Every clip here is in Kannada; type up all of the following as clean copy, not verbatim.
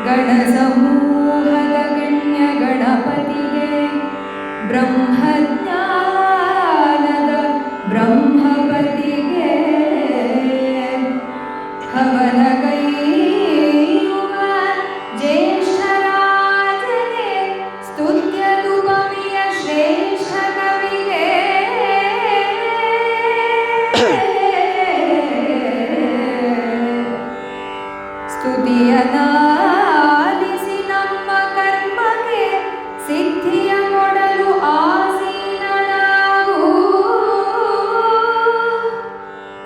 ಗಣಸಮೂಹದ ಗಣ್ಯ ಗಣಪತಿಗೆ ಬ್ರಹ್ಮಜ್ಞಾನದ ಬ್ರಹ್ಮಪತಿಗೆ ಹವನ ಕೈಯುವ ಜ್ಯೇಷ್ಠರಾಜನೇ ಸ್ತುತ್ಯದು ಭವಿಯ ಶ್ರೇಷ್ಠ ಕವಿಗೆ ಸ್ತುತಿಯ ನಾಲಿಸಿ ನಮ್ಮ ಕರ್ಮಕ್ಕೆ ಸಿದ್ಧಿಯ ಕೊಡಲು ಆಸೀನನಾಗು.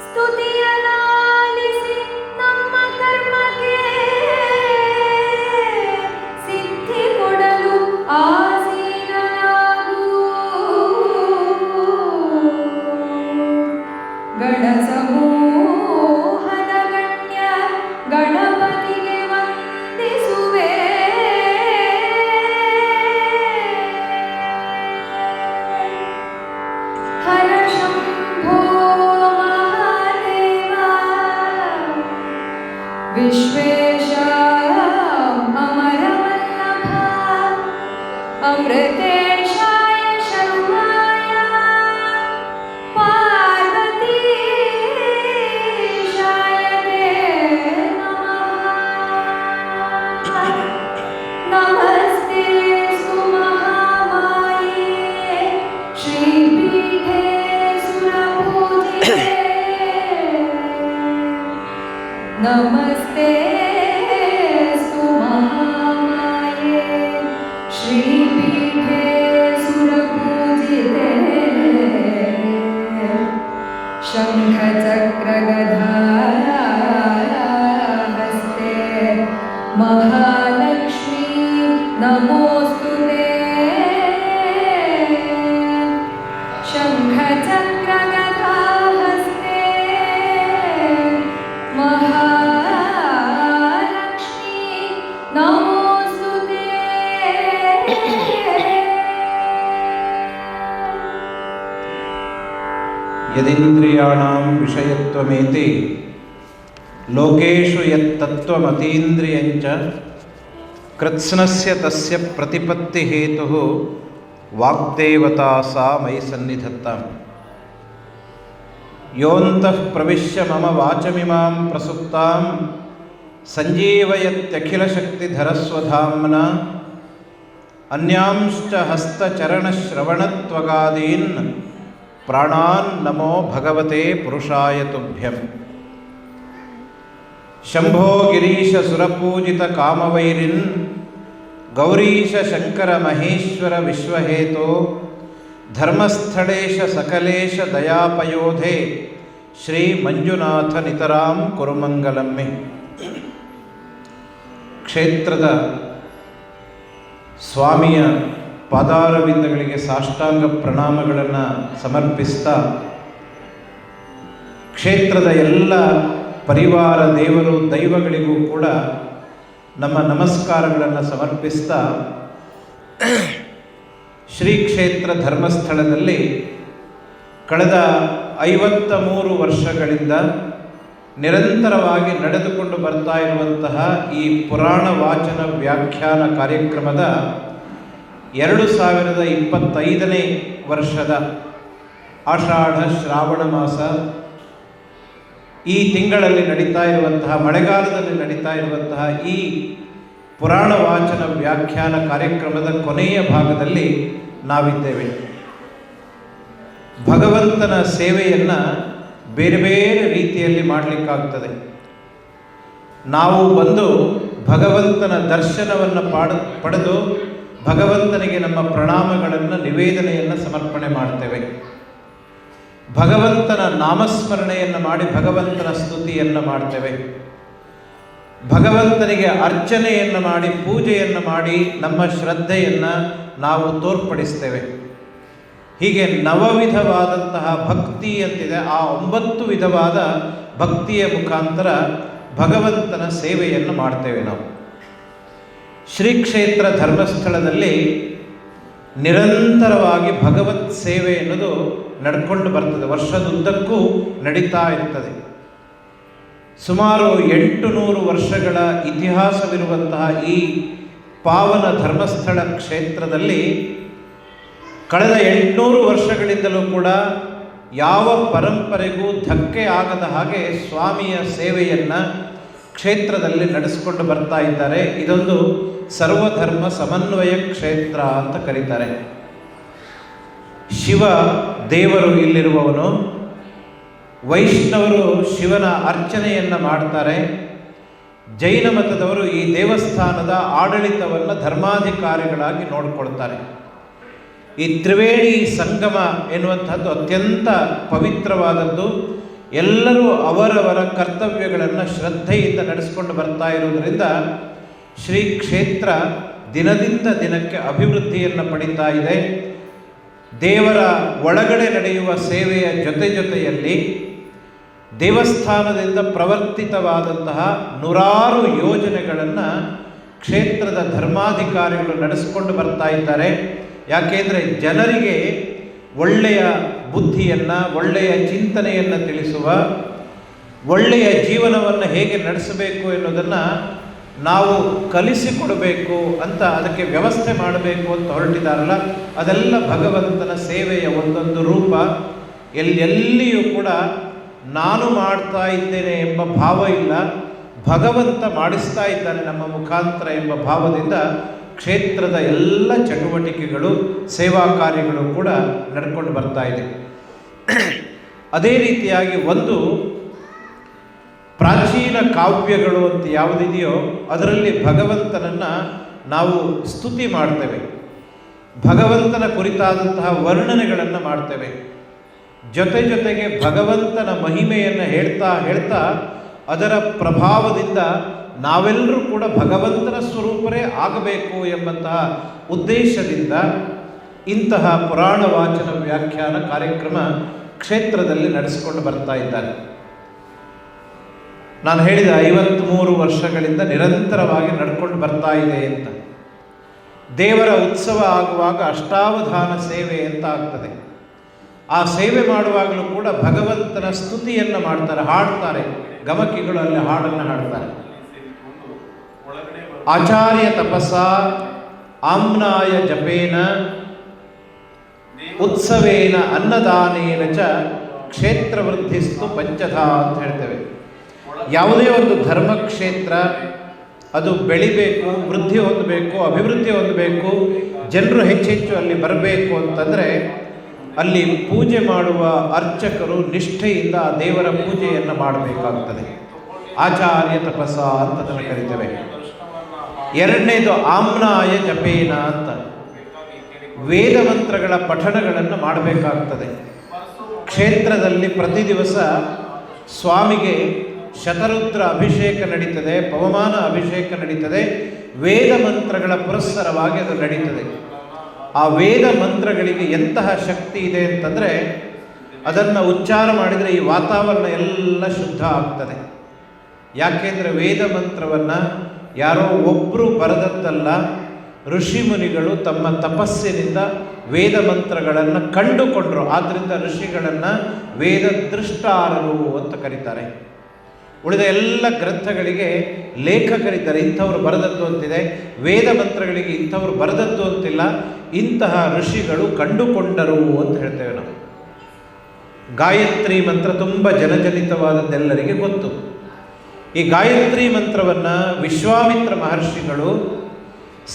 ಸ್ತುತಿಯ ನಾಲಿಸಿ ನಮ್ಮ ಕರ್ಮಕ್ಕೆ ಸಿದ್ಧಿ ಕೊಡಲು ಆಸೀನನಾಗು. ಗಣಸಮೂಹದ ಗಣ್ಯ ಗಣಪತಿಗೆ ವಂದಿಸುವೆ. ಹರ ಶಂಭೋ ಮಹಾದೇವ ವಿಶ್ವೇಶ ಅಮರ ವಲ್ಲಭ ಅಮೃತೇಶಾಯ ಶರ್ವಾಯ ಪಾರ್ವತೀಶಾಯ ತೇ ನಮಃ. ನಮಸ್ತೆ ಸುಮಹಾಮಾಯೇ ಶ್ರೀಪೀಠೆ ಸುರಪೂಜಿತೆ. ನಮಸ್ತೆ ಸುಮಹಾಮಾಯೇ ಶ್ರೀಪೀಠೆ ಸುರಪೂಜಿತೆ. ಶಂಖ ಚಕ್ರ ಗದಾ ಹಸ್ತೆ ಮಹಾಲಕ್ಷ್ಮೀ ನಮೋಸ್ತುತೆ. ಶಂಖ ಚಕ್ರ ಗದಾ ಹಸ್ತೆ ಮಹಾಲಕ್ಷ್ಮೀ ನಮೋಸ್ತುತೆ. ಯದಿಂದ್ರಿಯಾಣಾಂ ವಿಷಯತ್ವಮೇತಿ ಲೋಕೇಶು ಯತ್ತತ್ವಮತೀಂದ್ರಿಯಂಚ ಕೃತ್ಸ್ನಸ್ಯ ತಸ್ಯ ಪ್ರತಿಪತ್ತಿ ಹೇತುಃ ವಾಗ್ದೇವತಾ ಸಾ ಮಯಿ ಸನ್ನಿಧತ್ತಾಂ. ಯೋऽन्तಃ ಪ್ರವಿಶ್ಯ ಮಮ ವಾಚಮಿಮಾಂ ಪ್ರಸುಪ್ತಾಂ ಸಂಜೀವಯತ್ಯಖಿಲಶಕ್ತಿಧರಸ್ವಧಾಮ್ನಾ ಅನ್ಯಾಂಶ್ಚ ಹಸ್ತಚರಣಶ್ರವಣತ್ವಗಾದೀನ್ ಪ್ರಾಣಾನ್ ನಮೋ ಭಗವತೆ ಪುರುಷಾಯ ತುಭ್ಯಂ. ಶಂಭೋ ಗಿರೀಶ ಸುರಪೂಜಿತ ಕಾಮವೈರಿನ್ ಗೌರೀಶ ಶಂಕರ ಮಹೇಶ್ವರ ವಿಶ್ವಹೇತೋ ಧರ್ಮಸ್ಥಳೇಶ ಸಕಲೇಶ ದಯಾಪಯೋಧೆ ಶ್ರೀ ಮಂಜುನಾಥ ನಿತರಾಂ ಕುರುಮಂಗಲಮ್ಮೆ. ಕ್ಷೇತ್ರದ ಸ್ವಾಮಿಯ ಪಾದಾರವಿಂದಗಳಿಗೆ ಸಾಷ್ಟಾಂಗ ಪ್ರಣಾಮಗಳನ್ನು ಸಮರ್ಪಿಸ್ತಾ, ಕ್ಷೇತ್ರದ ಎಲ್ಲ ಪರಿವಾರ ದೇವರು ದೈವಗಳಿಗೂ ಕೂಡ ನಮ್ಮ ನಮಸ್ಕಾರಗಳನ್ನು ಸಮರ್ಪಿಸ್ತಾ, ಶ್ರೀ ಕ್ಷೇತ್ರ ಧರ್ಮಸ್ಥಳದಲ್ಲಿ ಕಳೆದ 53 ವರ್ಷಗಳಿಂದ ನಿರಂತರವಾಗಿ ನಡೆದುಕೊಂಡು ಬರ್ತಾ ಇರುವಂತಹ ಈ ಪುರಾಣ ವಾಚನ ವ್ಯಾಖ್ಯಾನ ಕಾರ್ಯಕ್ರಮದ 2025ನೇ ವರ್ಷದ ಆಷಾಢ ಶ್ರಾವಣ ಮಾಸ ಈ ತಿಂಗಳಲ್ಲಿ ನಡೀತಾ ಇರುವಂತಹ, ಮಳೆಗಾಲದಲ್ಲಿ ನಡೀತಾ ಇರುವಂತಹ ಈ ಪುರಾಣ ವಾಚನ ವ್ಯಾಖ್ಯಾನ ಕಾರ್ಯಕ್ರಮದ ಕೊನೆಯ ಭಾಗದಲ್ಲಿ ನಾವಿದ್ದೇವೆ. ಭಗವಂತನ ಸೇವೆಯನ್ನು ಬೇರೆ ಬೇರೆ ರೀತಿಯಲ್ಲಿ ಮಾಡಲಿಕ್ಕಾಗ್ತದೆ. ನಾವು ಬಂದು ಭಗವಂತನ ದರ್ಶನವನ್ನು ಪಡೆದು ಭಗವಂತನಿಗೆ ನಮ್ಮ ಪ್ರಣಾಮಗಳನ್ನು ನಿವೇದನೆಯನ್ನು ಸಮರ್ಪಣೆ ಮಾಡ್ತೇವೆ. ಭಗವಂತನ ನಾಮಸ್ಮರಣೆಯನ್ನು ಮಾಡಿ ಭಗವಂತನ ಸ್ತುತಿಯನ್ನು ಮಾಡ್ತೇವೆ. ಭಗವಂತನಿಗೆ ಅರ್ಚನೆಯನ್ನು ಮಾಡಿ ಪೂಜೆಯನ್ನು ಮಾಡಿ ನಮ್ಮ ಶ್ರದ್ಧೆಯನ್ನು ನಾವು ತೋರ್ಪಡಿಸ್ತೇವೆ. ಹೀಗೆ ನವವಿಧವಾದಂತಹ ಭಕ್ತಿ ಅಂತಿದೆ. ಆ 9 ವಿಧವಾದ ಭಕ್ತಿಯ ಮುಖಾಂತರ ಭಗವಂತನ ಸೇವೆಯನ್ನು ಮಾಡ್ತೇವೆ ನಾವು. ಶ್ರೀ ಕ್ಷೇತ್ರ ಧರ್ಮಸ್ಥಳದಲ್ಲಿ ನಿರಂತರವಾಗಿ ಭಗವತ್ ಸೇವೆ ಎನ್ನುವುದು ನಡ್ಕೊಂಡು ಬರ್ತದೆ, ವರ್ಷದುದ್ದಕ್ಕೂ ನಡೀತಾ ಇರ್ತದೆ. ಸುಮಾರು 800 ವರ್ಷಗಳ ಇತಿಹಾಸವಿರುವಂತಹ ಈ ಪಾವನ ಧರ್ಮಸ್ಥಳ ಕ್ಷೇತ್ರದಲ್ಲಿ ಕಳೆದ 800 ವರ್ಷಗಳಿಂದಲೂ ಕೂಡ ಯಾವ ಪರಂಪರೆಗೂ ಧಕ್ಕೆ ಆಗದ ಹಾಗೆ ಸ್ವಾಮಿಯ ಸೇವೆಯನ್ನು ಕ್ಷೇತ್ರದಲ್ಲಿ ನಡೆಸಿಕೊಂಡು ಬರ್ತಾ ಇದ್ದಾರೆ. ಇದೊಂದು ಸರ್ವಧರ್ಮ ಸಮನ್ವಯ ಕ್ಷೇತ್ರ ಅಂತ ಕರೀತಾರೆ. ಶಿವ ದೇವರು ಇಲ್ಲಿರುವವನು. ವೈಷ್ಣವರು ಶಿವನ ಅರ್ಚನೆಯನ್ನು ಮಾಡ್ತಾರೆ. ಜೈನ ಮತದವರು ಈ ದೇವಸ್ಥಾನದ ಆಡಳಿತವನ್ನು ಧರ್ಮಾಧಿಕಾರಿಗಳಾಗಿ ನೋಡಿಕೊಳ್ತಾರೆ. ಈ ತ್ರಿವೇಣಿ ಸಂಗಮ ಎನ್ನುವಂಥದ್ದು ಅತ್ಯಂತ ಪವಿತ್ರವಾದದ್ದು. ಎಲ್ಲರೂ ಅವರವರ ಕರ್ತವ್ಯಗಳನ್ನು ಶ್ರದ್ಧೆಯಿಂದ ನಡೆಸಿಕೊಂಡು ಬರ್ತಾ ಇರುವುದರಿಂದ ಶ್ರೀ ಕ್ಷೇತ್ರ ದಿನದಿಂದ ದಿನಕ್ಕೆ ಅಭಿವೃದ್ಧಿಯನ್ನು ಪಡಿತಾ ಇದೆ. ದೇವರ ಒಳಗಡೆ ನಡೆಯುವ ಸೇವೆಯ ಜೊತೆಯಲ್ಲಿ ದೇವಸ್ಥಾನದಿಂದ ಪ್ರವರ್ತಿತವಾದಂತಹ ನೂರಾರು ಯೋಜನೆಗಳನ್ನು ಕ್ಷೇತ್ರದ ಧರ್ಮಾಧಿಕಾರಿಗಳು ನಡೆಸಿಕೊಂಡು ಬರ್ತಾ ಇದ್ದಾರೆ. ಯಾಕೆಂದರೆ ಜನರಿಗೆ ಒಳ್ಳೆಯ ಬುದ್ಧಿಯನ್ನು, ಒಳ್ಳೆಯ ಚಿಂತನೆಯನ್ನು ತಿಳಿಸುವ, ಒಳ್ಳೆಯ ಜೀವನವನ್ನು ಹೇಗೆ ನಡೆಸಬೇಕು ಎನ್ನುವುದನ್ನು ನಾವು ಕಲಿಸಿಕೊಡಬೇಕು ಅಂತ ಅದಕ್ಕೆ ವ್ಯವಸ್ಥೆ ಮಾಡಬೇಕು ಅಂತ ಹೊರಟಿದ್ದಾರಲ್ಲ, ಅದೆಲ್ಲ ಭಗವಂತನ ಸೇವೆಯ ಒಂದೊಂದು ರೂಪ. ಎಲ್ಲಿಯೂ ಕೂಡ ನಾನು ಮಾಡ್ತಾ ಇದ್ದೇನೆ ಎಂಬ ಭಾವ ಇಲ್ಲ, ಭಗವಂತ ಮಾಡಿಸ್ತಾ ಇದ್ದಾನೆ ನಮ್ಮ ಮುಖಾಂತರ ಎಂಬ ಭಾವದಿಂದ ಕ್ಷೇತ್ರದ ಎಲ್ಲ ಚಟುವಟಿಕೆಗಳು, ಸೇವಾ ಕಾರ್ಯಗಳು ಕೂಡ ನಡ್ಕೊಂಡು ಬರ್ತಾ ಇದೆ. ಅದೇ ರೀತಿಯಾಗಿ ಒಂದು ಪ್ರಾಚೀನ ಕಾವ್ಯಗಳು ಅಂತ ಯಾವುದಿದೆಯೋ ಅದರಲ್ಲಿ ಭಗವಂತನನ್ನು ನಾವು ಸ್ತುತಿ ಮಾಡ್ತೇವೆ, ಭಗವಂತನ ಕುರಿತಾದಂತಹ ವರ್ಣನೆಗಳನ್ನು ಮಾಡ್ತೇವೆ. ಜೊತೆಗೆ ಭಗವಂತನ ಮಹಿಮೆಯನ್ನು ಹೇಳ್ತಾ ಅದರ ಪ್ರಭಾವದಿಂದ ನಾವೆಲ್ಲರೂ ಕೂಡ ಭಗವಂತನ ಸ್ವರೂಪರೇ ಆಗಬೇಕು ಎಂಬಂತಹ ಉದ್ದೇಶದಿಂದ ಇಂತಹ ಪುರಾಣ ವಾಚನ ವ್ಯಾಖ್ಯಾನ ಕಾರ್ಯಕ್ರಮ ಕ್ಷೇತ್ರದಲ್ಲಿ ನಡೆಸಿಕೊಂಡು ಬರ್ತಾ ಇದ್ದಾರೆ. ನಾನು ಹೇಳಿದ 53 ವರ್ಷಗಳಿಂದ ನಿರಂತರವಾಗಿ ನಡ್ಕೊಂಡು ಬರ್ತಾ ಇದೆ ಅಂತ. ದೇವರ ಉತ್ಸವ ಆಗುವಾಗ ಅಷ್ಟಾವಧಾನ ಸೇವೆ ಅಂತ ಆಗ್ತದೆ. ಆ ಸೇವೆ ಮಾಡುವಾಗಲೂ ಕೂಡ ಭಗವಂತನ ಸ್ತುತಿಯನ್ನು ಮಾಡ್ತಾರೆ, ಹಾಡ್ತಾರೆ. ಗಮಕಿಗಳು ಅಲ್ಲಿ ಹಾಡನ್ನು ಹಾಡ್ತಾರೆ. ಆಚಾರ್ಯ ತಪಸ್ಸ ಆಮ್ನಾಯ ಜಪೇನ ಉತ್ಸವೇನ ಅನ್ನದಾನೇನ ಚ ಕ್ಷೇತ್ರ ವೃದ್ಧಿಸ್ತು ಪಂಚಧಾ ಅಂತ ಹೇಳ್ತೇವೆ. ಯಾವುದೇ ಒಂದು ಧರ್ಮಕ್ಷೇತ್ರ ಅದು ಬೆಳಿಬೇಕು, ವೃದ್ಧಿ ಹೊಂದಬೇಕು, ಅಭಿವೃದ್ಧಿ ಹೊಂದಬೇಕು, ಜನರು ಹೆಚ್ಚೆಚ್ಚು ಅಲ್ಲಿ ಬರಬೇಕು ಅಂತಂದರೆ ಅಲ್ಲಿ ಪೂಜೆ ಮಾಡುವ ಅರ್ಚಕರು ನಿಷ್ಠೆಯಿಂದ ಆ ದೇವರ ಪೂಜೆಯನ್ನು ಮಾಡಬೇಕಾಗ್ತದೆ. ಆಚಾರ್ಯ ತಪಸ್ಸ ಅಂತ ಅದನ್ನು ಕರಿತೇವೆ. ಎರಡನೇದು ಆಮ್ನಾಯ ಜಪೇನ ಅಂತ, ವೇದ ಮಂತ್ರಗಳ ಪಠಣಗಳನ್ನು ಮಾಡಬೇಕಾಗ್ತದೆ. ಕ್ಷೇತ್ರದಲ್ಲಿ ಪ್ರತಿ ದಿವಸ ಸ್ವಾಮಿಗೆ ಶತರುದ್ರ ಅಭಿಷೇಕ ನಡೀತದೆ, ಪವಮಾನ ಅಭಿಷೇಕ ನಡೀತದೆ. ವೇದ ಮಂತ್ರಗಳ ಪುರಸ್ಸರವಾಗಿ ಅದು ನಡೀತದೆ. ಆ ವೇದ ಮಂತ್ರಗಳಿಗೆ ಎಂತಹ ಶಕ್ತಿ ಇದೆ ಅಂತಂದರೆ ಅದನ್ನು ಉಚ್ಚಾರ ಮಾಡಿದರೆ ಈ ವಾತಾವರಣ ಎಲ್ಲ ಶುದ್ಧ ಆಗ್ತದೆ. ಯಾಕೆಂದರೆ ವೇದ ಮಂತ್ರವನ್ನು ಯಾರೋ ಒಬ್ಬರು ಬರೆದದ್ದಲ್ಲ, ಋಷಿ ಮುನಿಗಳು ತಮ್ಮ ತಪಸ್ಸಿನಿಂದ ವೇದ ಮಂತ್ರಗಳನ್ನು ಕಂಡುಕೊಂಡರು. ಆದ್ದರಿಂದ ಋಷಿಗಳನ್ನು ವೇದ ದೃಷ್ಟಾರರು ಅಂತ ಕರೀತಾರೆ. ಉಳಿದ ಎಲ್ಲ ಗ್ರಂಥಗಳಿಗೆ ಲೇಖಕರಿದ್ದಾರೆ, ಇಂಥವ್ರು ಬರೆದದ್ದು ಅಂತಿದೆ. ವೇದ ಮಂತ್ರಗಳಿಗೆ ಇಂಥವ್ರು ಬರೆದದ್ದು ಅಂತಿಲ್ಲ, ಇಂತಹ ಋಷಿಗಳು ಕಂಡುಕೊಂಡರು ಅಂತ ಹೇಳ್ತೇವೆ ನಾವು. ಗಾಯತ್ರಿ ಮಂತ್ರ ತುಂಬ ಜನಜನಿತವಾದದ್ದೆಲ್ಲರಿಗೆ ಗೊತ್ತು. ಈ ಗಾಯತ್ರಿ ಮಂತ್ರವನ್ನು ವಿಶ್ವಾಮಿತ್ರ ಮಹರ್ಷಿಗಳು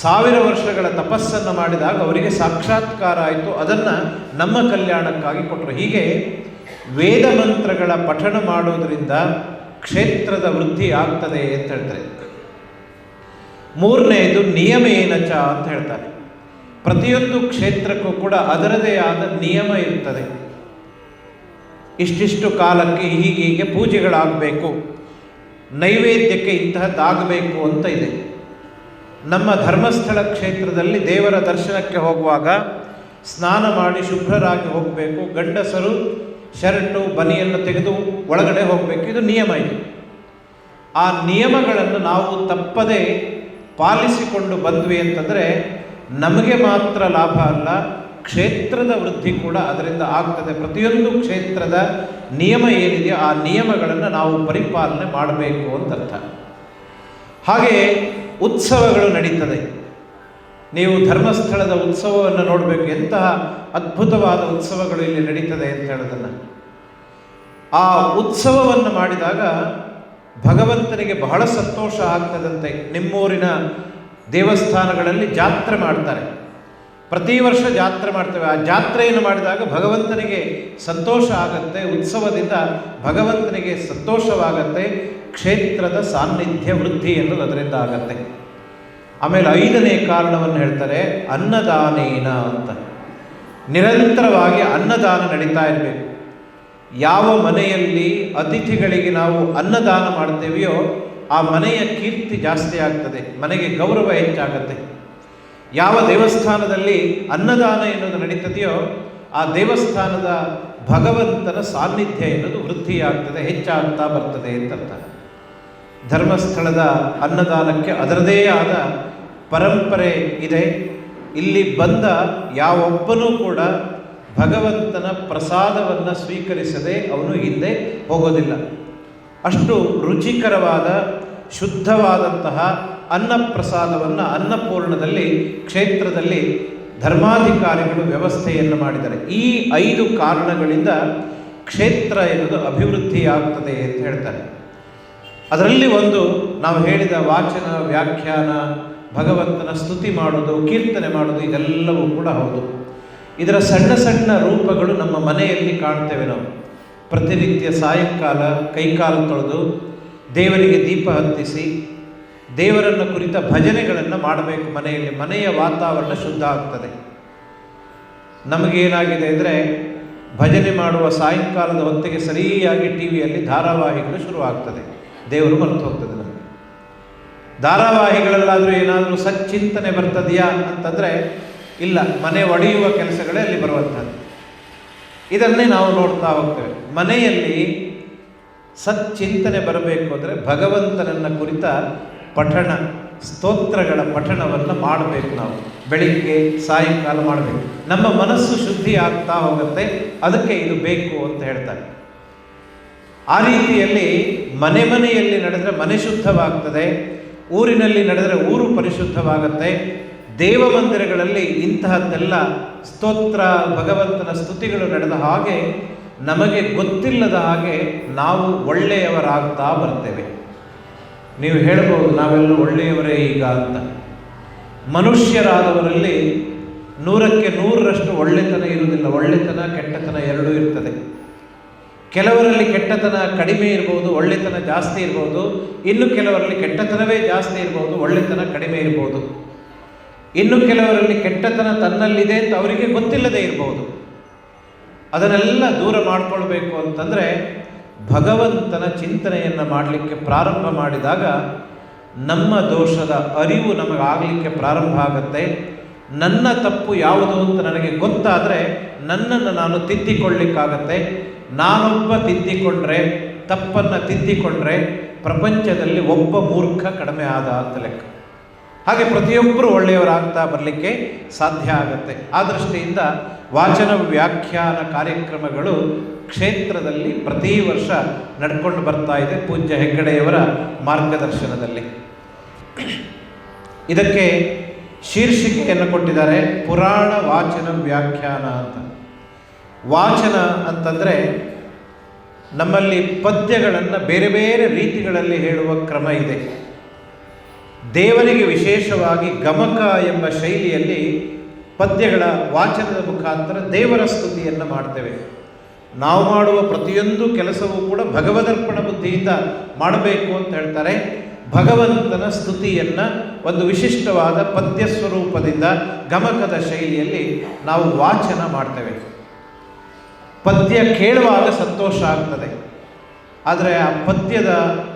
1000 ವರ್ಷಗಳ ತಪಸ್ಸನ್ನು ಮಾಡಿದಾಗ ಅವರಿಗೆ ಸಾಕ್ಷಾತ್ಕಾರ ಆಯಿತು. ಅದನ್ನು ನಮ್ಮ ಕಲ್ಯಾಣಕ್ಕಾಗಿ ಕೊಟ್ಟರು. ಹೀಗೆ ವೇದ ಮಂತ್ರಗಳ ಪಠಣ ಮಾಡೋದರಿಂದ ಕ್ಷೇತ್ರದ ವೃದ್ಧಿ ಆಗ್ತದೆ ಅಂತ ಹೇಳ್ತಾರೆ. ಮೂರನೆಯದು ನಿಯಮೇನ ಚ ಅಂತ ಹೇಳ್ತಾರೆ. ಪ್ರತಿಯೊಂದು ಕ್ಷೇತ್ರಕ್ಕೂ ಕೂಡ ಅದರದೇ ಆದ ನಿಯಮ ಇರ್ತದೆ. ಇಷ್ಟಿಷ್ಟು ಕಾಲಕ್ಕೆ ಹೀಗೆ ಪೂಜೆಗಳಾಗಬೇಕು, ನೈವೇದ್ಯಕ್ಕೆ ಇಂತಹದ್ದಾಗಬೇಕು ಅಂತ ಇದೆ. ನಮ್ಮ ಧರ್ಮಸ್ಥಳ ಕ್ಷೇತ್ರದಲ್ಲಿ ದೇವರ ದರ್ಶನಕ್ಕೆ ಹೋಗುವಾಗ ಸ್ನಾನ ಮಾಡಿ ಶುಭ್ರರಾಗಿ ಹೋಗಬೇಕು. ಗಂಡಸರು ಶರ್ಟು ಬನಿಯನ್ನು ತೆಗೆದು ಒಳಗಡೆ ಹೋಗಬೇಕು. ಇದು ನಿಯಮ ಇದೆ. ಆ ನಿಯಮಗಳನ್ನು ನಾವು ತಪ್ಪದೇ ಪಾಲಿಸಿಕೊಂಡು ಬಂದ್ವಿ ಅಂತಂದರೆ ನಮಗೆ ಮಾತ್ರ ಲಾಭ ಅಲ್ಲ, ಕ್ಷೇತ್ರದ ವೃದ್ಧಿ ಕೂಡ ಅದರಿಂದ ಆಗ್ತದೆ. ಪ್ರತಿಯೊಂದು ಕ್ಷೇತ್ರದ ನಿಯಮ ಏನಿದೆಯೋ ಆ ನಿಯಮಗಳನ್ನು ನಾವು ಪರಿಪಾಲನೆ ಮಾಡಬೇಕು ಅಂತ ಅರ್ಥ. ಹಾಗೆ ಉತ್ಸವಗಳು ನಡೀತದೆ. ನೀವು ಧರ್ಮಸ್ಥಳದ ಉತ್ಸವವನ್ನು ನೋಡಬೇಕು, ಎಂತಹ ಅದ್ಭುತವಾದ ಉತ್ಸವಗಳು ಇಲ್ಲಿ ನಡೀತದೆ ಅಂತ ಹೇಳೋದನ್ನು. ಆ ಉತ್ಸವವನ್ನು ಮಾಡಿದಾಗ ಭಗವಂತನಿಗೆ ಬಹಳ ಸಂತೋಷ ಆಗ್ತದಂತೆ. ನಿಮ್ಮೂರಿನ ದೇವಸ್ಥಾನಗಳಲ್ಲಿ ಜಾತ್ರೆ ಮಾಡ್ತಾರೆ, ಪ್ರತಿ ವರ್ಷ ಜಾತ್ರೆ ಮಾಡ್ತೇವೆ. ಆ ಜಾತ್ರೆಯನ್ನು ಮಾಡಿದಾಗ ಭಗವಂತನಿಗೆ ಸಂತೋಷ ಆಗತ್ತೆ, ಉತ್ಸವದಿಂದ ಭಗವಂತನಿಗೆ ಸಂತೋಷವಾಗತ್ತೆ, ಕ್ಷೇತ್ರದ ಸಾನ್ನಿಧ್ಯ ವೃದ್ಧಿ ಎನ್ನುವುದು ಅದರಿಂದ ಆಗತ್ತೆ. ಆಮೇಲೆ 5ನೇ ಕಾರಣವನ್ನು ಹೇಳ್ತಾರೆ, ಅನ್ನದಾನೇನ ಅಂತ. ನಿರಂತರವಾಗಿ ಅನ್ನದಾನ ನಡೀತಾ ಇರಬೇಕು. ಯಾವ ಮನೆಯಲ್ಲಿ ಅತಿಥಿಗಳಿಗೆ ನಾವು ಅನ್ನದಾನ ಮಾಡ್ತೇವೆಯೋ ಆ ಮನೆಯ ಕೀರ್ತಿ ಜಾಸ್ತಿ ಆಗ್ತದೆ, ಮನೆಗೆ ಗೌರವ ಹೆಚ್ಚಾಗತ್ತೆ. ಯಾವ ದೇವಸ್ಥಾನದಲ್ಲಿ ಅನ್ನದಾನ ಎನ್ನುವುದು ನಡೀತದೆಯೋ ಆ ದೇವಸ್ಥಾನದ ಭಗವಂತನ ಸಾನ್ನಿಧ್ಯ ಎನ್ನುವುದು ವೃದ್ಧಿಯಾಗ್ತದೆ, ಹೆಚ್ಚಾಗ್ತಾ ಬರ್ತದೆ ಅಂತ ಅರ್ಥ. ಧರ್ಮಸ್ಥಳದ ಅನ್ನದಾನಕ್ಕೆ ಅದರದೇ ಆದ ಪರಂಪರೆ ಇದೆ. ಇಲ್ಲಿ ಬಂದ ಯಾವೊಬ್ಬನೂ ಕೂಡ ಭಗವಂತನ ಪ್ರಸಾದವನ್ನು ಸ್ವೀಕರಿಸದೆ ಅವನು ಹಿಂದೆ ಹೋಗೋದಿಲ್ಲ. ಅಷ್ಟು ರುಚಿಕರವಾದ ಶುದ್ಧವಾದಂತಹ ಅನ್ನಪ್ರಸಾದವನ್ನು ಅನ್ನಪೂರ್ಣದಲ್ಲಿ ಕ್ಷೇತ್ರದಲ್ಲಿ ಧರ್ಮಾಧಿಕಾರಿಗಳು ವ್ಯವಸ್ಥೆಯನ್ನು ಮಾಡಿದ್ದಾರೆ. ಈ 5 ಕಾರಣಗಳಿಂದ ಕ್ಷೇತ್ರ ಎನ್ನುವುದು ಅಭಿವೃದ್ಧಿಯಾಗ್ತದೆ ಅಂತ ಹೇಳ್ತಾರೆ. ಅದರಲ್ಲಿ ಒಂದು ನಾವು ಹೇಳಿದ ವಾಚನ, ವ್ಯಾಖ್ಯಾನ, ಭಗವಂತನ ಸ್ತುತಿ ಮಾಡೋದು, ಕೀರ್ತನೆ ಮಾಡೋದು, ಇದೆಲ್ಲವೂ ಕೂಡ ಹೌದು. ಇದರ ಸಣ್ಣ ಸಣ್ಣ ರೂಪಗಳು ನಮ್ಮ ಮನೆಯಲ್ಲಿ ಕಾಣ್ತೇವೆ ನಾವು. ಪ್ರತಿನಿತ್ಯ ಸಾಯಂಕಾಲ ಕೈಕಾಲು ತೊಳೆದು ದೇವರಿಗೆ ದೀಪ ಹತ್ತಿಸಿ ದೇವರನ್ನು ಕುರಿತ ಭಜನೆಗಳನ್ನು ಮಾಡಬೇಕು ಮನೆಯಲ್ಲಿ. ಮನೆಯ ವಾತಾವರಣ ಶುದ್ಧ ಆಗ್ತದೆ. ನಮಗೇನಾಗಿದೆ ಅಂದರೆ ಭಜನೆ ಮಾಡುವ ಸಾಯಂಕಾಲದ ಹೊತ್ತಿಗೆ ಸರಿಯಾಗಿ ಟಿ ವಿಯಲ್ಲಿ ಧಾರಾವಾಹಿಗಳು ಶುರುವಾಗ್ತದೆ, ದೇವರು ಮರೆತು ಹೋಗ್ತದೆ ನಮಗೆ. ಧಾರಾವಾಹಿಗಳಲ್ಲಾದರೂ ಏನಾದರೂ ಸಚ್ಚಿಂತನೆ ಬರ್ತದೆಯಾ ಅಂತಂದರೆ ಇಲ್ಲ, ಮನೆ ಒಡೆಯುವ ಕೆಲಸಗಳೇ ಅಲ್ಲಿ ಬರುವಂಥದ್ದು. ಇದನ್ನೇ ನಾವು ನೋಡ್ತಾ ಹೋಗ್ತೇವೆ. ಮನೆಯಲ್ಲಿ ಸಚ್ಚಿಂತನೆ ಬರಬೇಕು ಅಂದರೆ ಭಗವಂತನನ್ನು ಕುರಿತ ಪಠಣ, ಸ್ತೋತ್ರಗಳ ಪಠಣವನ್ನು ಮಾಡಬೇಕು. ನಾವು ಬೆಳಿಗ್ಗೆ ಸಾಯಂಕಾಲ ಮಾಡಬೇಕು. ನಮ್ಮ ಮನಸ್ಸು ಶುದ್ಧಿ ಆಗ್ತಾ ಹೋಗುತ್ತೆ, ಅದಕ್ಕೆ ಇದು ಬೇಕು ಅಂತ ಹೇಳ್ತಾರೆ. ಆ ರೀತಿಯಲ್ಲಿ ಮನೆಯಲ್ಲಿ ನಡೆದರೆ ಮನೆ ಶುದ್ಧವಾಗ್ತದೆ, ಊರಿನಲ್ಲಿ ನಡೆದರೆ ಊರು ಪರಿಶುದ್ಧವಾಗುತ್ತೆ. ದೇವ ಮಂದಿರಗಳಲ್ಲಿ ಇಂತಹದ್ದೆಲ್ಲ ಸ್ತೋತ್ರ, ಭಗವಂತನ ಸ್ತುತಿಗಳು ನಡೆದ ಹಾಗೆ ನಮಗೆ ಗೊತ್ತಿಲ್ಲದ ಹಾಗೆ ನಾವು ಒಳ್ಳೆಯವರಾಗ್ತಾ ಬರ್ತೇವೆ. ನೀವು ಹೇಳ್ಬೋದು ನಾವೆಲ್ಲ ಒಳ್ಳೆಯವರೇ ಈಗ ಅಂತ. ಮನುಷ್ಯರಾದವರಲ್ಲಿ 100ಕ್ಕೆ 100ರಷ್ಟು ಒಳ್ಳೆತನ ಇರುವುದಿಲ್ಲ. ಒಳ್ಳೆತನ ಕೆಟ್ಟತನ ಎರಡೂ ಇರ್ತದೆ. ಕೆಲವರಲ್ಲಿ ಕೆಟ್ಟತನ ಕಡಿಮೆ ಇರ್ಬೋದು, ಒಳ್ಳೆತನ ಜಾಸ್ತಿ ಇರ್ಬೋದು. ಇನ್ನು ಕೆಲವರಲ್ಲಿ ಕೆಟ್ಟತನವೇ ಜಾಸ್ತಿ ಇರ್ಬೋದು, ಒಳ್ಳೆತನ ಕಡಿಮೆ ಇರ್ಬೋದು. ಇನ್ನು ಕೆಲವರಲ್ಲಿ ಕೆಟ್ಟತನ ತನ್ನಲ್ಲಿದೆ ಅಂತ ಅವರಿಗೆ ಗೊತ್ತಿಲ್ಲದೆ ಇರ್ಬೋದು. ಅದನ್ನೆಲ್ಲ ದೂರ ಮಾಡಿಕೊಳ್ಬೇಕು ಅಂತಂದರೆ ಭಗವಂತನ ಚಿಂತನೆಯನ್ನು ಮಾಡಲಿಕ್ಕೆ ಪ್ರಾರಂಭ ಮಾಡಿದಾಗ ನಮ್ಮ ದೋಷದ ಅರಿವು ನಮಗಾಗಲಿಕ್ಕೆ ಪ್ರಾರಂಭ ಆಗುತ್ತೆ. ನನ್ನ ತಪ್ಪು ಯಾವುದು ಅಂತ ನನಗೆ ಗೊತ್ತಾದರೆ ನನ್ನನ್ನು ನಾನು ತಿದ್ದಿಕೊಳ್ಳಿಕ್ಕಾಗತ್ತೆ. ನಾನೊಬ್ಬ ತಿದ್ದಿಕೊಂಡ್ರೆ, ತಪ್ಪನ್ನು ತಿದ್ದಿಕೊಂಡ್ರೆ ಪ್ರಪಂಚದಲ್ಲಿ ಒಬ್ಬ ಮೂರ್ಖ ಕಡಿಮೆ ಆದ ಅಂತ ಲೆಕ್ಕ. ಹಾಗೆ ಪ್ರತಿಯೊಬ್ಬರು ಒಳ್ಳೆಯವರಾಗ್ತಾ ಬರಲಿಕ್ಕೆ ಸಾಧ್ಯ ಆಗುತ್ತೆ. ಆ ದೃಷ್ಟಿಯಿಂದ ವಾಚನ ವ್ಯಾಖ್ಯಾನ ಕಾರ್ಯಕ್ರಮಗಳು ಕ್ಷೇತ್ರದಲ್ಲಿ ಪ್ರತಿ ವರ್ಷ ನಡ್ಕೊಂಡು ಬರ್ತಾ ಇದೆ, ಪೂಜ್ಯ ಹೆಗ್ಗಡೆಯವರ ಮಾರ್ಗದರ್ಶನದಲ್ಲಿ. ಇದಕ್ಕೆ ಶೀರ್ಷಿಕೆಯನ್ನು ಕೊಟ್ಟಿದ್ದಾರೆ, ಪುರಾಣ ವಾಚನ ವ್ಯಾಖ್ಯಾನ ಅಂತ. ವಾಚನ ಅಂತಂದರೆ ನಮ್ಮಲ್ಲಿ ಪದ್ಯಗಳನ್ನು ಬೇರೆ ಬೇರೆ ರೀತಿಗಳಲ್ಲಿ ಹೇಳುವ ಕ್ರಮ ಇದೆ. ದೇವರಿಗೆ ವಿಶೇಷವಾಗಿ ಗಮಕ ಎಂಬ ಶೈಲಿಯಲ್ಲಿ ಪದ್ಯಗಳ ವಾಚನದ ಮುಖಾಂತರ ದೇವರ ಸ್ತುತಿಯನ್ನು ಮಾಡ್ತೇವೆ. ನಾವು ಮಾಡುವ ಪ್ರತಿಯೊಂದು ಕೆಲಸವೂ ಕೂಡ ಭಗವದರ್ಪಣ ಬುದ್ಧಿಯಿಂದ ಮಾಡಬೇಕು ಅಂತ ಹೇಳ್ತಾರೆ. ಭಗವಂತನ ಸ್ತುತಿಯನ್ನು ಒಂದು ವಿಶಿಷ್ಟವಾದ ಪದ್ಯ ಸ್ವರೂಪದಿಂದ ಗಮಕದ ಶೈಲಿಯಲ್ಲಿ ನಾವು ವಾಚನ ಮಾಡ್ತೇವೆ. ಪದ್ಯ ಕೇಳುವಾಗ ಸಂತೋಷ ಆಗ್ತದೆ, ಆದರೆ ಆ ಪದ್ಯದ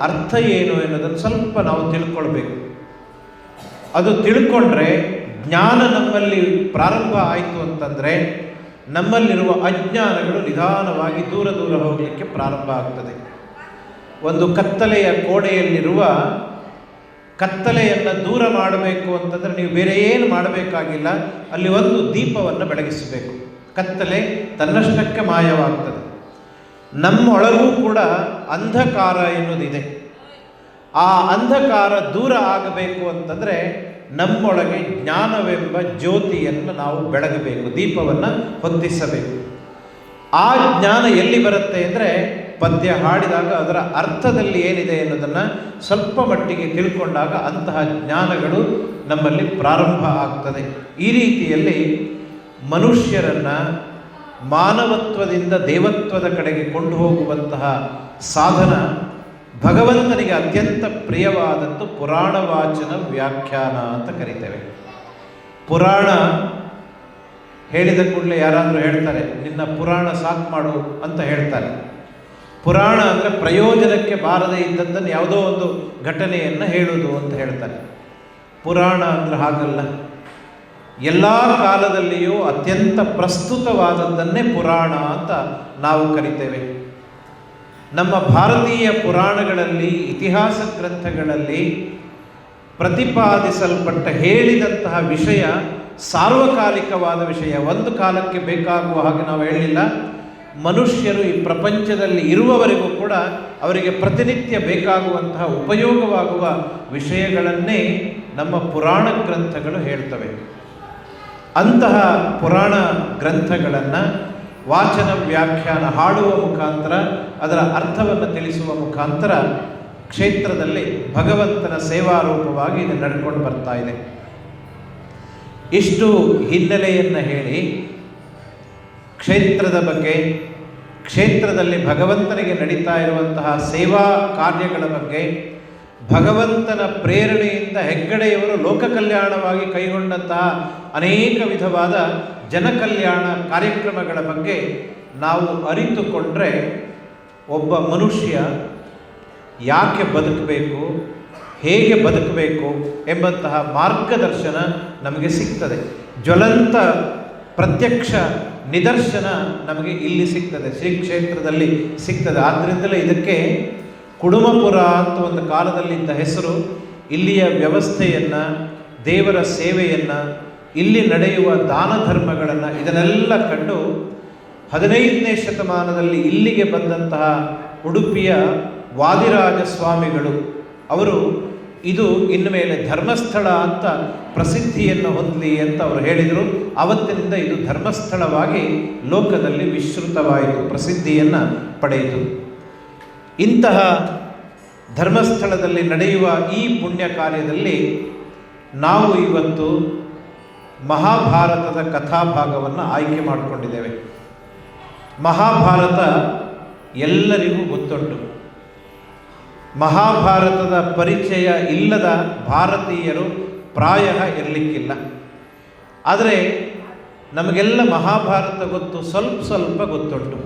ಅರ್ಥ ಏನು ಎನ್ನುವುದನ್ನು ಸ್ವಲ್ಪ ನಾವು ತಿಳ್ಕೊಳ್ಬೇಕು. ಅದು ತಿಳ್ಕೊಂಡ್ರೆ ಜ್ಞಾನ ನಮ್ಮಲ್ಲಿ ಪ್ರಾರಂಭ ಆಯಿತು ಅಂತಂದರೆ ನಮ್ಮಲ್ಲಿರುವ ಅಜ್ಞಾನಗಳು ನಿಧಾನವಾಗಿ ದೂರ ದೂರ ಹೋಗಲಿಕ್ಕೆ ಪ್ರಾರಂಭ ಆಗ್ತದೆ. ಒಂದು ಕತ್ತಲೆಯ ಕೋಣೆಯಲ್ಲಿರುವ ಕತ್ತಲೆಯನ್ನು ದೂರ ಮಾಡಬೇಕು ಅಂತಂದರೆ ನೀವು ಬೇರೆ ಏನು ಮಾಡಬೇಕಾಗಿಲ್ಲ, ಅಲ್ಲಿ ಒಂದು ದೀಪವನ್ನು ಬೆಳಗಿಸಬೇಕು. ಕತ್ತಲೆ ತನ್ನಷ್ಟಕ್ಕೆ ಮಾಯವಾಗ್ತದೆ. ನಮ್ಮೊಳಗೂ ಕೂಡ ಅಂಧಕಾರ ಎನ್ನುವುದಿದೆ. ಆ ಅಂಧಕಾರ ದೂರ ಆಗಬೇಕು ಅಂತಂದರೆ ನಮ್ಮೊಳಗೆ ಜ್ಞಾನವೆಂಬ ಜ್ಯೋತಿಯನ್ನು ನಾವು ಬೆಳಗಬೇಕು, ದೀಪವನ್ನು ಹೊತ್ತಿಸಬೇಕು. ಆ ಜ್ಞಾನ ಎಲ್ಲಿ ಬರುತ್ತೆ ಅಂದರೆ ಪದ್ಯ ಹಾಡಿದಾಗ ಅದರ ಅರ್ಥದಲ್ಲಿ ಏನಿದೆ ಎನ್ನುವುದನ್ನು ಸ್ವಲ್ಪ ಮಟ್ಟಿಗೆ ತಿಳ್ಕೊಂಡಾಗ ಅಂತಹ ಜ್ಞಾನಗಳು ನಮ್ಮಲ್ಲಿ ಪ್ರಾರಂಭ ಆಗ್ತದೆ. ಈ ರೀತಿಯಲ್ಲಿ ಮನುಷ್ಯರನ್ನು ಮಾನವತ್ವದಿಂದ ದೇವತ್ವದ ಕಡೆಗೆ ಕೊಂಡು ಹೋಗುವಂತಹ ಸಾಧನ ಭಗವಂತನಿಗೆ ಅತ್ಯಂತ ಪ್ರಿಯವಾದದ್ದು ಪುರಾಣ ವಾಚನ ವ್ಯಾಖ್ಯಾನ ಅಂತ ಕರಿತೇವೆ. ಪುರಾಣ ಹೇಳಿದ ಕೂಡಲೇ ಯಾರಾದರೂ ಹೇಳ್ತಾರೆ, ನಿನ್ನ ಪುರಾಣ ಸಾಕು ಮಾಡು ಅಂತ ಹೇಳ್ತಾರೆ. ಪುರಾಣ ಅಂದರೆ ಪ್ರಯೋಜನಕ್ಕೆ ಬಾರದೇ ಇದ್ದದ್ದನ್ನು ಯಾವುದೋ ಒಂದು ಘಟನೆಯನ್ನು ಹೇಳುವುದು ಅಂತ ಹೇಳ್ತಾರೆ. ಪುರಾಣ ಅಂದರೆ ಹಾಗಲ್ಲ. ಎಲ್ಲ ಕಾಲದಲ್ಲಿಯೂ ಅತ್ಯಂತ ಪ್ರಸ್ತುತವಾದದ್ದನ್ನೇ ಪುರಾಣ ಅಂತ ನಾವು ಕರಿತೇವೆ. ನಮ್ಮ ಭಾರತೀಯ ಪುರಾಣಗಳಲ್ಲಿ, ಇತಿಹಾಸ ಗ್ರಂಥಗಳಲ್ಲಿ ಪ್ರತಿಪಾದಿಸಲ್ಪಟ್ಟ ಹೇಳಿದಂತಹ ವಿಷಯ ಸಾರ್ವಕಾಲಿಕವಾದ ವಿಷಯ. ಒಂದು ಕಾಲಕ್ಕೆ ಬೇಕಾಗುವ ಹಾಗೆ ನಾವು ಹೇಳಿಲ್ಲ. ಮನುಷ್ಯರು ಈ ಪ್ರಪಂಚದಲ್ಲಿ ಇರುವವರೆಗೂ ಕೂಡ ಅವರಿಗೆ ಪ್ರತಿನಿತ್ಯ ಬೇಕಾಗುವಂತಹ ಉಪಯೋಗವಾಗುವ ವಿಷಯಗಳನ್ನೇ ನಮ್ಮ ಪುರಾಣ ಗ್ರಂಥಗಳು ಹೇಳ್ತವೆ. ಅಂತಹ ಪುರಾಣ ಗ್ರಂಥಗಳನ್ನು ವಾಚನ ವ್ಯಾಖ್ಯಾನ ಹಾಡುವ ಮುಖಾಂತರ, ಅದರ ಅರ್ಥವನ್ನು ತಿಳಿಸುವ ಮುಖಾಂತರ ಕ್ಷೇತ್ರದಲ್ಲಿ ಭಗವಂತನ ಸೇವಾರೂಪವಾಗಿ ಇದು ನಡ್ಕೊಂಡು ಬರ್ತಾ ಇದೆ. ಇಷ್ಟು ಹಿನ್ನೆಲೆಯನ್ನು ಹೇಳಿ ಕ್ಷೇತ್ರದ ಬಗ್ಗೆ, ಕ್ಷೇತ್ರದಲ್ಲಿ ಭಗವಂತನಿಗೆ ನಡೀತಾ ಇರುವಂತಹ ಸೇವಾ ಕಾರ್ಯಗಳ ಬಗ್ಗೆ, ಭಗವಂತನ ಪ್ರೇರಣೆಯಿಂದ ಹೆಗ್ಗಡೆಯವರು ಲೋಕ ಕಲ್ಯಾಣವಾಗಿ ಕೈಗೊಂಡಂತಹ ಅನೇಕ ವಿಧವಾದ ಜನಕಲ್ಯಾಣ ಕಾರ್ಯಕ್ರಮಗಳ ಬಗ್ಗೆ ನಾವು ಅರಿತುಕೊಂಡ್ರೆ ಒಬ್ಬ ಮನುಷ್ಯ ಯಾಕೆ ಬದುಕಬೇಕು, ಹೇಗೆ ಬದುಕಬೇಕು ಎಂಬಂತಹ ಮಾರ್ಗದರ್ಶನ ನಮಗೆ ಸಿಗ್ತದೆ. ಜ್ವಲಂತ ಪ್ರತ್ಯಕ್ಷ ನಿದರ್ಶನ ನಮಗೆ ಇಲ್ಲಿ ಸಿಗ್ತದೆ, ಶ್ರೀ ಕ್ಷೇತ್ರದಲ್ಲಿ ಸಿಗ್ತದೆ. ಆದ್ದರಿಂದಲೇ ಇದಕ್ಕೆ ಕುಡುಮಪುರ ಅಂತ ಒಂದು ಕಾಲದಲ್ಲಿದ್ದ ಹೆಸರು. ಇಲ್ಲಿಯ ವ್ಯವಸ್ಥೆಯನ್ನು, ದೇವರ ಸೇವೆಯನ್ನು, ಇಲ್ಲಿ ನಡೆಯುವ ದಾನ ಧರ್ಮಗಳನ್ನು ಇದನ್ನೆಲ್ಲ ಕಂಡು 15ನೇ ಶತಮಾನದಲ್ಲಿ ಇಲ್ಲಿಗೆ ಬಂದಂತಹ ಉಡುಪಿಯ ವಾದಿರಾಜ ಸ್ವಾಮಿಗಳು ಅವರು ಇದು ಇನ್ನು ಮೇಲೆ ಧರ್ಮಸ್ಥಳ ಅಂತ ಪ್ರಸಿದ್ಧಿಯನ್ನು ಹೊಂದಲಿ ಅಂತ ಅವರು ಹೇಳಿದರು. ಆವತ್ತಿನಿಂದ ಇದು ಧರ್ಮಸ್ಥಳವಾಗಿ ಲೋಕದಲ್ಲಿ ವಿಶ್ರುತವಾಯಿತು, ಪ್ರಸಿದ್ಧಿಯನ್ನು ಪಡೆಯಿತು. ಇಂತಹ ಧರ್ಮಸ್ಥಳದಲ್ಲಿ ನಡೆಯುವ ಈ ಪುಣ್ಯ ಕಾರ್ಯದಲ್ಲಿ ನಾವು ಇವತ್ತು ಮಹಾಭಾರತದ ಕಥಾಭಾಗವನ್ನು ಆಯ್ಕೆ ಮಾಡಿಕೊಂಡಿದ್ದೇವೆ. ಮಹಾಭಾರತ ಎಲ್ಲರಿಗೂ ಗೊತ್ತುಂಟು. ಮಹಾಭಾರತದ ಪರಿಚಯ ಇಲ್ಲದ ಭಾರತೀಯರು ಪ್ರಾಯ ಇರಲಿಕ್ಕಿಲ್ಲ. ಆದರೆ ನಮಗೆಲ್ಲ ಮಹಾಭಾರತ ಗೊತ್ತು, ಸ್ವಲ್ಪ ಸ್ವಲ್ಪ ಗೊತ್ತುಂಟು.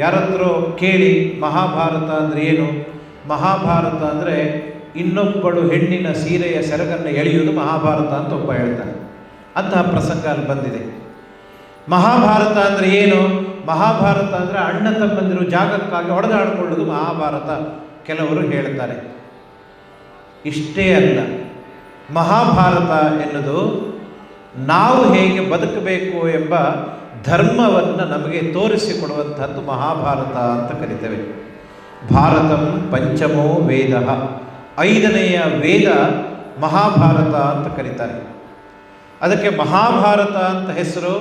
ಯಾರಾದರೂ ಕೇಳಿ ಮಹಾಭಾರತ ಅಂದರೆ ಏನು? ಮಹಾಭಾರತ ಅಂದರೆ ಇನ್ನೊಬ್ಬಳು ಹೆಣ್ಣಿನ ಸೀರೆಯ ಸೆರಗನ್ನು ಎಳೆಯುವುದು ಮಹಾಭಾರತ ಅಂತ ಒಬ್ಬ ಹೇಳ್ತಾನೆ. ಅಂತಹ ಪ್ರಸಂಗ ಅಲ್ಲಿ ಬಂದಿದೆ. ಮಹಾಭಾರತ ಅಂದರೆ ಏನು? ಮಹಾಭಾರತ ಅಂದರೆ ಅಣ್ಣ ತಮ್ಮಂದಿರು ಜಾಗಕ್ಕಾಗಿ ಹೊಡೆದಾಡಿಕೊಳ್ಳೋದು ಮಹಾಭಾರತ ಕೆಲವರು ಹೇಳ್ತಾರೆ. ಇಷ್ಟೇ ಅಲ್ಲ, ಮಹಾಭಾರತ ಎನ್ನುವುದು ನಾವು ಹೇಗೆ ಬದುಕಬೇಕು ಎಂಬ ಧರ್ಮವನ್ನು ನಮಗೆ ತೋರಿಸಿಕೊಡುವಂಥದ್ದು ಮಹಾಭಾರತ ಅಂತ ಕರಿತೇವೆ. ಭಾರತಂ ಪಂಚಮೋ ವೇದ, 5ನೆಯ ವೇದ ಮಹಾಭಾರತ ಅಂತ ಕರೀತಾರೆ. ಅದಕ್ಕೆ ಮಹಾಭಾರತ ಅಂತ ಹೆಸರು.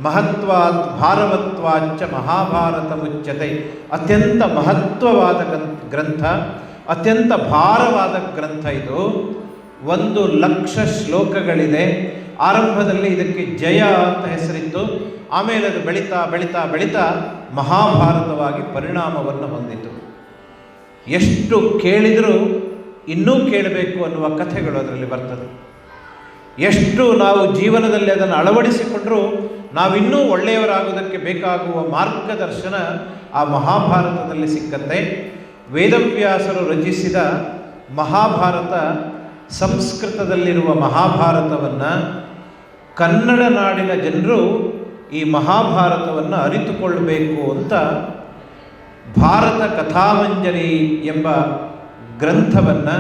ಮಹತ್ವಾತ್ ಭಾರವತ್ವಾಚ್ಚ ಮಹಾಭಾರತ ಮುಚ್ಯತೆ. ಅತ್ಯಂತ ಮಹತ್ವವಾದ ಗ್ರಂಥ, ಅತ್ಯಂತ ಭಾರವಾದ ಗ್ರಂಥ ಇದು. 1,00,000 ಶ್ಲೋಕಗಳಿದೆ. ಆರಂಭದಲ್ಲಿ ಇದಕ್ಕೆ ಜಯ ಅಂತ ಹೆಸರಿತ್ತು. ಆಮೇಲೆ ಅದು ಬೆಳೀತಾ ಬೆಳೀತಾ ಬೆಳೀತಾ ಮಹಾಭಾರತವಾಗಿ ಪರಿಣಾಮವನ್ನು ಹೊಂದಿತು. ಎಷ್ಟು ಕೇಳಿದರೂ ಇನ್ನೂ ಕೇಳಬೇಕು ಅನ್ನುವ ಕಥೆಗಳು ಅದರಲ್ಲಿ ಬರ್ತದೆ. ಎಷ್ಟು ನಾವು ಜೀವನದಲ್ಲಿ ಅದನ್ನು ಅಳವಡಿಸಿಕೊಂಡರೂ ನಾವಿನ್ನೂ ಒಳ್ಳೆಯವರಾಗುವುದಕ್ಕೆ ಬೇಕಾಗುವ ಮಾರ್ಗದರ್ಶನ ಆ ಮಹಾಭಾರತದಲ್ಲಿ ಸಿಕ್ಕತ್ತೆ. ವೇದವ್ಯಾಸರು ರಚಿಸಿದ ಮಹಾಭಾರತ, ಸಂಸ್ಕೃತದಲ್ಲಿರುವ ಮಹಾಭಾರತವನ್ನು ಕನ್ನಡ ನಾಡಿನ ಜನರು ಈ ಮಹಾಭಾರತವನ್ನು ಅರಿತುಕೊಳ್ಳಬೇಕು ಅಂತ ಭಾರತ ಕಥಾಮಂಜರಿ ಎಂಬ ಗ್ರಂಥವನ್ನು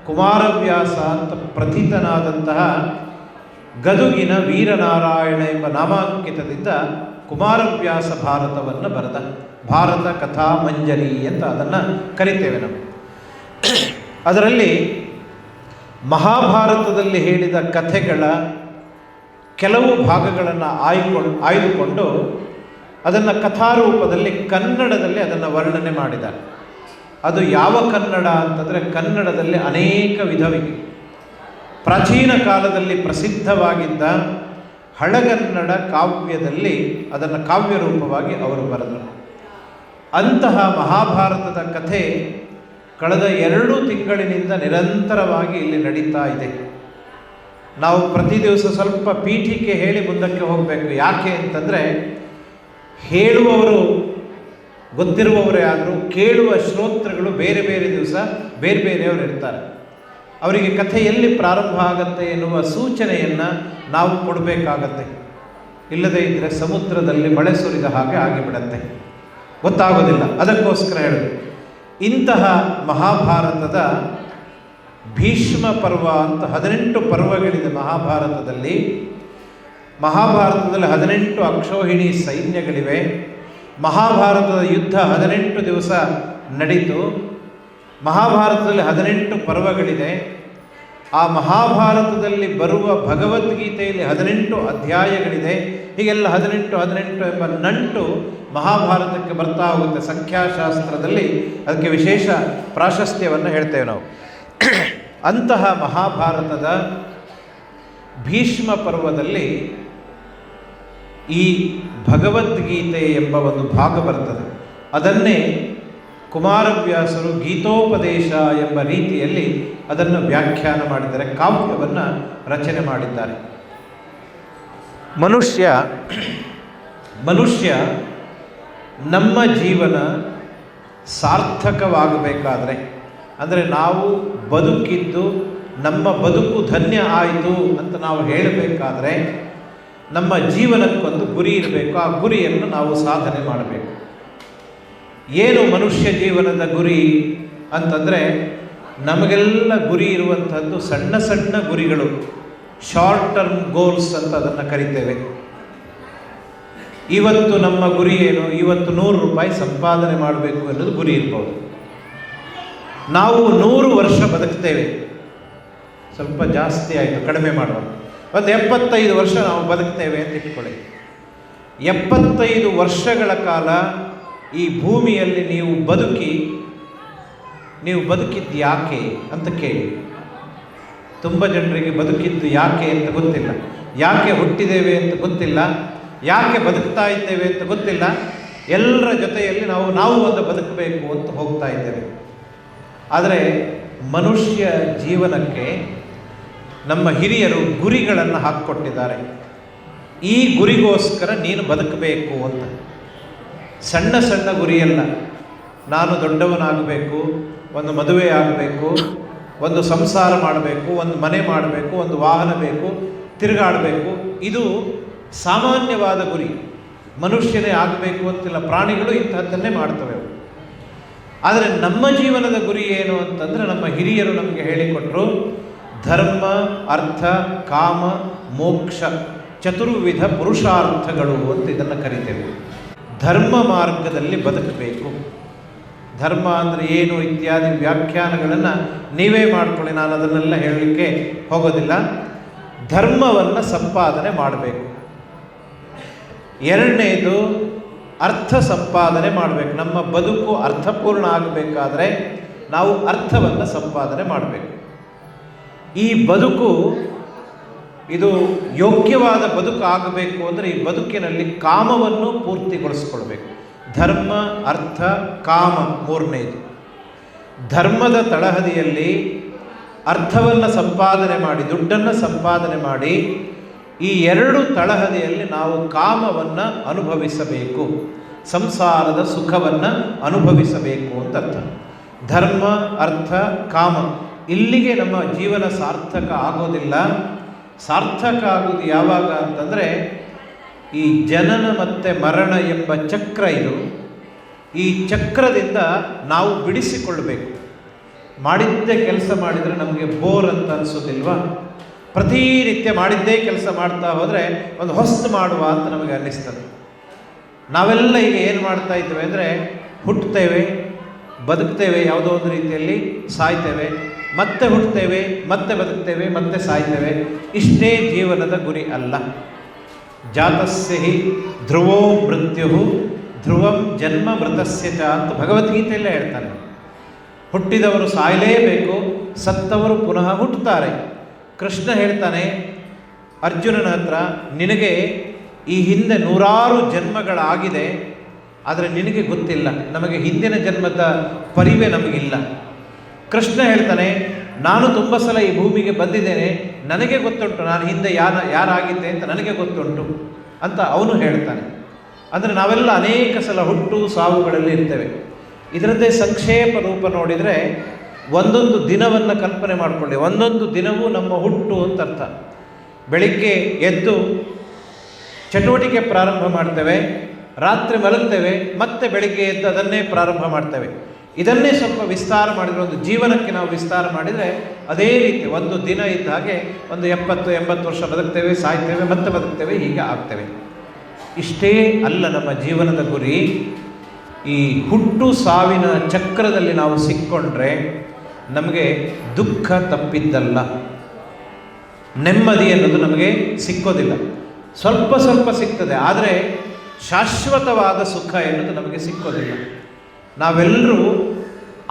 ಕುಮಾರವ್ಯಾಸ ಅಂತ ಪ್ರಥಿತನಾದಂತಹ ಗದುಗಿನ ವೀರನಾರಾಯಣ ಎಂಬ ನಾಮಾಂಕಿತದಿಂದ ಕುಮಾರವ್ಯಾಸ ಭಾರತವನ್ನು ಬರೆದ. ಭಾರತ ಕಥಾ ಮಂಜರಿ ಅಂತ ಅದನ್ನು ಕರಿತೇವೆ ನಾವು. ಅದರಲ್ಲಿ ಮಹಾಭಾರತದಲ್ಲಿ ಹೇಳಿದ ಕಥೆಗಳ ಕೆಲವು ಭಾಗಗಳನ್ನು ಆಯ್ದುಕೊಂಡು ಅದನ್ನು ಕಥಾರೂಪದಲ್ಲಿ ಕನ್ನಡದಲ್ಲಿ ಅದನ್ನು ವರ್ಣನೆ ಮಾಡಿದ್ದಾರೆ. ಅದು ಯಾವ ಕನ್ನಡ ಅಂತಂದರೆ, ಕನ್ನಡದಲ್ಲಿ ಅನೇಕ ವಿಧವಿದೆ. ಪ್ರಾಚೀನ ಕಾಲದಲ್ಲಿ ಪ್ರಸಿದ್ಧವಾಗಿದ್ದ ಹಳಗನ್ನಡ ಕಾವ್ಯದಲ್ಲಿ ಅದನ್ನು ಕಾವ್ಯ ರೂಪವಾಗಿ ಅವರು ಬರೆದರು. ಅಂತಹ ಮಹಾಭಾರತದ ಕಥೆ ಕಳೆದ 2 ತಿಂಗಳಿನಿಂದ ನಿರಂತರವಾಗಿ ಇಲ್ಲಿ ನಡೀತಾ ಇದೆ. ನಾವು ಪ್ರತಿ ದಿವಸ ಸ್ವಲ್ಪ ಪೀಠಿಕೆ ಹೇಳಿ ಮುಂದಕ್ಕೆ ಹೋಗಬೇಕು. ಯಾಕೆ ಅಂತಂದರೆ, ಹೇಳುವವರು ಗೊತ್ತಿರುವವರೇ ಆದರೂ ಕೇಳುವ ಶ್ರೋತೃಗಳು ಬೇರೆ ಬೇರೆ ದಿವಸ ಬೇರೆ ಬೇರೆಯವರು ಇರ್ತಾರೆ. ಅವರಿಗೆ ಕಥೆ ಎಲ್ಲಿ ಪ್ರಾರಂಭ ಆಗುತ್ತೆ ಎನ್ನುವ ಸೂಚನೆಯನ್ನು ನಾವು ಕೊಡಬೇಕಾಗತ್ತೆ. ಇಲ್ಲದೇ ಇದ್ದರೆ ಸಮುದ್ರದಲ್ಲಿ ಮಳೆ ಸುರಿದ ಹಾಗೆ ಆಗಿಬಿಡತ್ತೆ, ಗೊತ್ತಾಗೋದಿಲ್ಲ. ಅದಕ್ಕೋಸ್ಕರ ಹೇಳೋದು, ಇಂತಹ ಮಹಾಭಾರತದ ಭೀಷ್ಮ ಪರ್ವ ಅಂತ 18 ಪರ್ವಗಳಿದೆ ಮಹಾಭಾರತದಲ್ಲಿ. 18 ಅಕ್ಷೋಹಿಣಿ ಸೈನ್ಯಗಳಿವೆ. ಮಹಾಭಾರತದ ಯುದ್ಧ 18 ದಿವಸ ನಡೀತು. ಮಹಾಭಾರತದಲ್ಲಿ 18 ಪರ್ವಗಳಿದೆ. ಆ ಮಹಾಭಾರತದಲ್ಲಿ ಬರುವ ಭಗವದ್ಗೀತೆಯಲ್ಲಿ 18 ಅಧ್ಯಾಯಗಳಿದೆ. ಹೀಗೆಲ್ಲ 18 ಎಂಬ ನಂಟು ಮಹಾಭಾರತಕ್ಕೆ ಬರ್ತಾ ಹೋಗುತ್ತೆ. ಸಂಖ್ಯಾಶಾಸ್ತ್ರದಲ್ಲಿ ಅದಕ್ಕೆ ವಿಶೇಷ ಪ್ರಾಶಸ್ತ್ಯವನ್ನು ಹೇಳ್ತೇವೆ ನಾವು. ಅಂತಹ ಮಹಾಭಾರತದ ಭೀಷ್ಮ ಪರ್ವದಲ್ಲಿ ಈ ಭಗವದ್ಗೀತೆ ಎಂಬ ಒಂದು ಭಾಗ ಬರ್ತದೆ. ಅದನ್ನೇ ಕುಮಾರವ್ಯಾಸರು ಗೀತೋಪದೇಶ ಎಂಬ ರೀತಿಯಲ್ಲಿ ಅದನ್ನು ವ್ಯಾಖ್ಯಾನ ಮಾಡಿದ್ದಾರೆ, ಕಾವ್ಯವನ್ನು ರಚನೆ ಮಾಡಿದ್ದಾರೆ. ಮನುಷ್ಯ ನಮ್ಮ ಜೀವನ ಸಾರ್ಥಕವಾಗಬೇಕಾದ್ರೆ, ಅಂದರೆ ನಾವು ಬದುಕಿದ್ದು ನಮ್ಮ ಬದುಕು ಧನ್ಯ ಆಯಿತು ಅಂತ ನಾವು ಹೇಳಬೇಕಾದ್ರೆ ನಮ್ಮ ಜೀವನಕ್ಕೊಂದು ಗುರಿ ಇರಬೇಕು. ಆ ಗುರಿಯನ್ನು ನಾವು ಸಾಧನೆ ಮಾಡಬೇಕು. ಏನು ಮನುಷ್ಯ ಜೀವನದ ಗುರಿ ಅಂತಂದರೆ, ನಮಗೆಲ್ಲ ಗುರಿ ಇರುವಂಥದ್ದು ಸಣ್ಣ ಸಣ್ಣ ಗುರಿಗಳು, ಶಾರ್ಟ್ ಟರ್ಮ್ ಗೋಲ್ಸ್ ಅಂತ ಅದನ್ನು ಕರಿತೇವೆ. ಇವತ್ತು ನಮ್ಮ ಗುರಿ ಏನು? ಇವತ್ತು 100 ರೂಪಾಯಿ ಸಂಪಾದನೆ ಮಾಡಬೇಕು ಅನ್ನೋದು ಗುರಿ ಇರ್ಬೋದು. ನಾವು 100 ವರ್ಷ ಬದುಕ್ತೇವೆ, ಸ್ವಲ್ಪ ಜಾಸ್ತಿ ಆಯಿತು, ಕಡಿಮೆ ಮಾಡುವ. ಒಂದು 75 ವರ್ಷ ನಾವು ಬದುಕ್ತೇವೆ ಅಂತ ಇಟ್ಕೊಳ್ಳಿ. 75 ವರ್ಷಗಳ ಕಾಲ ಈ ಭೂಮಿಯಲ್ಲಿ ನೀವು ಬದುಕಿದ್ದು ಯಾಕೆ ಅಂತ ಕೇಳಿ. ತುಂಬ ಜನರಿಗೆ ಬದುಕಿದ್ದು ಯಾಕೆ ಅಂತ ಗೊತ್ತಿಲ್ಲ, ಯಾಕೆ ಹುಟ್ಟಿದ್ದೇವೆ ಅಂತ ಗೊತ್ತಿಲ್ಲ, ಯಾಕೆ ಬದುಕ್ತಾ ಇದ್ದೇವೆ ಅಂತ ಗೊತ್ತಿಲ್ಲ. ಎಲ್ಲರ ಜೊತೆಯಲ್ಲಿ ನಾವು ಒಂದು ಬದುಕಬೇಕು ಅಂತ ಹೋಗ್ತಾ ಇದ್ದೇವೆ. ಆದರೆ ಮನುಷ್ಯ ಜೀವನಕ್ಕೆ ನಮ್ಮ ಹಿರಿಯರು ಗುರಿಗಳನ್ನು ಹಾಕಿಕೊಟ್ಟಿದ್ದಾರೆ. ಈ ಗುರಿಗೋಸ್ಕರ ನೀನು ಬದುಕಬೇಕು ಅಂತ. ಸಣ್ಣ ಸಣ್ಣ ಗುರಿಯಲ್ಲ, ನಾನು ದೊಡ್ಡವನಾಗಬೇಕು, ಒಂದು ಮದುವೆ ಆಗಬೇಕು, ಒಂದು ಸಂಸಾರ ಮಾಡಬೇಕು, ಒಂದು ಮನೆ ಮಾಡಬೇಕು, ಒಂದು ವಾಹನ ಬೇಕು, ತಿರುಗಾಡಬೇಕು. ಇದು ಸಾಮಾನ್ಯವಾದ ಗುರಿ. ಮನುಷ್ಯನೇ ಆಗಬೇಕು ಅಂತಿಲ್ಲ, ಪ್ರಾಣಿಗಳು ಇಂಥದ್ದನ್ನೇ ಮಾಡ್ತವೆ. ಆದರೆ ನಮ್ಮ ಜೀವನದ ಗುರಿ ಏನು ಅಂತಂದರೆ, ನಮ್ಮ ಹಿರಿಯರು ನಮಗೆ ಹೇಳಿಕೊಟ್ರು, ಧರ್ಮ, ಅರ್ಥ, ಕಾಮ, ಮೋಕ್ಷ ಚತುರ್ವಿಧ ಪುರುಷಾರ್ಥಗಳು ಅಂತ ಇದನ್ನು ಕರಿತೇವೆ. ಧರ್ಮ ಮಾರ್ಗದಲ್ಲಿ ಬದುಕಬೇಕು. ಧರ್ಮ ಅಂದರೆ ಏನು ಇತ್ಯಾದಿ ವ್ಯಾಖ್ಯಾನಗಳನ್ನು ನೀವೇ ಮಾಡ್ಕೊಳ್ಳಿ, ನಾನು ಅದನ್ನೆಲ್ಲ ಹೇಳಲಿಕ್ಕೆ ಹೋಗೋದಿಲ್ಲ. ಧರ್ಮವನ್ನು ಸಂಪಾದನೆ ಮಾಡಬೇಕು. ಎರಡನೇದು ಅರ್ಥ ಸಂಪಾದನೆ ಮಾಡಬೇಕು. ನಮ್ಮ ಬದುಕು ಅರ್ಥಪೂರ್ಣ ಆಗಬೇಕಾದ್ರೆ ನಾವು ಅರ್ಥವನ್ನು ಸಂಪಾದನೆ ಮಾಡಬೇಕು. ಈ ಬದುಕು ಇದು ಯೋಗ್ಯವಾದ ಬದುಕು ಆಗಬೇಕು ಅಂದರೆ ಈ ಬದುಕಿನಲ್ಲಿ ಕಾಮವನ್ನು ಪೂರ್ತಿಗೊಳಿಸ್ಕೊಳ್ಬೇಕು. ಧರ್ಮ, ಅರ್ಥ, ಕಾಮ ಮೂರನೇದು. ಧರ್ಮದ ತಳಹದಿಯಲ್ಲಿ ಅರ್ಥವನ್ನು ಸಂಪಾದನೆ ಮಾಡಿ, ದುಡ್ಡನ್ನು ಸಂಪಾದನೆ ಮಾಡಿ, ಈ 2 ತಳಹದಿಯಲ್ಲಿ ನಾವು ಕಾಮವನ್ನು ಅನುಭವಿಸಬೇಕು, ಸಂಸಾರದ ಸುಖವನ್ನು ಅನುಭವಿಸಬೇಕು ಅಂತ ಅರ್ಥ. ಧರ್ಮ, ಅರ್ಥ, ಕಾಮ ಇಲ್ಲಿಗೆ ನಮ್ಮ ಜೀವನ ಸಾರ್ಥಕ ಆಗೋದಿಲ್ಲ. ಸಾರ್ಥಕ ಆಗೋದು ಯಾವಾಗ ಅಂತಂದರೆ, ಈ ಜನನ ಮತ್ತು ಮರಣ ಎಂಬ ಚಕ್ರ ಇದು. ಈ ಚಕ್ರದಿಂದ ನಾವು ಬಿಡಿಸಿಕೊಳ್ಳಬೇಕು. ಮಾಡಿದ್ದೇ ಕೆಲಸ ಮಾಡಿದರೆ ನಮಗೆ ಬೋರ್ ಅಂತ ಅನಿಸೋದಿಲ್ವಾ? ಪ್ರತಿನಿತ್ಯ ಮಾಡಿದ್ದೇ ಕೆಲಸ ಮಾಡ್ತಾ ಹೋದರೆ ಒಂದು ಹೊಸ್ತು ಮಾಡುವ ಅಂತ ನಮಗೆ ಅನ್ನಿಸ್ತದೆ. ನಾವೆಲ್ಲ ಈಗ ಏನು ಮಾಡ್ತಾ ಇದ್ದೇವೆ ಅಂದರೆ ಹುಟ್ಟುತ್ತೇವೆ, ಬದುಕ್ತೇವೆ, ಯಾವುದೋ ಒಂದು ರೀತಿಯಲ್ಲಿ ಸಾಯ್ತೇವೆ, ಮತ್ತೆ ಹುಟ್ಟುತ್ತೇವೆ, ಮತ್ತೆ ಬದುಕ್ತೇವೆ, ಮತ್ತೆ ಸಾಯ್ತೇವೆ. ಇಷ್ಟೇ ಜೀವನದ ಗುರಿ ಅಲ್ಲ. ಜಾತಸ್ಯ ಹಿ ಧ್ರುವೋ ಮೃತ್ಯು ಧ್ರುವಂ ಜನ್ಮ ಮೃತಸ್ಯ ಚ ಅಂತ ಭಗವದ್ಗೀತೆಯಲ್ಲೇ ಹೇಳ್ತಾನೆ. ಹುಟ್ಟಿದವರು ಸಾಯಲೇಬೇಕು, ಸತ್ತವರು ಪುನಃ ಹುಟ್ಟುತ್ತಾರೆ. ಕೃಷ್ಣ ಹೇಳ್ತಾನೆ ಅರ್ಜುನನ ಹತ್ರ, ನಿನಗೆ ಈ ಹಿಂದೆ 100 ಜನ್ಮಗಳಾಗಿದೆ, ಆದರೆ ನಿನಗೆ ಗೊತ್ತಿಲ್ಲ, ನಮಗೆ ಹಿಂದಿನ ಜನ್ಮದ ಪರಿವೆ ನಮಗಿಲ್ಲ. ಕೃಷ್ಣ ಹೇಳ್ತಾನೆ, ನಾನು ತುಂಬ ಸಲ ಈ ಭೂಮಿಗೆ ಬಂದಿದ್ದೇನೆ, ನನಗೆ ಗೊತ್ತುಂಟು ನಾನು ಹಿಂದೆ ಯಾರಾಗಿದ್ದೆ ಅಂತ ನನಗೆ ಗೊತ್ತುಂಟು ಅಂತ ಅವನು ಹೇಳ್ತಾನೆ. ಅಂದರೆ ನಾವೆಲ್ಲ ಅನೇಕ ಸಲ ಹುಟ್ಟು ಸಾವುಗಳಲ್ಲಿ ಇರ್ತೇವೆ. ಇದರದ್ದೇ ಸಂಕ್ಷೇಪ ರೂಪ ನೋಡಿದರೆ ಒಂದೊಂದು ದಿನವನ್ನು ಕಲ್ಪನೆ ಮಾಡಿಕೊಳ್ಳಿ. ಒಂದೊಂದು ದಿನವೂ ನಮ್ಮ ಹುಟ್ಟು ಅಂತ ಅರ್ಥ. ಬೆಳಿಗ್ಗೆ ಎದ್ದು ಚಟುವಟಿಕೆ ಪ್ರಾರಂಭ ಮಾಡ್ತೇವೆ, ರಾತ್ರಿ ಮಲಗ್ತೇವೆ, ಮತ್ತೆ ಬೆಳಿಗ್ಗೆ ಎದ್ದು ಅದನ್ನೇ ಪ್ರಾರಂಭ ಮಾಡ್ತೇವೆ. ಇದನ್ನೇ ಸ್ವಲ್ಪ ವಿಸ್ತಾರ ಮಾಡಿದರೆ, ಒಂದು ಜೀವನಕ್ಕೆ ನಾವು ವಿಸ್ತಾರ ಮಾಡಿದರೆ ಅದೇ ರೀತಿ ಒಂದು ದಿನ ಇದ್ದ ಹಾಗೆ ಒಂದು 70-80 ವರ್ಷ ಬದುಕ್ತೇವೆ, ಸಾಯ್ತೇವೆ, ಮತ್ತೆ ಬದುಕ್ತೇವೆ, ಹೀಗೆ ಆಗ್ತೇವೆ. ಇಷ್ಟೇ ಅಲ್ಲ ನಮ್ಮ ಜೀವನದ ಗುರಿ. ಈ ಹುಟ್ಟು ಸಾವಿನ ಚಕ್ರದಲ್ಲಿ ನಾವು ಸಿಕ್ಕೊಂಡ್ರೆ ನಮಗೆ ದುಃಖ ತಪ್ಪಿದ್ದಲ್ಲ, ನೆಮ್ಮದಿ ಅನ್ನೋದು ನಮಗೆ ಸಿಕ್ಕೋದಿಲ್ಲ. ಸ್ವಲ್ಪ ಸ್ವಲ್ಪ ಸಿಗ್ತದೆ, ಆದರೆ ಶಾಶ್ವತವಾದ ಸುಖ ಎನ್ನುವುದು ನಮಗೆ ಸಿಕ್ಕೋದಿಲ್ಲ. ನಾವೆಲ್ಲರೂ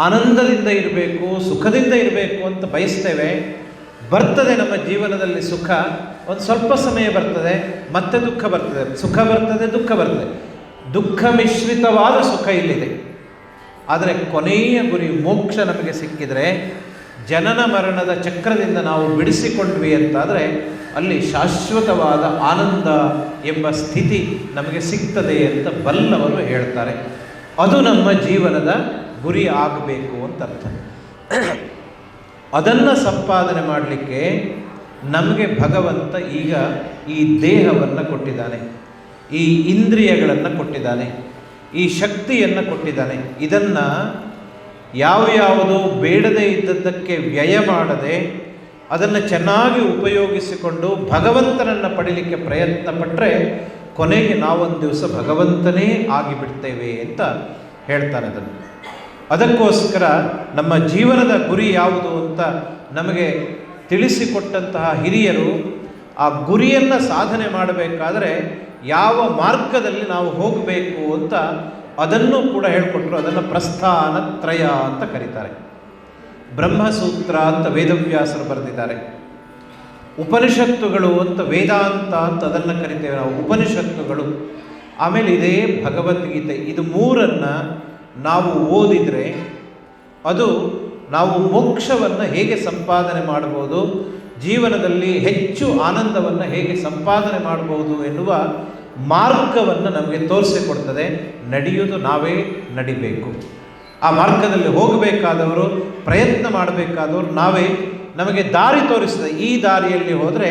ಆನಂದದಿಂದ ಇರಬೇಕು, ಸುಖದಿಂದ ಇರಬೇಕು ಅಂತ ಬಯಸ್ತೇವೆ. ಬರ್ತದೆ ನಮ್ಮ ಜೀವನದಲ್ಲಿ ಸುಖ, ಒಂದು ಸ್ವಲ್ಪ ಸಮಯ ಬರ್ತದೆ, ಮತ್ತೆ ದುಃಖ ಬರ್ತದೆ, ಸುಖ ಬರ್ತದೆ, ದುಃಖ ಬರ್ತದೆ. ದುಃಖ ಮಿಶ್ರಿತವಾದ ಸುಖ ಇಲ್ಲಿದೆ. ಆದರೆ ಕೊನೆಯ ಗುರಿ ಮೋಕ್ಷ ನಮಗೆ ಸಿಕ್ಕಿದರೆ, ಜನನ ಮರಣದ ಚಕ್ರದಿಂದ ನಾವು ಬಿಡಿಸಿಕೊಂಡ್ವಿ ಅಂತಾದರೆ ಅಲ್ಲಿ ಶಾಶ್ವತವಾದ ಆನಂದ ಎಂಬ ಸ್ಥಿತಿ ನಮಗೆ ಸಿಗ್ತದೆ ಅಂತ ಬಲ್ಲವರು ಹೇಳ್ತಾರೆ. ಅದು ನಮ್ಮ ಜೀವನದ ಗುರಿ ಆಗಬೇಕು ಅಂತ ಅರ್ಥ. ಅದನ್ನು ಸಂಪಾದನೆ ಮಾಡಲಿಕ್ಕೆ ನಮಗೆ ಭಗವಂತ ಈಗ ಈ ದೇಹವನ್ನು ಕೊಟ್ಟಿದ್ದಾನೆ, ಈ ಇಂದ್ರಿಯಗಳನ್ನು ಕೊಟ್ಟಿದ್ದಾನೆ, ಈ ಶಕ್ತಿಯನ್ನು ಕೊಟ್ಟಿದ್ದಾನೆ. ಇದನ್ನು ಯಾವ್ಯಾವುದೋ ಬೇಡದೇ ಇದ್ದದ್ದಕ್ಕೆ ವ್ಯಯ ಮಾಡದೆ ಅದನ್ನು ಚೆನ್ನಾಗಿ ಉಪಯೋಗಿಸಿಕೊಂಡು ಭಗವಂತನನ್ನು ಪಡೀಲಿಕ್ಕೆ ಪ್ರಯತ್ನ ಪಟ್ಟರೆ ಕೊನೆಗೆ ನಾವೊಂದು ದಿವಸ ಭಗವಂತನೇ ಆಗಿಬಿಡ್ತೇವೆ ಅಂತ ಹೇಳ್ತಾನೆ. ಅದಕ್ಕೋಸ್ಕರ ನಮ್ಮ ಜೀವನದ ಗುರಿ ಯಾವುದು ಅಂತ ನಮಗೆ ತಿಳಿಸಿಕೊಟ್ಟಂತಹ ಹಿರಿಯರು ಆ ಗುರಿಯನ್ನು ಸಾಧನೆ ಮಾಡಬೇಕಾದರೆ ಯಾವ ಮಾರ್ಗದಲ್ಲಿ ನಾವು ಹೋಗಬೇಕು ಅಂತ ಅದನ್ನು ಕೂಡ ಹೇಳಿಕೊಟ್ರು. ಅದನ್ನು ಪ್ರಸ್ಥಾನತ್ರಯ ಅಂತ ಕರೀತಾರೆ. ಬ್ರಹ್ಮಸೂತ್ರ ಅಂತ ವೇದವ್ಯಾಸರು ಬರೆದಿದ್ದಾರೆ. ಉಪನಿಷತ್ತುಗಳು ಅಂತ ವೇದಾಂತ ಅಂತ ಅದನ್ನು ಕರಿತೇವೆ ನಾವು, ಉಪನಿಷತ್ತುಗಳು. ಆಮೇಲೆ ಇದೇ ಭಗವದ್ಗೀತೆ. ಇದು ಮೂರನ್ನು ನಾವು ಓದಿದರೆ ಅದು ನಾವು ಮೋಕ್ಷವನ್ನು ಹೇಗೆ ಸಂಪಾದನೆ ಮಾಡ್ಬೋದು, ಜೀವನದಲ್ಲಿ ಹೆಚ್ಚು ಆನಂದವನ್ನು ಹೇಗೆ ಸಂಪಾದನೆ ಮಾಡ್ಬೋದು ಎನ್ನುವ ಮಾರ್ಗವನ್ನು ನಮಗೆ ತೋರಿಸಿಕೊಡ್ತದೆ. ನಡೆಯುವುದು ನಾವೇ ನಡಿಬೇಕು. ಆ ಮಾರ್ಗದಲ್ಲಿ ಹೋಗಬೇಕಾದವರು, ಪ್ರಯತ್ನ ಮಾಡಬೇಕಾದವರು ನಾವೇ. ನಮಗೆ ದಾರಿ ತೋರಿಸ್ತದೆ. ಈ ದಾರಿಯಲ್ಲಿ ಹೋದರೆ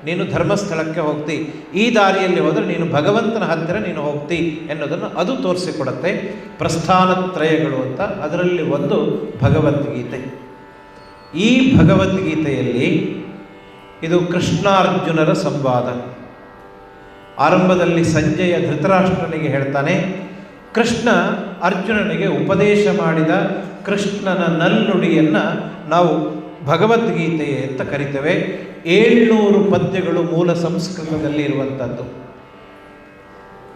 ನೀನು ಧರ್ಮಸ್ಥಳಕ್ಕೆ ಹೋಗ್ತಿ, ಈ ದಾರಿಯಲ್ಲಿ ಹೋದರೆ ನೀನು ಭಗವಂತನ ಹತ್ತಿರ ನೀನು ಹೋಗ್ತಿ ಎನ್ನುವುದನ್ನು ಅದು ತೋರಿಸಿಕೊಡುತ್ತೆ. ಪ್ರಸ್ಥಾನತ್ರಯಗಳು ಅಂತ ಅದರಲ್ಲಿ ಒಂದು ಭಗವದ್ಗೀತೆ. ಈ ಭಗವದ್ಗೀತೆಯಲ್ಲಿ ಇದು ಕೃಷ್ಣಾರ್ಜುನರ ಸಂವಾದ. ಆರಂಭದಲ್ಲಿ ಸಂಜಯ ಧೃತರಾಷ್ಟ್ರನಿಗೆ ಹೇಳ್ತಾನೆ, ಕೃಷ್ಣ ಅರ್ಜುನನಿಗೆ ಉಪದೇಶ ಮಾಡಿದ ಕೃಷ್ಣನ ನಲ್ನುಡಿಯನ್ನು ನಾವು ಭಗವದ್ಗೀತೆ ಅಂತ ಕರಿತೇವೆ. 700 ಪದ್ಯಗಳು ಮೂಲ ಸಂಸ್ಕೃತದಲ್ಲಿ ಇರುವಂಥದ್ದು.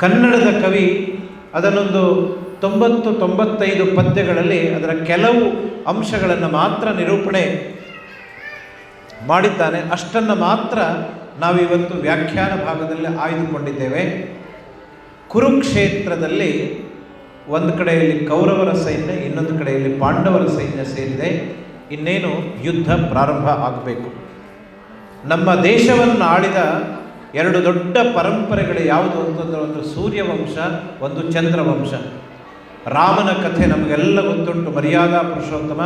ಕನ್ನಡದ ಕವಿ ಅದನ್ನೊಂದು 90-95 ಪದ್ಯಗಳಲ್ಲಿ ಅದರ ಕೆಲವು ಅಂಶಗಳನ್ನು ಮಾತ್ರ ನಿರೂಪಣೆ ಮಾಡಿದ್ದಾನೆ. ಅಷ್ಟನ್ನು ಮಾತ್ರ ನಾವಿವತ್ತು ವ್ಯಾಖ್ಯಾನ ಭಾಗದಲ್ಲಿ ಆಯ್ದುಕೊಂಡಿದ್ದೇವೆ. ಕುರುಕ್ಷೇತ್ರದಲ್ಲಿ ಒಂದು ಕಡೆಯಲ್ಲಿ ಕೌರವರ ಸೈನ್ಯ, ಇನ್ನೊಂದು ಕಡೆಯಲ್ಲಿ ಪಾಂಡವರ ಸೈನ್ಯ ಸೇರಿದೆ. ಇನ್ನೇನು ಯುದ್ಧ ಪ್ರಾರಂಭ ಆಗಬೇಕು. ನಮ್ಮ ದೇಶವನ್ನು ಆಳಿದ 2 ದೊಡ್ಡ ಪರಂಪರೆಗಳು ಯಾವುದು ಅಂತಂದರೆ, ಒಂದು ಸೂರ್ಯವಂಶ, ಒಂದು ಚಂದ್ರವಂಶ. ರಾಮನ ಕಥೆ ನಮಗೆಲ್ಲ ಗೊತ್ತುಂಟು, ಮರ್ಯಾದಾ ಪುರುಷೋತ್ತಮ.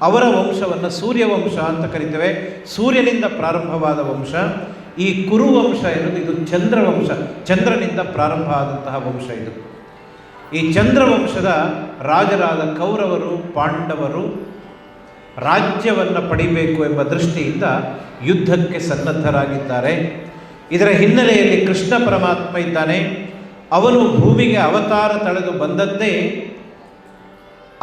ಅವರ ವಂಶವನ್ನು ಸೂರ್ಯವಂಶ ಅಂತ ಕರಿತೇವೆ. ಸೂರ್ಯನಿಂದ ಪ್ರಾರಂಭವಾದ ವಂಶ. ಈ ಕುರುವಂಶ ಎನ್ನುವುದು ಇದು ಚಂದ್ರವಂಶ, ಚಂದ್ರನಿಂದ ಪ್ರಾರಂಭ ಆದಂತಹ ವಂಶ ಇದು. ಈ ಚಂದ್ರವಂಶದ ರಾಜರಾದ ಕೌರವರು, ಪಾಂಡವರು ರಾಜ್ಯವನ್ನು ಪಡಿಬೇಕು ಎಂಬ ದೃಷ್ಟಿಯಿಂದ ಯುದ್ಧಕ್ಕೆ ಸನ್ನದ್ಧರಾಗಿದ್ದಾರೆ. ಇದರ ಹಿನ್ನೆಲೆಯಲ್ಲಿ ಕೃಷ್ಣ ಪರಮಾತ್ಮ ಇದ್ದಾನೆ. ಅವನು ಭೂಮಿಗೆ ಅವತಾರ ತಳೆದು ಬಂದದ್ದೇ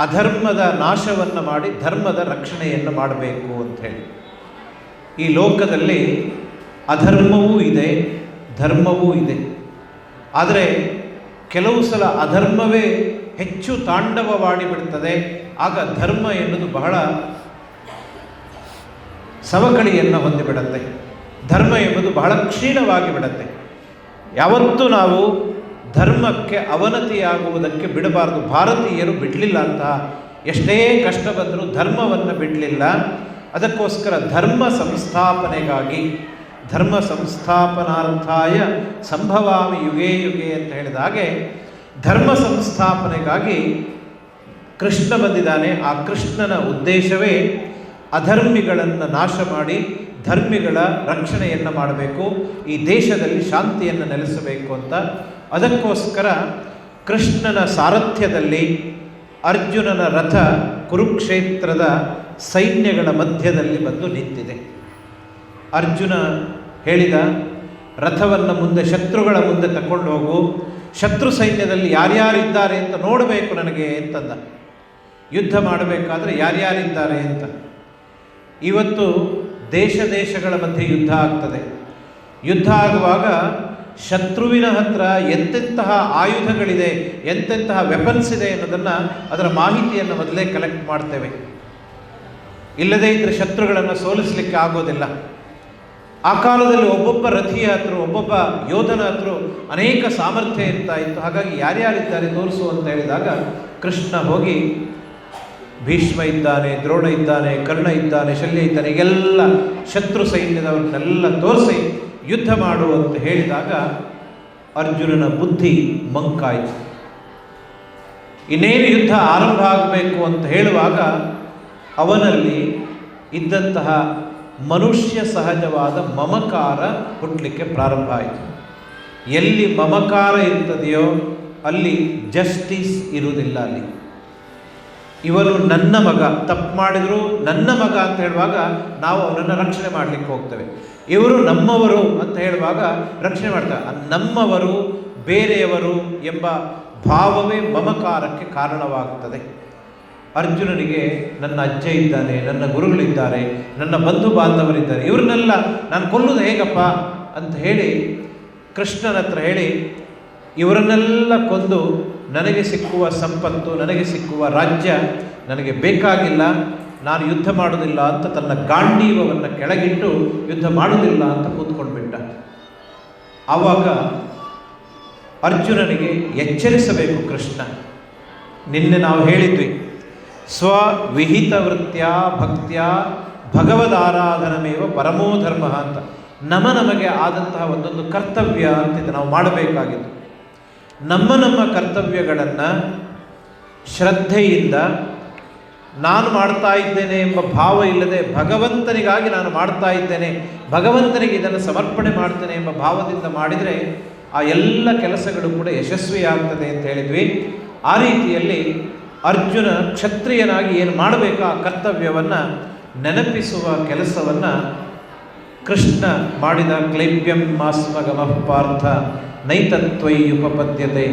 ಅಧರ್ಮದ ನಾಶವನ್ನು ಮಾಡಿ ಧರ್ಮದ ರಕ್ಷಣೆಯನ್ನು ಮಾಡಬೇಕು ಅಂತ ಹೇಳಿ. ಈ ಲೋಕದಲ್ಲಿ ಅಧರ್ಮವೂ ಇದೆ, ಧರ್ಮವೂ ಇದೆ. ಆದರೆ ಕೆಲವು ಸಲ ಅಧರ್ಮವೇ ಹೆಚ್ಚು ತಾಂಡವವಾಡಿಬಿಡ್ತದೆ. ಆಗ ಧರ್ಮ ಎನ್ನುವುದು ಬಹಳ ಸವಕಳಿಯನ್ನು ಹೊಂದಿಬಿಡುತ್ತೆ. ಧರ್ಮ ಎಂಬುದು ಬಹಳ ಕ್ಷೀಣವಾಗಿ ಬಿಡುತ್ತೆ. ಯಾವತ್ತೂ ನಾವು ಧರ್ಮಕ್ಕೆ ಅವನತಿಯಾಗುವುದಕ್ಕೆ ಬಿಡಬಾರದು. ಭಾರತೀಯರು ಬಿಡಲಿಲ್ಲ ಅಂತ, ಎಷ್ಟೇ ಕಷ್ಟ ಬಂದರೂ ಧರ್ಮವನ್ನು ಬಿಡಲಿಲ್ಲ. ಅದಕ್ಕೋಸ್ಕರ ಧರ್ಮ ಸಂಸ್ಥಾಪನೆಗಾಗಿ, ಧರ್ಮ ಸಂಸ್ಥಾಪನಾರ್ಥಾಯ ಸಂಭವಾಮಿ ಯುಗೇ ಯುಗೆ ಅಂತ ಹೇಳಿದ ಹಾಗೆ ಧರ್ಮ ಸಂಸ್ಥಾಪನೆಗಾಗಿ ಕೃಷ್ಣ ಬಂದಿದ್ದಾನೆ. ಆ ಕೃಷ್ಣನ ಉದ್ದೇಶವೇ ಅಧರ್ಮಿಗಳನ್ನು ನಾಶ ಮಾಡಿ ಧರ್ಮಿಗಳ ರಕ್ಷಣೆಯನ್ನು ಮಾಡಬೇಕು, ಈ ದೇಶದಲ್ಲಿ ಶಾಂತಿಯನ್ನು ನೆಲೆಸಬೇಕು ಅಂತ. ಅದಕ್ಕೋಸ್ಕರ ಕೃಷ್ಣನ ಸಾರಥ್ಯದಲ್ಲಿ ಅರ್ಜುನನ ರಥ ಕುರುಕ್ಷೇತ್ರದ ಸೈನ್ಯಗಳ ಮಧ್ಯದಲ್ಲಿ ಬಂದು ನಿಂತಿದೆ. ಅರ್ಜುನ ಹೇಳಿದ, ರಥವನ್ನು ಮುಂದೆ ಶತ್ರುಗಳ ಮುಂದೆ ತಗೊಂಡು ಹೋಗು, ಶತ್ರು ಸೈನ್ಯದಲ್ಲಿ ಯಾರ್ಯಾರಿದ್ದಾರೆ ಅಂತ ನೋಡಬೇಕು ನನಗೆ ಅಂತಂದ. ಯುದ್ಧ ಮಾಡಬೇಕಾದ್ರೆ ಯಾರ್ಯಾರಿದ್ದಾರೆ ಅಂತ. ಇವತ್ತು ದೇಶ ದೇಶಗಳ ಮಧ್ಯೆ ಯುದ್ಧ ಆಗ್ತದೆ. ಯುದ್ಧ ಆಗುವಾಗ ಶತ್ರುವಿನ ಹತ್ರ ಎಂತೆಂತಹ ಆಯುಧಗಳಿದೆ, ಎಂತೆಂತಹ ವೆಪನ್ಸ್ ಇದೆ ಅನ್ನೋದನ್ನು, ಅದರ ಮಾಹಿತಿಯನ್ನು ಮೊದಲೇ ಕಲೆಕ್ಟ್ ಮಾಡ್ತೇವೆ. ಇಲ್ಲದೇ ಇದ್ದರೆ ಶತ್ರುಗಳನ್ನು ಸೋಲಿಸಲಿಕ್ಕೆ ಆಗೋದಿಲ್ಲ. ಆ ಕಾಲದಲ್ಲಿ ಒಬ್ಬೊಬ್ಬ ರಥಿಯ ಹತ್ರ, ಒಬ್ಬೊಬ್ಬ ಯೋಧನ ಹತ್ರ ಅನೇಕ ಸಾಮರ್ಥ್ಯ ಇರ್ತಾ ಇತ್ತು. ಹಾಗಾಗಿ ಯಾರ್ಯಾರಿದ್ದಾರೆ ತೋರಿಸು ಅಂತ ಹೇಳಿದಾಗ ಕೃಷ್ಣ ಹೋಗಿ ಭೀಷ್ಮ ಇದ್ದಾನೆ, ದ್ರೋಣ ಇದ್ದಾನೆ, ಕರ್ಣ ಇದ್ದಾನೆ, ಶಲ್ಯ ಇದ್ದಾನೆ, ಈಗೆಲ್ಲ ಶತ್ರು ಸೈನ್ಯದವ್ರನ್ನೆಲ್ಲ ತೋರಿಸಿ ಯುದ್ಧ ಮಾಡು ಅಂತ ಹೇಳಿದಾಗ ಅರ್ಜುನನ ಬುದ್ಧಿ ಮಂಕಾಯಿತು. ಇನ್ನೇನು ಯುದ್ಧ ಆರಂಭ ಆಗಬೇಕು ಅಂತ ಹೇಳುವಾಗ ಅವನಲ್ಲಿ ಇದ್ದಂತಹ ಮನುಷ್ಯ ಸಹಜವಾದ ಮಮಕಾರ ಹುಟ್ಟಲಿಕ್ಕೆ ಪ್ರಾರಂಭ ಆಯಿತು. ಎಲ್ಲಿ ಮಮಕಾರ ಇರ್ತದೆಯೋ ಅಲ್ಲಿ ಜಸ್ಟಿಸ್ ಇರುವುದಿಲ್ಲ. ಅಲ್ಲಿ ಇವನು ನನ್ನ ಮಗ, ತಪ್ಪು ಮಾಡಿದ್ರು ನನ್ನ ಮಗ ಅಂತ ಹೇಳುವಾಗ ನಾವು ಅವನನ್ನು ರಕ್ಷಣೆ ಮಾಡಲಿಕ್ಕೆ ಹೋಗ್ತೇವೆ. ಇವರು ನಮ್ಮವರು ಅಂತ ಹೇಳುವಾಗ ರಕ್ಷಣೆ ಮಾಡ್ತಾರೆ. ನಮ್ಮವರು, ಬೇರೆಯವರು ಎಂಬ ಭಾವವೇ ಮಮಕಾರಕ್ಕೆ ಕಾರಣವಾಗ್ತದೆ. ಅರ್ಜುನನಿಗೆ ನನ್ನ ಅಜ್ಜ ಇದ್ದಾನೆ, ನನ್ನ ಗುರುಗಳಿದ್ದಾರೆ, ನನ್ನ ಬಂಧು ಬಾಂಧವರಿದ್ದಾರೆ, ಇವ್ರನ್ನೆಲ್ಲ ನಾನು ಕೊಲ್ಲುವುದು ಹೇಗಪ್ಪ ಅಂತ ಹೇಳಿ ಕೃಷ್ಣನ ಹತ್ರ ಹೇಳಿ, ಇವರನ್ನೆಲ್ಲ ಕೊಂದು ನನಗೆ ಸಿಕ್ಕುವ ಸಂಪತ್ತು, ನನಗೆ ಸಿಕ್ಕುವ ರಾಜ್ಯ ನನಗೆ ಬೇಕಾಗಿಲ್ಲ, ನಾನು ಯುದ್ಧ ಮಾಡೋದಿಲ್ಲ ಅಂತ ತನ್ನ ಗಾಂಡೀವವನ್ನು ಕೆಳಗಿಟ್ಟು ಯುದ್ಧ ಮಾಡೋದಿಲ್ಲ ಅಂತ ಕೂತ್ಕೊಂಡ್ಬಿಟ್ಟ. ಆವಾಗ ಅರ್ಜುನನಿಗೆ ಎಚ್ಚರಿಸಬೇಕು ಕೃಷ್ಣ. ನಿನ್ನೆ ನಾವು ಹೇಳಿದ್ವಿ, ಸ್ವವಿಹಿತ ವೃತ್ಯ ಭಕ್ತ್ಯ ಭಗವದಾರಾಧನಮೇವ ಪರಮೋ ಧರ್ಮ ಅಂತ. ನಮಗೆ ಆದಂತಹ ಒಂದೊಂದು ಕರ್ತವ್ಯ ಅಂತಿದೆ, ನಾವು ಮಾಡಬೇಕಾಗಿದ್ದು. ನಮ್ಮ ಕರ್ತವ್ಯಗಳನ್ನು ಶ್ರದ್ಧೆಯಿಂದ ನಾನು ಮಾಡ್ತಾ ಇದ್ದೇನೆ ಎಂಬ ಭಾವ ಇಲ್ಲದೆ ಭಗವಂತನಿಗಾಗಿ ನಾನು ಮಾಡ್ತಾ ಇದ್ದೇನೆ, ಭಗವಂತನಿಗೆ ಇದನ್ನು ಸಮರ್ಪಣೆ ಮಾಡ್ತೇನೆ ಎಂಬ ಭಾವದಿಂದ ಮಾಡಿದರೆ ಆ ಎಲ್ಲ ಕೆಲಸಗಳು ಕೂಡ ಯಶಸ್ವಿಯಾಗ್ತದೆ ಅಂತ ಹೇಳಿದ್ವಿ. ಆ ರೀತಿಯಲ್ಲಿ ಅರ್ಜುನ ಕ್ಷತ್ರಿಯನಾಗಿ ಏನು ಮಾಡಬೇಕು ಆ ಕರ್ತವ್ಯವನ್ನು ನೆನಪಿಸುವ ಕೆಲಸವನ್ನು ಕೃಷ್ಣ ಮಾಡಿದ. ಕ್ಲೈಬ್ಯಂ ಮಾಸ್ಮಗಮಃ ಪಾರ್ಥ ನೈತತ್ವೈಯುಪಪದ್ಯತೆ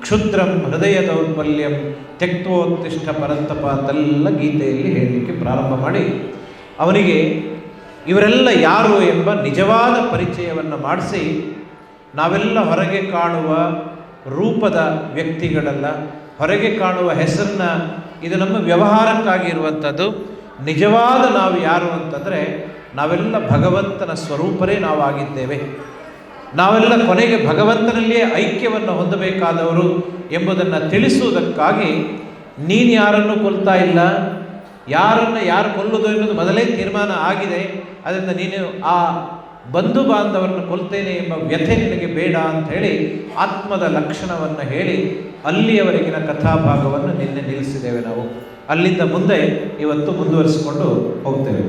ಕ್ಷುದ್ರಂ ಹೃದಯ ದೌರ್ಬಲ್ಯಂ ತ್ಯಕ್ತೋತ್ತಿಷ್ಠ ಪರಂತಪ ಅಂತೆಲ್ಲ ಗೀತೆಯಲ್ಲಿ ಹೇಳಲಿಕ್ಕೆ ಪ್ರಾರಂಭ ಮಾಡಿ ಅವನಿಗೆ ಇವರೆಲ್ಲ ಯಾರು ಎಂಬ ನಿಜವಾದ ಪರಿಚಯವನ್ನು ಮಾಡಿಸಿ, ನಾವೆಲ್ಲ ಹೊರಗೆ ಕಾಣುವ ರೂಪದ ವ್ಯಕ್ತಿಗಳಲ್ಲ, ಹೊರಗೆ ಕಾಣುವ ಹೆಸರನ್ನ, ಇದು ನಮ್ಮ ವ್ಯವಹಾರಕ್ಕಾಗಿ ಇರುವಂಥದ್ದು. ನಿಜವಾದ ನಾವು ಯಾರು ಅಂತಂದರೆ ನಾವೆಲ್ಲ ಭಗವಂತನ ಸ್ವರೂಪರೇ ನಾವಾಗಿದ್ದೇವೆ. ನಾವೆಲ್ಲ ಕೊನೆಗೆ ಭಗವಂತನಲ್ಲಿಯೇ ಐಕ್ಯವನ್ನು ಹೊಂದಬೇಕಾದವರು ಎಂಬುದನ್ನು ತಿಳಿಸುವುದಕ್ಕಾಗಿ ನೀನು ಯಾರನ್ನು ಕೊಲ್ತಾ ಇಲ್ಲ, ಯಾರನ್ನು ಯಾರು ಕೊಲ್ಲುವುದು ಎನ್ನುವುದು ಮೊದಲೇ ತೀರ್ಮಾನ ಆಗಿದೆ. ಅದರಿಂದ ನೀನು ಆ ಬಂಧು ಬಾಂಧವರನ್ನು ಕೊಲ್ತೇನೆ ಎಂಬ ವ್ಯಥೆ ನಿನಗೆ ಬೇಡ ಅಂತ ಹೇಳಿ ಆತ್ಮದ ಲಕ್ಷಣವನ್ನು ಹೇಳಿ ಅಲ್ಲಿಯವರೆಗಿನ ಕಥಾಭಾಗವನ್ನು ನಿನ್ನೆ ನಿಲ್ಲಿಸಿದ್ದೇವೆ. ನಾವು ಅಲ್ಲಿಂದ ಮುಂದೆ ಇವತ್ತು ಮುಂದುವರಿಸಿಕೊಂಡು ಹೋಗ್ತೇವೆ.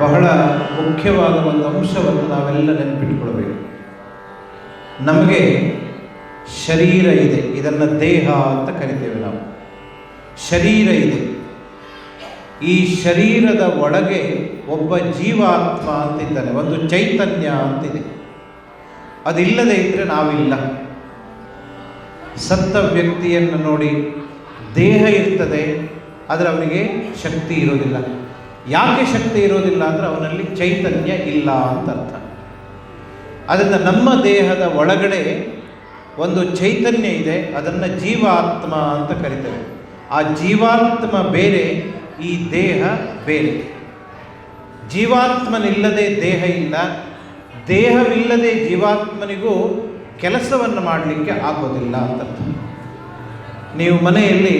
ಬಹಳ ಮುಖ್ಯವಾದ ಒಂದು ಅಂಶವನ್ನು ನಾವೆಲ್ಲ ನೆನಪಿಟ್ಕೊಳ್ಬೇಕು. ನಮಗೆ ಶರೀರ ಇದೆ, ಇದನ್ನು ದೇಹ ಅಂತ ಕರಿತೇವೆ ನಾವು. ಶರೀರ ಇದೆ. ಈ ಶರೀರದ ಒಳಗೆ ಒಬ್ಬ ಜೀವಾತ್ಮ ಅಂತಿದ್ದಾನೆ, ಒಂದು ಚೈತನ್ಯ ಅಂತಿದೆ. ಅದಿಲ್ಲದೆ ಇದ್ದರೆ ನಾವಿಲ್ಲ. ಸತ್ತ ವ್ಯಕ್ತಿಯನ್ನು ನೋಡಿ, ದೇಹ ಇರ್ತದೆ ಆದರೆ ಅವನಿಗೆ ಶಕ್ತಿ ಇರೋದಿಲ್ಲ. ಯಾಕೆ ಶಕ್ತಿ ಇರೋದಿಲ್ಲ ಅಂದರೆ ಅವನಲ್ಲಿ ಚೈತನ್ಯ ಇಲ್ಲ ಅಂತ ಅರ್ಥ. ಅದರಿಂದ ನಮ್ಮ ದೇಹದ ಒಳಗಡೆ ಒಂದು ಚೈತನ್ಯ ಇದೆ, ಅದನ್ನು ಜೀವಾತ್ಮ ಅಂತ ಕರಿತೇವೆ. ಆ ಜೀವಾತ್ಮ ಬೇರೆ, ಈ ದೇಹ ಬೇರೆ. ಜೀವಾತ್ಮನಿಲ್ಲದೆ ದೇಹ ಇಲ್ಲ, ದೇಹವಿಲ್ಲದೆ ಜೀವಾತ್ಮನಿಗೂ ಕೆಲಸವನ್ನು ಮಾಡಲಿಕ್ಕೆ ಆಗೋದಿಲ್ಲ ಅಂತ. ನೀವು ಮನೆಯಲ್ಲಿ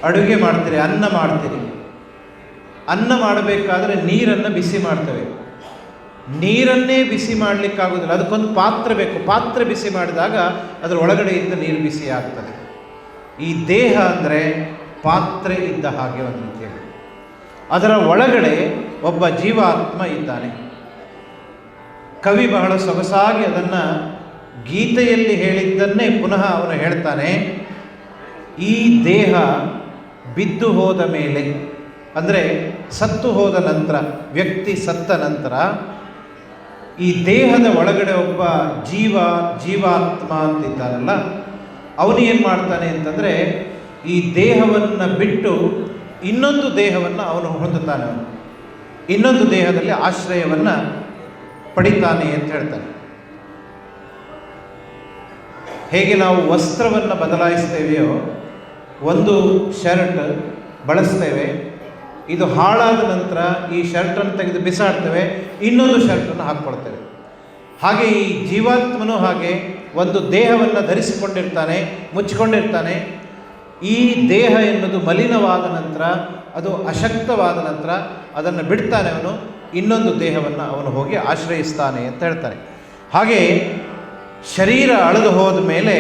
ಅಡುಗೆ ಮಾಡ್ತೀರಿ, ಅನ್ನ ಮಾಡ್ತೀರಿ. ಅನ್ನ ಮಾಡಬೇಕಾದ್ರೆ ನೀರನ್ನು ಬಿಸಿ ಮಾಡ್ತೇವೆ. ನೀರನ್ನೇ ಬಿಸಿ ಮಾಡಲಿಕ್ಕಾಗೋದಿಲ್ಲ, ಅದಕ್ಕೊಂದು ಪಾತ್ರೆ ಬೇಕು. ಪಾತ್ರೆ ಬಿಸಿ ಮಾಡಿದಾಗ ಅದರ ಒಳಗಡೆಯಿಂದ ನೀರು ಬಿಸಿ ಆಗ್ತದೆ. ಈ ದೇಹ ಅಂದರೆ ಪಾತ್ರೆ ಇದ್ದ ಹಾಗೆ ಒಂದು ರೀತಿಯಲ್ಲಿ. ಅದರ ಒಳಗಡೆ ಒಬ್ಬ ಜೀವಾತ್ಮ ಇದ್ದಾನೆ. ಕವಿ ಬಹಳ ಸೊಗಸಾಗಿ ಅದನ್ನು ಗೀತೆಯಲ್ಲಿ ಹೇಳಿದ್ದನ್ನೇ ಪುನಃ ಅವನು ಹೇಳ್ತಾನೆ. ಈ ದೇಹ ಬಿದ್ದು ಹೋದ ಮೇಲೆ, ಅಂದರೆ ಸತ್ತು ಹೋದ ನಂತರ, ವ್ಯಕ್ತಿ ಸತ್ತ ನಂತರ ಈ ದೇಹದ ಒಳಗಡೆ ಒಬ್ಬ ಜೀವಾತ್ಮ ಅಂತಿದ್ದಾನಲ್ಲ, ಅವನು ಏನು ಮಾಡ್ತಾನೆ ಅಂತಂದರೆ ಈ ದೇಹವನ್ನು ಬಿಟ್ಟು ಇನ್ನೊಂದು ದೇಹವನ್ನು ಅವನು ಹೊಂದುತ್ತಾನೆ. ಅವನು ಇನ್ನೊಂದು ದೇಹದಲ್ಲಿ ಆಶ್ರಯವನ್ನು ಪಡಿತಾನೆ ಅಂತ ಹೇಳ್ತಾನೆ. ಹೇಗೆ ನಾವು ವಸ್ತ್ರವನ್ನು ಬದಲಾಯಿಸ್ತೇವೆಯೋ, ಒಂದು ಶರ್ಟ್ ಬಳಸ್ತೇವೆ, ಇದು ಹಾಳಾದ ನಂತರ ಈ ಶರ್ಟನ್ನು ತೆಗೆದು ಬಿಸಾಡ್ತೇವೆ, ಇನ್ನೊಂದು ಶರ್ಟನ್ನು ಹಾಕ್ಕೊಳ್ತೇವೆ. ಹಾಗೆ ಈ ಜೀವಾತ್ಮನೂ ಹಾಗೆ ಒಂದು ದೇಹವನ್ನು ಧರಿಸಿಕೊಂಡಿರ್ತಾನೆ, ಮುಚ್ಚಿಕೊಂಡಿರ್ತಾನೆ. ಈ ದೇಹ ಎನ್ನುವುದು ಮಲಿನವಾದ ನಂತರ, ಅದು ಅಶಕ್ತವಾದ ನಂತರ ಅದನ್ನು ಬಿಡ್ತಾನೆ ಅವನು, ಇನ್ನೊಂದು ದೇಹವನ್ನು ಅವನು ಹೋಗಿ ಆಶ್ರಯಿಸ್ತಾನೆ ಅಂತ ಹೇಳ್ತಾರೆ. ಹಾಗೆ ಶರೀರ ಅಳೆದು ಹೋದ ಮೇಲೆ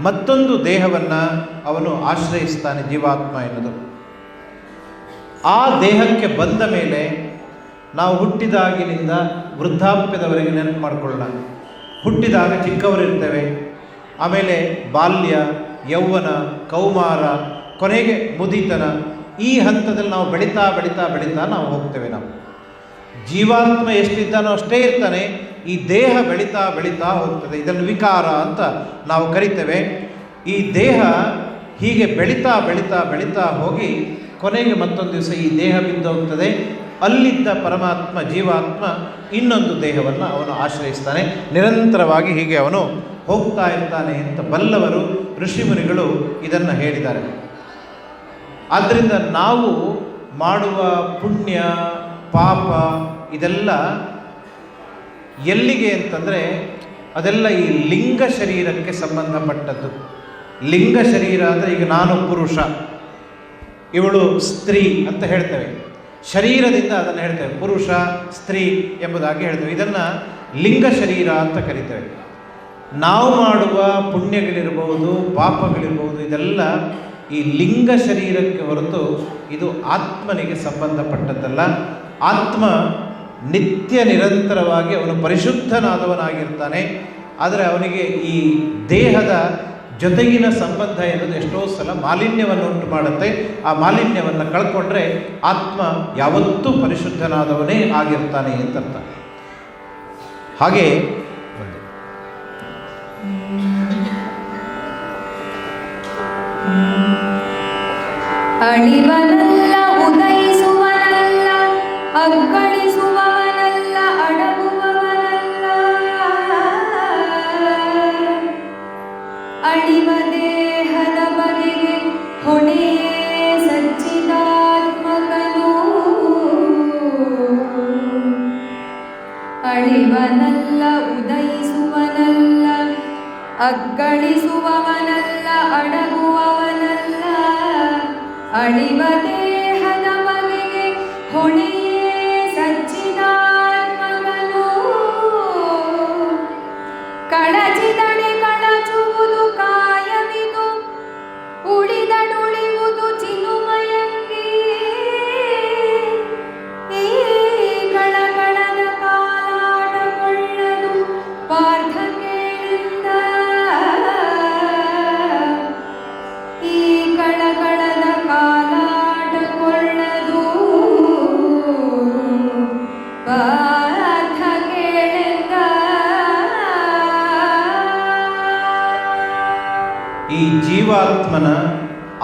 ಮತ್ತೊಂದು ದೇಹವನ್ನು ಅವನು ಆಶ್ರಯಿಸ್ತಾನೆ, ಜೀವಾತ್ಮ ಎನ್ನುವುದು. ಆ ದೇಹಕ್ಕೆ ಬಂದ ಮೇಲೆ ನಾವು ಹುಟ್ಟಿದಾಗಿನಿಂದ ವೃದ್ಧಾಪ್ಯದವರೆಗೆ ನೆನಪು ಮಾಡಿಕೊಳ್ಳೋಣ. ಹುಟ್ಟಿದಾಗ ಚಿಕ್ಕವರಿರ್ತೇವೆ, ಆಮೇಲೆ ಬಾಲ್ಯ, ಯೌವನ, ಕೌಮಾರ, ಕೊನೆಗೆ ಮುದಿತನ. ಈ ಹಂತದಲ್ಲಿ ನಾವು ಬೆಳೀತಾ ಬೆಳೀತಾ ಬೆಳೀತಾ ನಾವು ಹೋಗ್ತೇವೆ. ನಾವು ಜೀವಾತ್ಮ ಎಷ್ಟಿದ್ದಾನೋ ಅಷ್ಟೇ ಇರ್ತಾನೆ, ಈ ದೇಹ ಬೆಳೀತಾ ಬೆಳೀತಾ ಹೋಗ್ತದೆ. ಇದನ್ನು ವಿಕಾರ ಅಂತ ನಾವು ಕರಿತೇವೆ. ಈ ದೇಹ ಹೀಗೆ ಬೆಳೀತಾ ಬೆಳೀತಾ ಬೆಳೀತಾ ಹೋಗಿ ಕೊನೆಗೆ ಮತ್ತೊಂದು ದಿವಸ ಈ ದೇಹ ಬಿದ್ದು ಹೋಗ್ತದೆ. ಅಲ್ಲಿದ್ದ ಪರಮಾತ್ಮ, ಜೀವಾತ್ಮ ಇನ್ನೊಂದು ದೇಹವನ್ನು ಅವನು ಆಶ್ರಯಿಸ್ತಾನೆ. ನಿರಂತರವಾಗಿ ಹೀಗೆ ಅವನು ಹೋಗ್ತಾ ಇರ್ತಾನೆ ಅಂತ ಬಲ್ಲವರು, ಋಷಿಮುನಿಗಳು ಇದನ್ನು ಹೇಳಿದ್ದಾರೆ. ಆದ್ದರಿಂದ ನಾವು ಮಾಡುವ ಪುಣ್ಯ ಪಾಪ ಇದೆಲ್ಲ ಎಲ್ಲಿಗೆ ಅಂತಂದರೆ ಅದೆಲ್ಲ ಈ ಲಿಂಗ ಶರೀರಕ್ಕೆ ಸಂಬಂಧಪಟ್ಟದ್ದು. ಲಿಂಗ ಶರೀರ ಅಂದರೆ ಈಗ ನಾನು ಪುರುಷ, ಇವಳು ಸ್ತ್ರೀ ಅಂತ ಹೇಳ್ತೇವೆ. ಶರೀರದಿಂದ ಅದನ್ನು ಹೇಳ್ತೇವೆ, ಪುರುಷ ಸ್ತ್ರೀ ಎಂಬುದಾಗಿ ಹೇಳ್ತೇವೆ. ಇದನ್ನು ಲಿಂಗ ಶರೀರ ಅಂತ ಕರಿತೇವೆ. ನಾವು ಮಾಡುವ ಪುಣ್ಯಗಳಿರ್ಬೋದು, ಪಾಪಗಳಿರ್ಬೋದು, ಇದೆಲ್ಲ ಈ ಲಿಂಗ ಶರೀರಕ್ಕೆ ಹೊರತು ಇದು ಆತ್ಮನಿಗೆ ಸಂಬಂಧಪಟ್ಟದ್ದಲ್ಲ. ಆತ್ಮ ನಿತ್ಯ ನಿರಂತರವಾಗಿ ಅವನು ಪರಿಶುದ್ಧನಾದವನಾಗಿರ್ತಾನೆ. ಆದರೆ ಅವನಿಗೆ ಈ ದೇಹದ ಜೊತೆಗಿನ ಸಂಬಂಧ ಎನ್ನುವುದು ಎಷ್ಟೋ ಸಲ ಮಾಲಿನ್ಯವನ್ನು ಉಂಟು ಮಾಡುತ್ತೆ. ಆ ಮಾಲಿನ್ಯವನ್ನು ಕಳ್ಕೊಂಡ್ರೆ ಆತ್ಮ ಯಾವತ್ತೂ ಪರಿಶುದ್ಧನಾದವನೇ ಆಗಿರ್ತಾನೆ ಅಂತ ಅರ್ಥ. ಹಾಗೆ ಅಳಿವನಲ್ಲ, ಉದಯಿಸುವನಲ್ಲ, ಅಗ್ಗಳಿಸುವವನಲ್ಲ, ಅಡಗುವವನಲ್ಲ. ಅಳಿವ ದೇಹದ ಬಗೆಗೆ ಹೊಣೆಯೇ ಸಚ್ಚಿದಾತ್ಮಕನು. ಅಳಿವನಲ್ಲ, ಉದಯಿಸುವನಲ್ಲ, ಅಗ್ಗಳಿಸುವವನಲ್ಲ, ಅಡಗುವವನಲ್ಲ. ಅಳಿವ ದೇಹದ ಬಗೆಗೆ ಹೊಣೆಯೇ ಸಚ್ಚಿದಾತ್ಮಕನು. ಕಳಚಿದಡೆ ಕಳಚುವುದು ಕಾಯವಿದು, ಉಳಿದಡುಳಿಯುವುದು ಚಿನುಮಯಂಗಿ. ಈ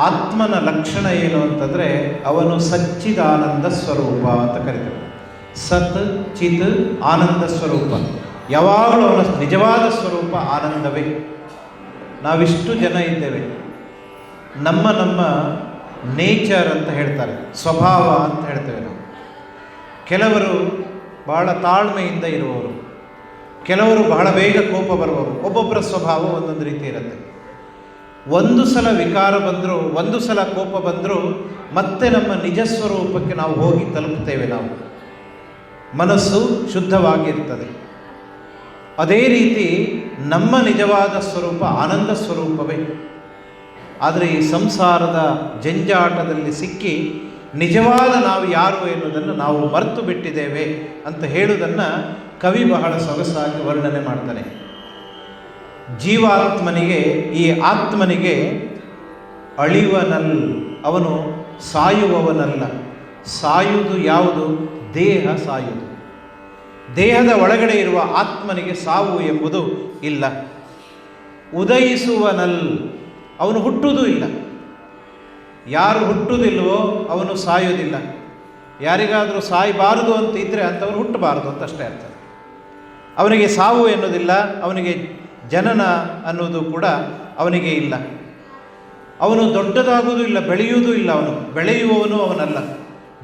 ಆತ್ಮನ ಲಕ್ಷಣ ಏನು ಅಂತಂದರೆ ಅವನು ಸಚ್ಚಿದಾನಂದ ಸ್ವರೂಪ ಅಂತ ಕರೀತಾರೆ. ಸತ್ ಚಿತ್ ಆನಂದ ಸ್ವರೂಪ. ಯಾವಾಗಲೂ ಅವನ ನಿಜವಾದ ಸ್ವರೂಪ ಆನಂದವೇ. ನಾವಿಷ್ಟು ಜನ ಇದ್ದೇವೆ, ನಮ್ಮ ನೇಚರ್ ಅಂತ ಹೇಳ್ತಾರೆ, ಸ್ವಭಾವ ಅಂತ ಹೇಳ್ತೇವೆ ನಾವು. ಕೆಲವರು ಬಹಳ ತಾಳ್ಮೆಯಿಂದ ಇರುವವರು, ಕೆಲವರು ಬಹಳ ಬೇಗ ಕೋಪ ಬರುವವರು. ಒಬ್ಬೊಬ್ಬರ ಸ್ವಭಾವ ಒಂದೊಂದು ರೀತಿ ಇರುತ್ತೆ. ಒಂದು ಸಲ ವಿಕಾರ ಬಂದರೂ, ಒಂದು ಸಲ ಕೋಪ ಬಂದರೂ ಮತ್ತೆ ನಮ್ಮ ನಿಜ ಸ್ವರೂಪಕ್ಕೆ ನಾವು ಹೋಗಿ ತಲುಪುತ್ತೇವೆ. ನಾವು ಮನಸ್ಸು ಶುದ್ಧವಾಗಿರ್ತದೆ. ಅದೇ ರೀತಿ ನಮ್ಮ ನಿಜವಾದ ಸ್ವರೂಪ ಆನಂದ ಸ್ವರೂಪವೇ. ಆದರೆ ಈ ಸಂಸಾರದ ಜಂಜಾಟದಲ್ಲಿ ಸಿಕ್ಕಿ ನಿಜವಾದ ನಾವು ಯಾರು ಎನ್ನುವುದನ್ನು ನಾವು ಮರೆತು ಬಿಟ್ಟಿದ್ದೇವೆ ಅಂತ ಹೇಳುವುದನ್ನು ಕವಿ ಬಹಳ ಸೊಗಸಾಗಿ ವರ್ಣನೆ ಮಾಡ್ತಾನೆ. ಜೀವಾತ್ಮನಿಗೆ, ಈ ಆತ್ಮನಿಗೆ ಅಳಿವನಲ್, ಅವನು ಸಾಯುವವನಲ್ಲ. ಸಾಯುವುದು ಯಾವುದು? ದೇಹ ಸಾಯುವುದು. ದೇಹದ ಒಳಗಡೆ ಇರುವ ಆತ್ಮನಿಗೆ ಸಾವು ಎಂಬುದು ಇಲ್ಲ. ಉದಯಿಸುವನಲ್, ಅವನು ಹುಟ್ಟುವುದೂ ಇಲ್ಲ. ಯಾರು ಹುಟ್ಟುವುದಿಲ್ವೋ ಅವನು ಸಾಯುವುದಿಲ್ಲ. ಯಾರಿಗಾದರೂ ಸಾಯಬಾರದು ಅಂತ ಇದ್ದರೆ ಅಂಥವ್ರು ಹುಟ್ಟಬಾರದು ಅಂತ ಅಷ್ಟೇ ಅರ್ಥ. ಅವನಿಗೆ ಸಾವು ಎನ್ನುವುದಿಲ್ಲ, ಅವನಿಗೆ ಜನನ ಅನ್ನೋದು ಕೂಡ ಅವನಿಗೆ ಇಲ್ಲ. ಅವನು ದೊಡ್ಡದಾಗುವುದೂ ಇಲ್ಲ, ಬೆಳೆಯುವುದೂ ಇಲ್ಲ. ಅವನು ಬೆಳೆಯುವವನು ಅವನಲ್ಲ.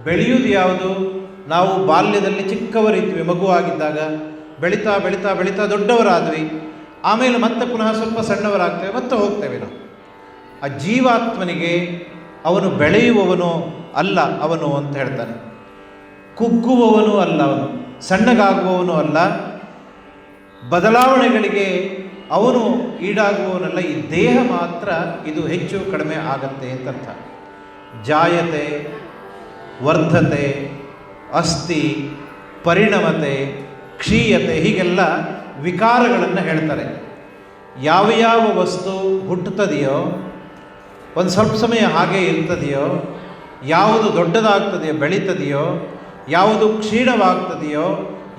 ಬೆಳೆಯುವುದು ಯಾವುದು? ನಾವು ಬಾಲ್ಯದಲ್ಲಿ ಚಿಕ್ಕವರಿದ್ವಿ, ಮಗುವಾಗಿದ್ದಾಗ ಬೆಳೀತಾ ಬೆಳೀತಾ ಬೆಳೀತಾ ದೊಡ್ಡವರಾದ್ವಿ. ಆಮೇಲೆ ಮತ್ತೆ ಪುನಃ ಸ್ವಲ್ಪ ಸಣ್ಣವರಾಗ್ತೇವೆ, ಮತ್ತೆ ಹೋಗ್ತೇವೆ ನಾವು. ಆ ಜೀವಾತ್ಮನಿಗೆ ಅವನು ಬೆಳೆಯುವವನು ಅಲ್ಲ ಅವನು ಅಂತ ಹೇಳ್ತಾನೆ. ಕುಗ್ಗುವವನು ಅಲ್ಲ ಅವನು, ಸಣ್ಣಗಾಗುವವನು ಅಲ್ಲ, ಬದಲಾವಣೆಗಳಿಗೆ ಅವನು ಈಡಾಗುವವನಲ್ಲ. ಈ ದೇಹ ಮಾತ್ರ ಇದು ಹೆಚ್ಚು ಕಡಿಮೆ ಆಗತ್ತೆ ಅಂತ ಅರ್ಥ. ಜಾಯತೆ, ವರ್ಧತೆ, ಅಸ್ಥಿ, ಪರಿಣಮತೆ, ಕ್ಷೀಯತೆ, ಹೀಗೆಲ್ಲ ವಿಕಾರಗಳನ್ನು ಹೇಳ್ತಾರೆ. ಯಾವ ಯಾವ ವಸ್ತು ಹುಟ್ಟುತ್ತದೆಯೋ, ಒಂದು ಸ್ವಲ್ಪ ಸಮಯ ಹಾಗೆ ಇರ್ತದೆಯೋ, ಯಾವುದು ದೊಡ್ಡದಾಗ್ತದೆಯೋ, ಬೆಳೀತದೆಯೋ, ಯಾವುದು ಕ್ಷೀಣವಾಗ್ತದೆಯೋ,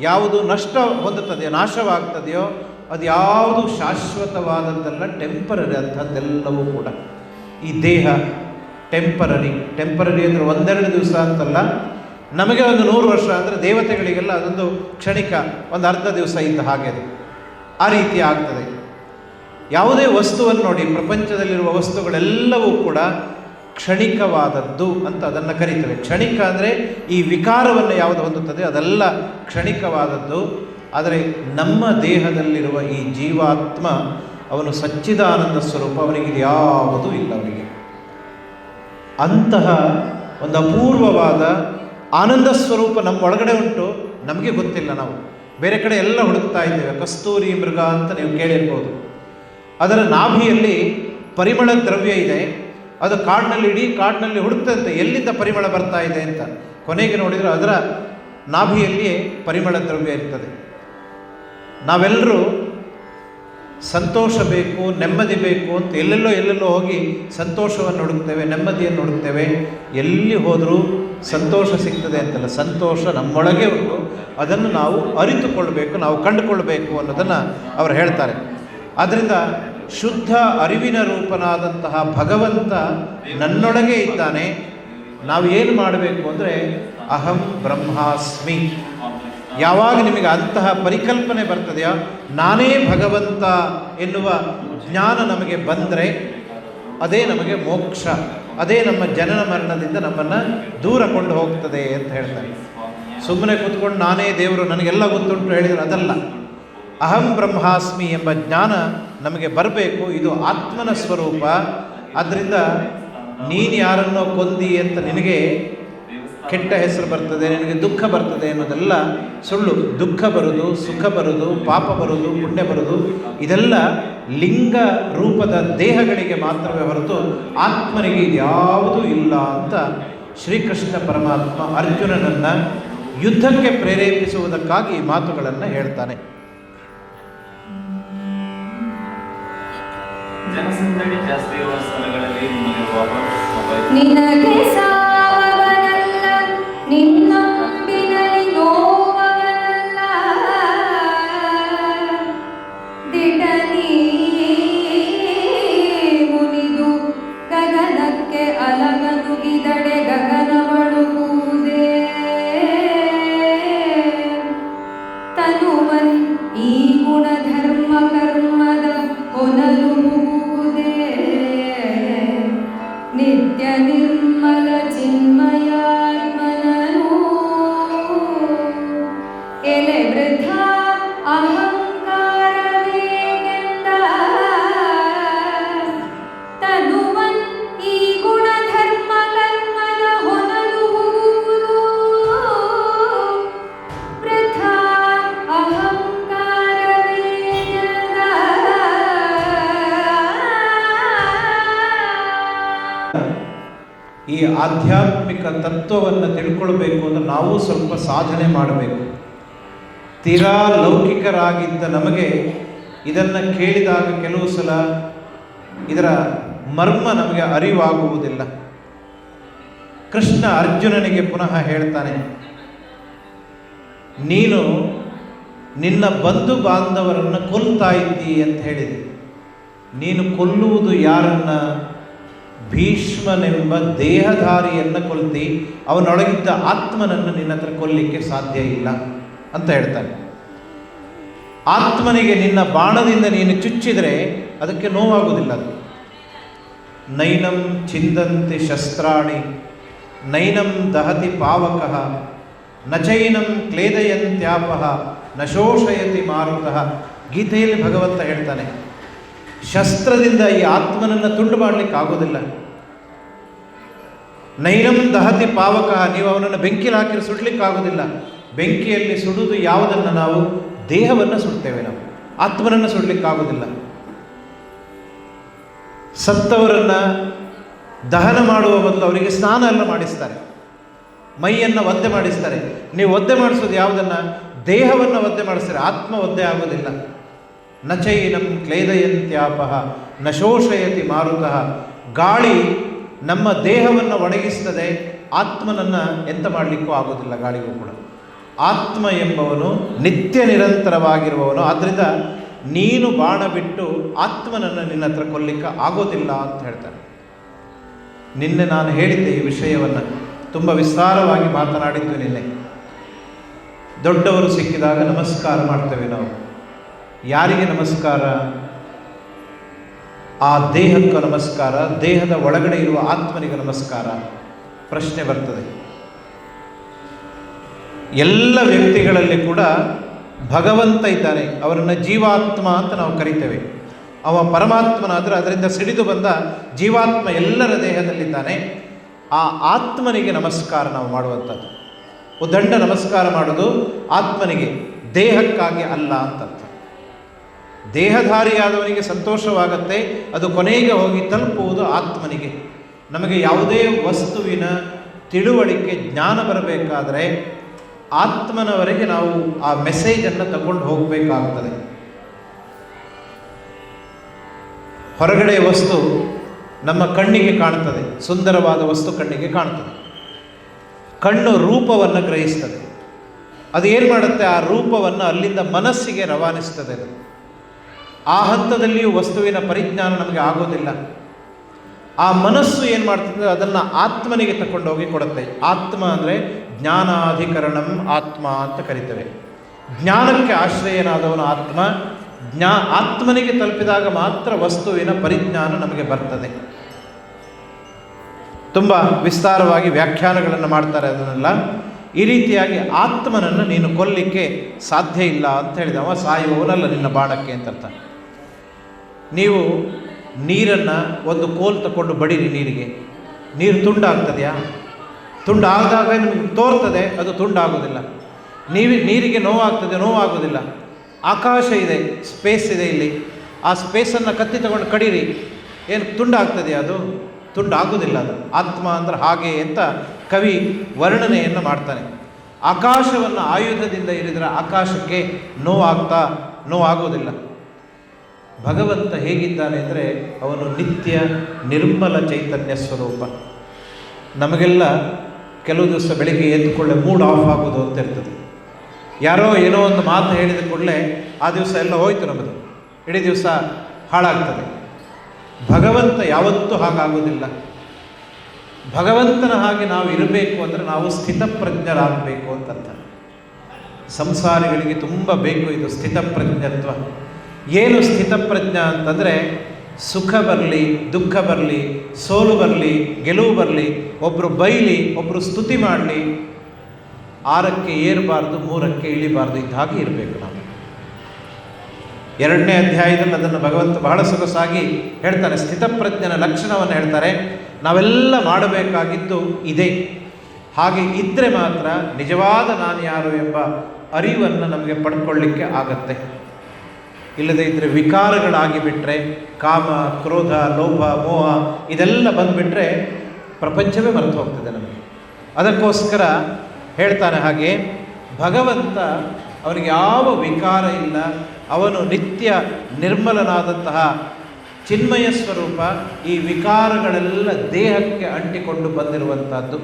ಯಾವುದು ನಷ್ಟ ಹೊಂದುತ್ತದೆಯೋ, ನಾಶವಾಗ್ತದೆಯೋ, ಅದು ಯಾವುದು ಶಾಶ್ವತವಾದದ್ದಲ್ಲ, ಟೆಂಪರರಿ ಅಂಥದ್ದೆಲ್ಲವೂ ಕೂಡ. ಈ ದೇಹ ಟೆಂಪರರಿ. ಟೆಂಪರರಿ ಅಂದರೆ ಒಂದೆರಡು ದಿವಸ ಅಂತಲ್ಲ. ನಮಗೆ ಒಂದು 100 ವರ್ಷ ಅಂದರೆ ದೇವತೆಗಳಿಗೆಲ್ಲ ಅದೊಂದು ಕ್ಷಣಿಕ, ಒಂದು ಅರ್ಧ ದಿವಸ ಇದ್ದ ಹಾಗೆ ಅದು. ಆ ರೀತಿ ಆಗ್ತದೆ. ಯಾವುದೇ ವಸ್ತುವನ್ನು ನೋಡಿ, ಪ್ರಪಂಚದಲ್ಲಿರುವ ವಸ್ತುಗಳೆಲ್ಲವೂ ಕೂಡ ಕ್ಷಣಿಕವಾದದ್ದು ಅಂತ ಅದನ್ನು ಕರೀತೇವೆ. ಕ್ಷಣಿಕ ಅಂದರೆ ಈ ವಿಕಾರವನ್ನು ಯಾವುದು ಹೊಂದುತ್ತದೆ ಅದೆಲ್ಲ ಕ್ಷಣಿಕವಾದದ್ದು. ಆದರೆ ನಮ್ಮ ದೇಹದಲ್ಲಿರುವ ಈ ಜೀವಾತ್ಮ, ಅವನು ಸಚ್ಚಿದಾನಂದ ಸ್ವರೂಪ, ಅವನಿಗೆ ಯಾವುದೂ ಇಲ್ಲ. ಅವನಿಗೆ ಅಂತಹ ಒಂದು ಅಪೂರ್ವವಾದ ಆನಂದ ಸ್ವರೂಪ ನಮ್ಮ ಒಳಗಡೆ ಉಂಟು. ನಮಗೆ ಗೊತ್ತಿಲ್ಲ. ನಾವು ಬೇರೆ ಕಡೆ ಎಲ್ಲ ಹುಡುಕ್ತಾ ಇದ್ದೇವೆ. ಕಸ್ತೂರಿ ಮೃಗ ಅಂತ ನೀವು ಕೇಳಿರ್ಬೋದು. ಅದರ ನಾಭಿಯಲ್ಲಿ ಪರಿಮಳ ದ್ರವ್ಯ ಇದೆ. ಅದು ಕಾಡಿನಲ್ಲಿ, ಇಡೀ ಕಾಡಿನಲ್ಲಿ ಹುಡುಕ್ತಂತೆ ಎಲ್ಲಿಂದ ಪರಿಮಳ ಬರ್ತಾ ಇದೆ ಅಂತ. ಕೊನೆಗೆ ನೋಡಿದರೆ ಅದರ ನಾಭಿಯಲ್ಲಿಯೇ ಪರಿಮಳ ದ್ರವ್ಯ ಇರ್ತದೆ. ನಾವೆಲ್ಲರೂ ಸಂತೋಷ ಬೇಕು, ನೆಮ್ಮದಿ ಬೇಕು ಅಂತ ಎಲ್ಲೆಲ್ಲೋ ಹೋಗಿ ಸಂತೋಷವನ್ನು ಹುಡುಕ್ತೇವೆ, ನೆಮ್ಮದಿಯನ್ನು ಹುಡುಕ್ತೇವೆ. ಎಲ್ಲಿ ಹೋದರೂ ಸಂತೋಷ ಸಿಗ್ತದೆ ಅಂತಲ್ಲ, ಸಂತೋಷ ನಮ್ಮೊಳಗೆ ಉಂಟು. ಅದನ್ನು ನಾವು ಅರಿತುಕೊಳ್ಬೇಕು, ನಾವು ಕಂಡುಕೊಳ್ಬೇಕು ಅನ್ನೋದನ್ನು ಅವರು ಹೇಳ್ತಾರೆ. ಆದ್ದರಿಂದ ಶುದ್ಧ ಅರಿವಿನ ರೂಪನಾದಂತಹ ಭಗವಂತ ನನ್ನೊಳಗೆ ಇದ್ದಾನೆ. ನಾವು ಏನು ಮಾಡಬೇಕು ಅಂದರೆ ಅಹಂ ಬ್ರಹ್ಮಾಸ್ಮಿ. ಯಾವಾಗ ನಿಮಗೆ ಅಂತಹ ಪರಿಕಲ್ಪನೆ ಬರ್ತದೆಯೋ, ನಾನೇ ಭಗವಂತ ಎನ್ನುವ ಜ್ಞಾನ ನಮಗೆ ಬಂದರೆ ಅದೇ ನಮಗೆ ಮೋಕ್ಷ. ಅದೇ ನಮ್ಮ ಜನನ ಮರಣದಿಂದ ನಮ್ಮನ್ನು ದೂರ ಕೊಂಡು ಹೋಗ್ತದೆ ಅಂತ ಹೇಳ್ತಾರೆ. ಸುಮ್ಮನೆ ಕೂತ್ಕೊಂಡು ನಾನೇ ದೇವರು, ನನಗೆಲ್ಲ ಗೊತ್ತುಂಟು ಹೇಳಿದರೆ ಅದಲ್ಲ. ಅಹಂ ಬ್ರಹ್ಮಾಸ್ಮಿ ಎಂಬ ಜ್ಞಾನ ನಮಗೆ ಬರಬೇಕು. ಇದು ಆತ್ಮನ ಸ್ವರೂಪ. ಆದ್ದರಿಂದ ನೀನು ಯಾರನ್ನೋ ಕೊಂದಿ ಅಂತ ನಿನಗೆ ಕೆಟ್ಟ ಹೆಸರು ಬರ್ತದೆ, ನಿನಗೆ ದುಃಖ ಬರ್ತದೆ ಅನ್ನೋದೆಲ್ಲ ಸುಳ್ಳು. ದುಃಖ ಬರೋದು, ಸುಖ ಬರೋದು, ಪಾಪ ಬರೋದು, ಪುಣ್ಯ ಬರೋದು, ಇದೆಲ್ಲ ಲಿಂಗ ರೂಪದ ದೇಹಗಳಿಗೆ ಮಾತ್ರವೇ ಹೊರತು ಆತ್ಮನಿಗೆ ಇದ್ಯಾವುದೂ ಇಲ್ಲ ಅಂತ ಶ್ರೀಕೃಷ್ಣ ಪರಮಾತ್ಮ ಅರ್ಜುನನನ್ನು ಯುದ್ಧಕ್ಕೆ ಪ್ರೇರೇಪಿಸುವುದಕ್ಕಾಗಿ ಈ ಮಾತುಗಳನ್ನು ಹೇಳ್ತಾನೆ. ಜನಸಂದಣಿ ಜಾಸ್ತಿ ಇರುವ ಸ್ಥಳಗಳಲ್ಲಿ ನಿನಗೆ ಸಾವನಲ್ಲ, ನಿನ್ನಂಬಿನಲ್ಲಿ ನೋವನಲ್ಲ. ದಿಟನಿ ಮುನಿದು ಆಧ್ಯಾತ್ಮಿಕ ತತ್ವವನ್ನು ತಿಳ್ಕೊಳ್ಬೇಕು ಅಂದರೆ ನಾವು ಸ್ವಲ್ಪ ಸಾಧನೆ ಮಾಡಬೇಕು. ತೀರಾ ಲೌಕಿಕರಾಗಿದ್ದ ನಮಗೆ ಇದನ್ನು ಕೇಳಿದಾಗ ಕೆಲವು ಸಲ ಇದರ ಮರ್ಮ ನಮಗೆ ಅರಿವಾಗುವುದಿಲ್ಲ. ಕೃಷ್ಣ ಅರ್ಜುನನಿಗೆ ಪುನಃ ಹೇಳ್ತಾನೆ, ನೀನು ನಿನ್ನ ಬಂಧು ಬಾಂಧವರನ್ನು ಕೊಲ್ತಾ ಇದ್ದಿ ಅಂತ ಹೇಳಿದೆ. ನೀನು ಕೊಲ್ಲುವುದು ಯಾರನ್ನ? ಭೀಷ್ಮನೆಂಬ ದೇಹಧಾರಿಯನ್ನು ಕೊಲ್ತಿ, ಅವನೊಳಗಿದ್ದ ಆತ್ಮನನ್ನು ನಿನ್ನ ಹತ್ರ ಕೊಲ್ಲಿಕ್ಕೆ ಸಾಧ್ಯ ಇಲ್ಲ ಅಂತ ಹೇಳ್ತಾನೆ. ಆತ್ಮನಿಗೆ ನಿನ್ನ ಬಾಣದಿಂದ ನೀನು ಚುಚ್ಚಿದರೆ ಅದಕ್ಕೆ ನೋವಾಗುವುದಿಲ್ಲ. ಅದು ನೈನಂ ಛಿಂದಂತಿ ಶಸ್ತ್ರಾಣಿ ನೈನಂ ದಹತಿ ಪಾವಕಃ ನಚೈನಂ ಕ್ಲೇದಯಂತ್ಯಾಪಃ ನಶೋಷಯತಿ ಮಾರುತಃ. ಗೀತೆಯಲ್ಲಿ ಭಗವಂತ ಹೇಳ್ತಾನೆ, ಶಸ್ತ್ರದಿಂದ ಈ ಆತ್ಮನನ್ನು ತುಂಡು ಮಾಡಲಿಕ್ಕೆ ಆಗೋದಿಲ್ಲ. ನೈನಂ ದಹತಿ ಪಾವಕಃ, ನೀವು ಅವನನ್ನು ಬೆಂಕಿಯಲ್ಲಿ ಹಾಕಿ ಸುಡಲಿಕ್ಕಾಗೋದಿಲ್ಲ. ಬೆಂಕಿಯಲ್ಲಿ ಸುಡುವುದು ಯಾವುದನ್ನು? ನಾವು ದೇಹವನ್ನು ಸುಡ್ತೇವೆ, ನಾವು ಆತ್ಮನನ್ನು ಸುಡಲಿಕ್ಕಾಗೋದಿಲ್ಲ. ಸತ್ತವರನ್ನು ದಹನ ಮಾಡುವ ಬದಲು ಅವರಿಗೆ ಸ್ನಾನ ಎಲ್ಲ ಮಾಡಿಸ್ತಾರೆ, ಮೈಯನ್ನು ಒದ್ದೆ ಮಾಡಿಸ್ತಾರೆ. ನೀವು ಒದ್ದೆ ಮಾಡಿಸೋದು ಯಾವುದನ್ನು? ದೇಹವನ್ನು ಒದ್ದೆ ಮಾಡಿಸ್ತಾರೆ, ಆತ್ಮ ಒದ್ದೆ ಆಗೋದಿಲ್ಲ. ನಚೈನಂ ಕ್ಲೇದಯಂತ್ಯಾಪಃ ನಶೋಷಯತಿ ಮಾರುತಃ. ಗಾಳಿ ನಮ್ಮ ದೇಹವನ್ನು ಒಣಗಿಸ್ತದೆ, ಆತ್ಮನನ್ನು ಎಂತ ಮಾಡಲಿಕ್ಕೂ ಆಗೋದಿಲ್ಲ ಗಾಳಿಗೂ ಕೂಡ. ಆತ್ಮ ಎಂಬವನು ನಿತ್ಯ ನಿರಂತರವಾಗಿರುವವನು. ಆದ್ದರಿಂದ ನೀನು ಬಾಣ ಬಿಟ್ಟು ಆತ್ಮನನ್ನು ನಿನ್ನ ಹತ್ರ ಕೊಲ್ಲಿಕ್ಕೆ ಆಗೋದಿಲ್ಲ ಅಂತ ಹೇಳ್ತಾನೆ. ನಿನ್ನೆ ನಾನು ಹೇಳಿದ್ದೆ ಈ ವಿಷಯವನ್ನು, ತುಂಬ ವಿಸ್ತಾರವಾಗಿ ಮಾತನಾಡಿದ್ದು ನಿನ್ನೆ. ದೊಡ್ಡವರು ಸಿಕ್ಕಿದಾಗ ನಮಸ್ಕಾರ ಮಾಡ್ತೇವೆ ನಾವು. ಯಾರಿಗೆ ನಮಸ್ಕಾರ? ಆ ದೇಹಕ್ಕೆ ನಮಸ್ಕಾರ, ದೇಹದ ಒಳಗಡೆ ಇರುವ ಆತ್ಮನಿಗೆ ನಮಸ್ಕಾರ. ಪ್ರಶ್ನೆ ಬರ್ತದೆ, ಎಲ್ಲ ವ್ಯಕ್ತಿಗಳಲ್ಲಿ ಕೂಡ ಭಗವಂತ ಇದ್ದಾನೆ, ಅವರನ್ನು ಜೀವಾತ್ಮ ಅಂತ ನಾವು ಕರಿತೇವೆ. ಅವ ಪರಮಾತ್ಮನಾದರೆ ಅದರಿಂದ ಸಿಡಿದು ಬಂದ ಜೀವಾತ್ಮ ಎಲ್ಲರ ದೇಹದಲ್ಲಿದ್ದಾನೆ. ಆ ಆತ್ಮನಿಗೆ ನಮಸ್ಕಾರ ನಾವು ಮಾಡುವಂಥದ್ದು. ಉದ್ದಂಡ ನಮಸ್ಕಾರ ಮಾಡೋದು ಆತ್ಮನಿಗೆ, ದೇಹಕ್ಕಾಗಿ ಅಲ್ಲ ಅಂತರ್ಥ. ದೇಹಧಾರಿಯಾದವನಿಗೆ ಸಂತೋಷವಾಗತ್ತೆ, ಅದು ಕೊನೆಗೆ ಹೋಗಿ ತಲುಪುವುದು ಆತ್ಮನಿಗೆ. ನಮಗೆ ಯಾವುದೇ ವಸ್ತುವಿನ ತಿಳುವಳಿಕೆ ಜ್ಞಾನ ಬರಬೇಕಾದರೆ ಆತ್ಮನವರೆಗೆ ನಾವು ಆ ಮೆಸೇಜನ್ನು ತಗೊಂಡು ಹೋಗಬೇಕಾಗ್ತದೆ. ಹೊರಗಡೆ ವಸ್ತು ನಮ್ಮ ಕಣ್ಣಿಗೆ ಕಾಣ್ತದೆ, ಸುಂದರವಾದ ವಸ್ತು ಕಣ್ಣಿಗೆ ಕಾಣ್ತದೆ. ಕಣ್ಣು ರೂಪವನ್ನು ಗ್ರಹಿಸ್ತದೆ. ಅದು ಏನು ಮಾಡುತ್ತೆ? ಆ ರೂಪವನ್ನು ಅಲ್ಲಿಂದ ಮನಸ್ಸಿಗೆ ರವಾನಿಸ್ತದೆ. ಆ ಹಂತದಲ್ಲಿಯೂ ವಸ್ತುವಿನ ಪರಿಜ್ಞಾನ ನಮಗೆ ಆಗೋದಿಲ್ಲ. ಆ ಮನಸ್ಸು ಏನು ಮಾಡ್ತದೆ? ಅದನ್ನು ಆತ್ಮನಿಗೆ ತಗೊಂಡೋಗಿ ಕೊಡುತ್ತೆ. ಆತ್ಮ ಅಂದರೆ ಜ್ಞಾನಾಧಿಕರಣಂ ಆತ್ಮ ಅಂತ ಕರಿತೇವೆ. ಜ್ಞಾನಕ್ಕೆ ಆಶ್ರಯನಾದವನು ಆತ್ಮ. ಆತ್ಮನಿಗೆ ತಲುಪಿದಾಗ ಮಾತ್ರ ವಸ್ತುವಿನ ಪರಿಜ್ಞಾನ ನಮಗೆ ಬರ್ತದೆ. ತುಂಬ ವಿಸ್ತಾರವಾಗಿ ವ್ಯಾಖ್ಯಾನಗಳನ್ನು ಮಾಡ್ತಾರೆ ಅದನ್ನೆಲ್ಲ. ಈ ರೀತಿಯಾಗಿ ಆತ್ಮನನ್ನು ನೀನು ಕೊಲ್ಲಿಕ್ಕೆ ಸಾಧ್ಯ ಇಲ್ಲ ಅಂತ ಹೇಳಿದವ. ಸಾಯುವವನಲ್ಲ ನಿನ್ನ ಬಾಣಕ್ಕೆ ಅಂತ ಅರ್ಥ. ನೀವು ನೀರನ್ನು ಒಂದು ಕೋಲ್ ತಗೊಂಡು ಬಡೀರಿ ನೀರಿಗೆ, ನೀರು ತುಂಡಾಗ್ತದೆಯಾ? ತುಂಡಾದಾಗ ನಿಮಗೆ ತೋರ್ತದೆ, ಅದು ತುಂಡಾಗೋದಿಲ್ಲ. ನೀರಿಗೆ ನೋವಾಗ್ತದೆ, ನೋವಾಗೋದಿಲ್ಲ. ಆಕಾಶ ಇದೆ, ಸ್ಪೇಸ್ ಇದೆ ಇಲ್ಲಿ, ಆ ಸ್ಪೇಸನ್ನು ಕತ್ತಿ ತಗೊಂಡು ಕಡೀರಿ, ಏನು ತುಂಡಾಗ್ತದೆಯಾ? ಅದು ತುಂಡಾಗೋದಿಲ್ಲ. ಅದು ಆತ್ಮ ಅಂದ್ರೆ ಹಾಗೆ ಅಂತ ಕವಿ ವರ್ಣನೆಯನ್ನು ಮಾಡ್ತಾನೆ. ಆಕಾಶವನ್ನು ಆಯುಧದಿಂದ ಇರಿದರೆ ಆಕಾಶಕ್ಕೆ ನೋವಾಗೋದಿಲ್ಲ. ಭಗವಂತ ಹೇಗಿದ್ದಾನೆ ಅಂದರೆ ಅವನು ನಿತ್ಯ ನಿರ್ಮಲ ಚೈತನ್ಯ ಸ್ವರೂಪ. ನಮಗೆಲ್ಲ ಕೆಲವು ದಿವಸ ಬೆಳಿಗ್ಗೆ ಎದ್ದುಕೊಳ್ಳೆ ಮೂಡ್ ಆಫ್ ಆಗೋದು ಅಂತ ಇರ್ತದೆ. ಯಾರೋ ಏನೋ ಒಂದು ಮಾತು ಹೇಳಿದ ಕೂಡಲೇ ಆ ದಿವಸ ಎಲ್ಲ ಹೋಯ್ತು, ನಮ್ಮದು ಇಡೀ ದಿವಸ ಹಾಳಾಗ್ತದೆ. ಭಗವಂತ ಯಾವತ್ತೂ ಹಾಗಾಗೋದಿಲ್ಲ. ಭಗವಂತನ ಹಾಗೆ ನಾವು ಇರಬೇಕು ಅಂದರೆ ನಾವು ಸ್ಥಿತಪ್ರಜ್ಞರಾಗಬೇಕು ಅಂತ ಅರ್ಥ. ಸಂಸಾರಿಗಳಿಗೆ ತುಂಬ ಬೇಕು ಇದು ಸ್ಥಿತಪ್ರಜ್ಞತ್ವ. ಏನು ಸ್ಥಿತಪ್ರಜ್ಞ ಅಂತಂದರೆ, ಸುಖ ಬರಲಿ, ದುಃಖ ಬರಲಿ, ಸೋಲು ಬರಲಿ, ಗೆಲುವು ಬರಲಿ, ಒಬ್ಬರು ಬೈಲಿ, ಒಬ್ಬರು ಸ್ತುತಿ ಮಾಡಲಿ, 6ಕ್ಕೆ ಏರಬಾರ್ದು, 3ಕ್ಕೆ ಇಳಿಬಾರ್ದು. ಇದ್ದ ಹಾಗೆ ಇರಬೇಕು ನಾವು. 2ನೇ ಅಧ್ಯಾಯದಲ್ಲಿ ಅದನ್ನು ಭಗವಂತ ಬಹಳ ಸೊಗಸಾಗಿ ಹೇಳ್ತಾನೆ. ಸ್ಥಿತಪ್ರಜ್ಞನ ಲಕ್ಷಣವನ್ನು ಹೇಳ್ತಾರೆ. ನಾವೆಲ್ಲ ಮಾಡಬೇಕಾಗಿದ್ದು ಇದೆ. ಹಾಗೆ ಇದ್ದರೆ ಮಾತ್ರ ನಿಜವಾದ ನಾನು ಯಾರು ಎಂಬ ಅರಿವನ್ನು ನಮಗೆ ಪಡ್ಕೊಳ್ಳಿಕ್ಕೆ ಆಗತ್ತೆ. ಇಲ್ಲದೇ ಇದ್ದರೆ ವಿಕಾರಗಳಾಗಿ ಬಿಟ್ಟರೆ, ಕಾಮ, ಕ್ರೋಧ, ಲೋಭ, ಮೋಹ ಇದೆಲ್ಲ ಬಂದುಬಿಟ್ರೆ ಪ್ರಪಂಚವೇ ಮರೆತು ಹೋಗ್ತದೆ ನಮಗೆ. ಅದಕ್ಕೋಸ್ಕರ ಹೇಳ್ತಾನೆ ಹಾಗೆ, ಭಗವಂತ ಅವನಿಗೆ ಯಾವ ವಿಕಾರ ಇಲ್ಲ, ಅವನು ನಿತ್ಯ ನಿರ್ಮಲನಾದಂತಹ ಚಿನ್ಮಯ ಸ್ವರೂಪ. ಈ ವಿಕಾರಗಳೆಲ್ಲ ದೇಹಕ್ಕೆ ಅಂಟಿಕೊಂಡು ಬಂದಿರುವಂತಹದ್ದು,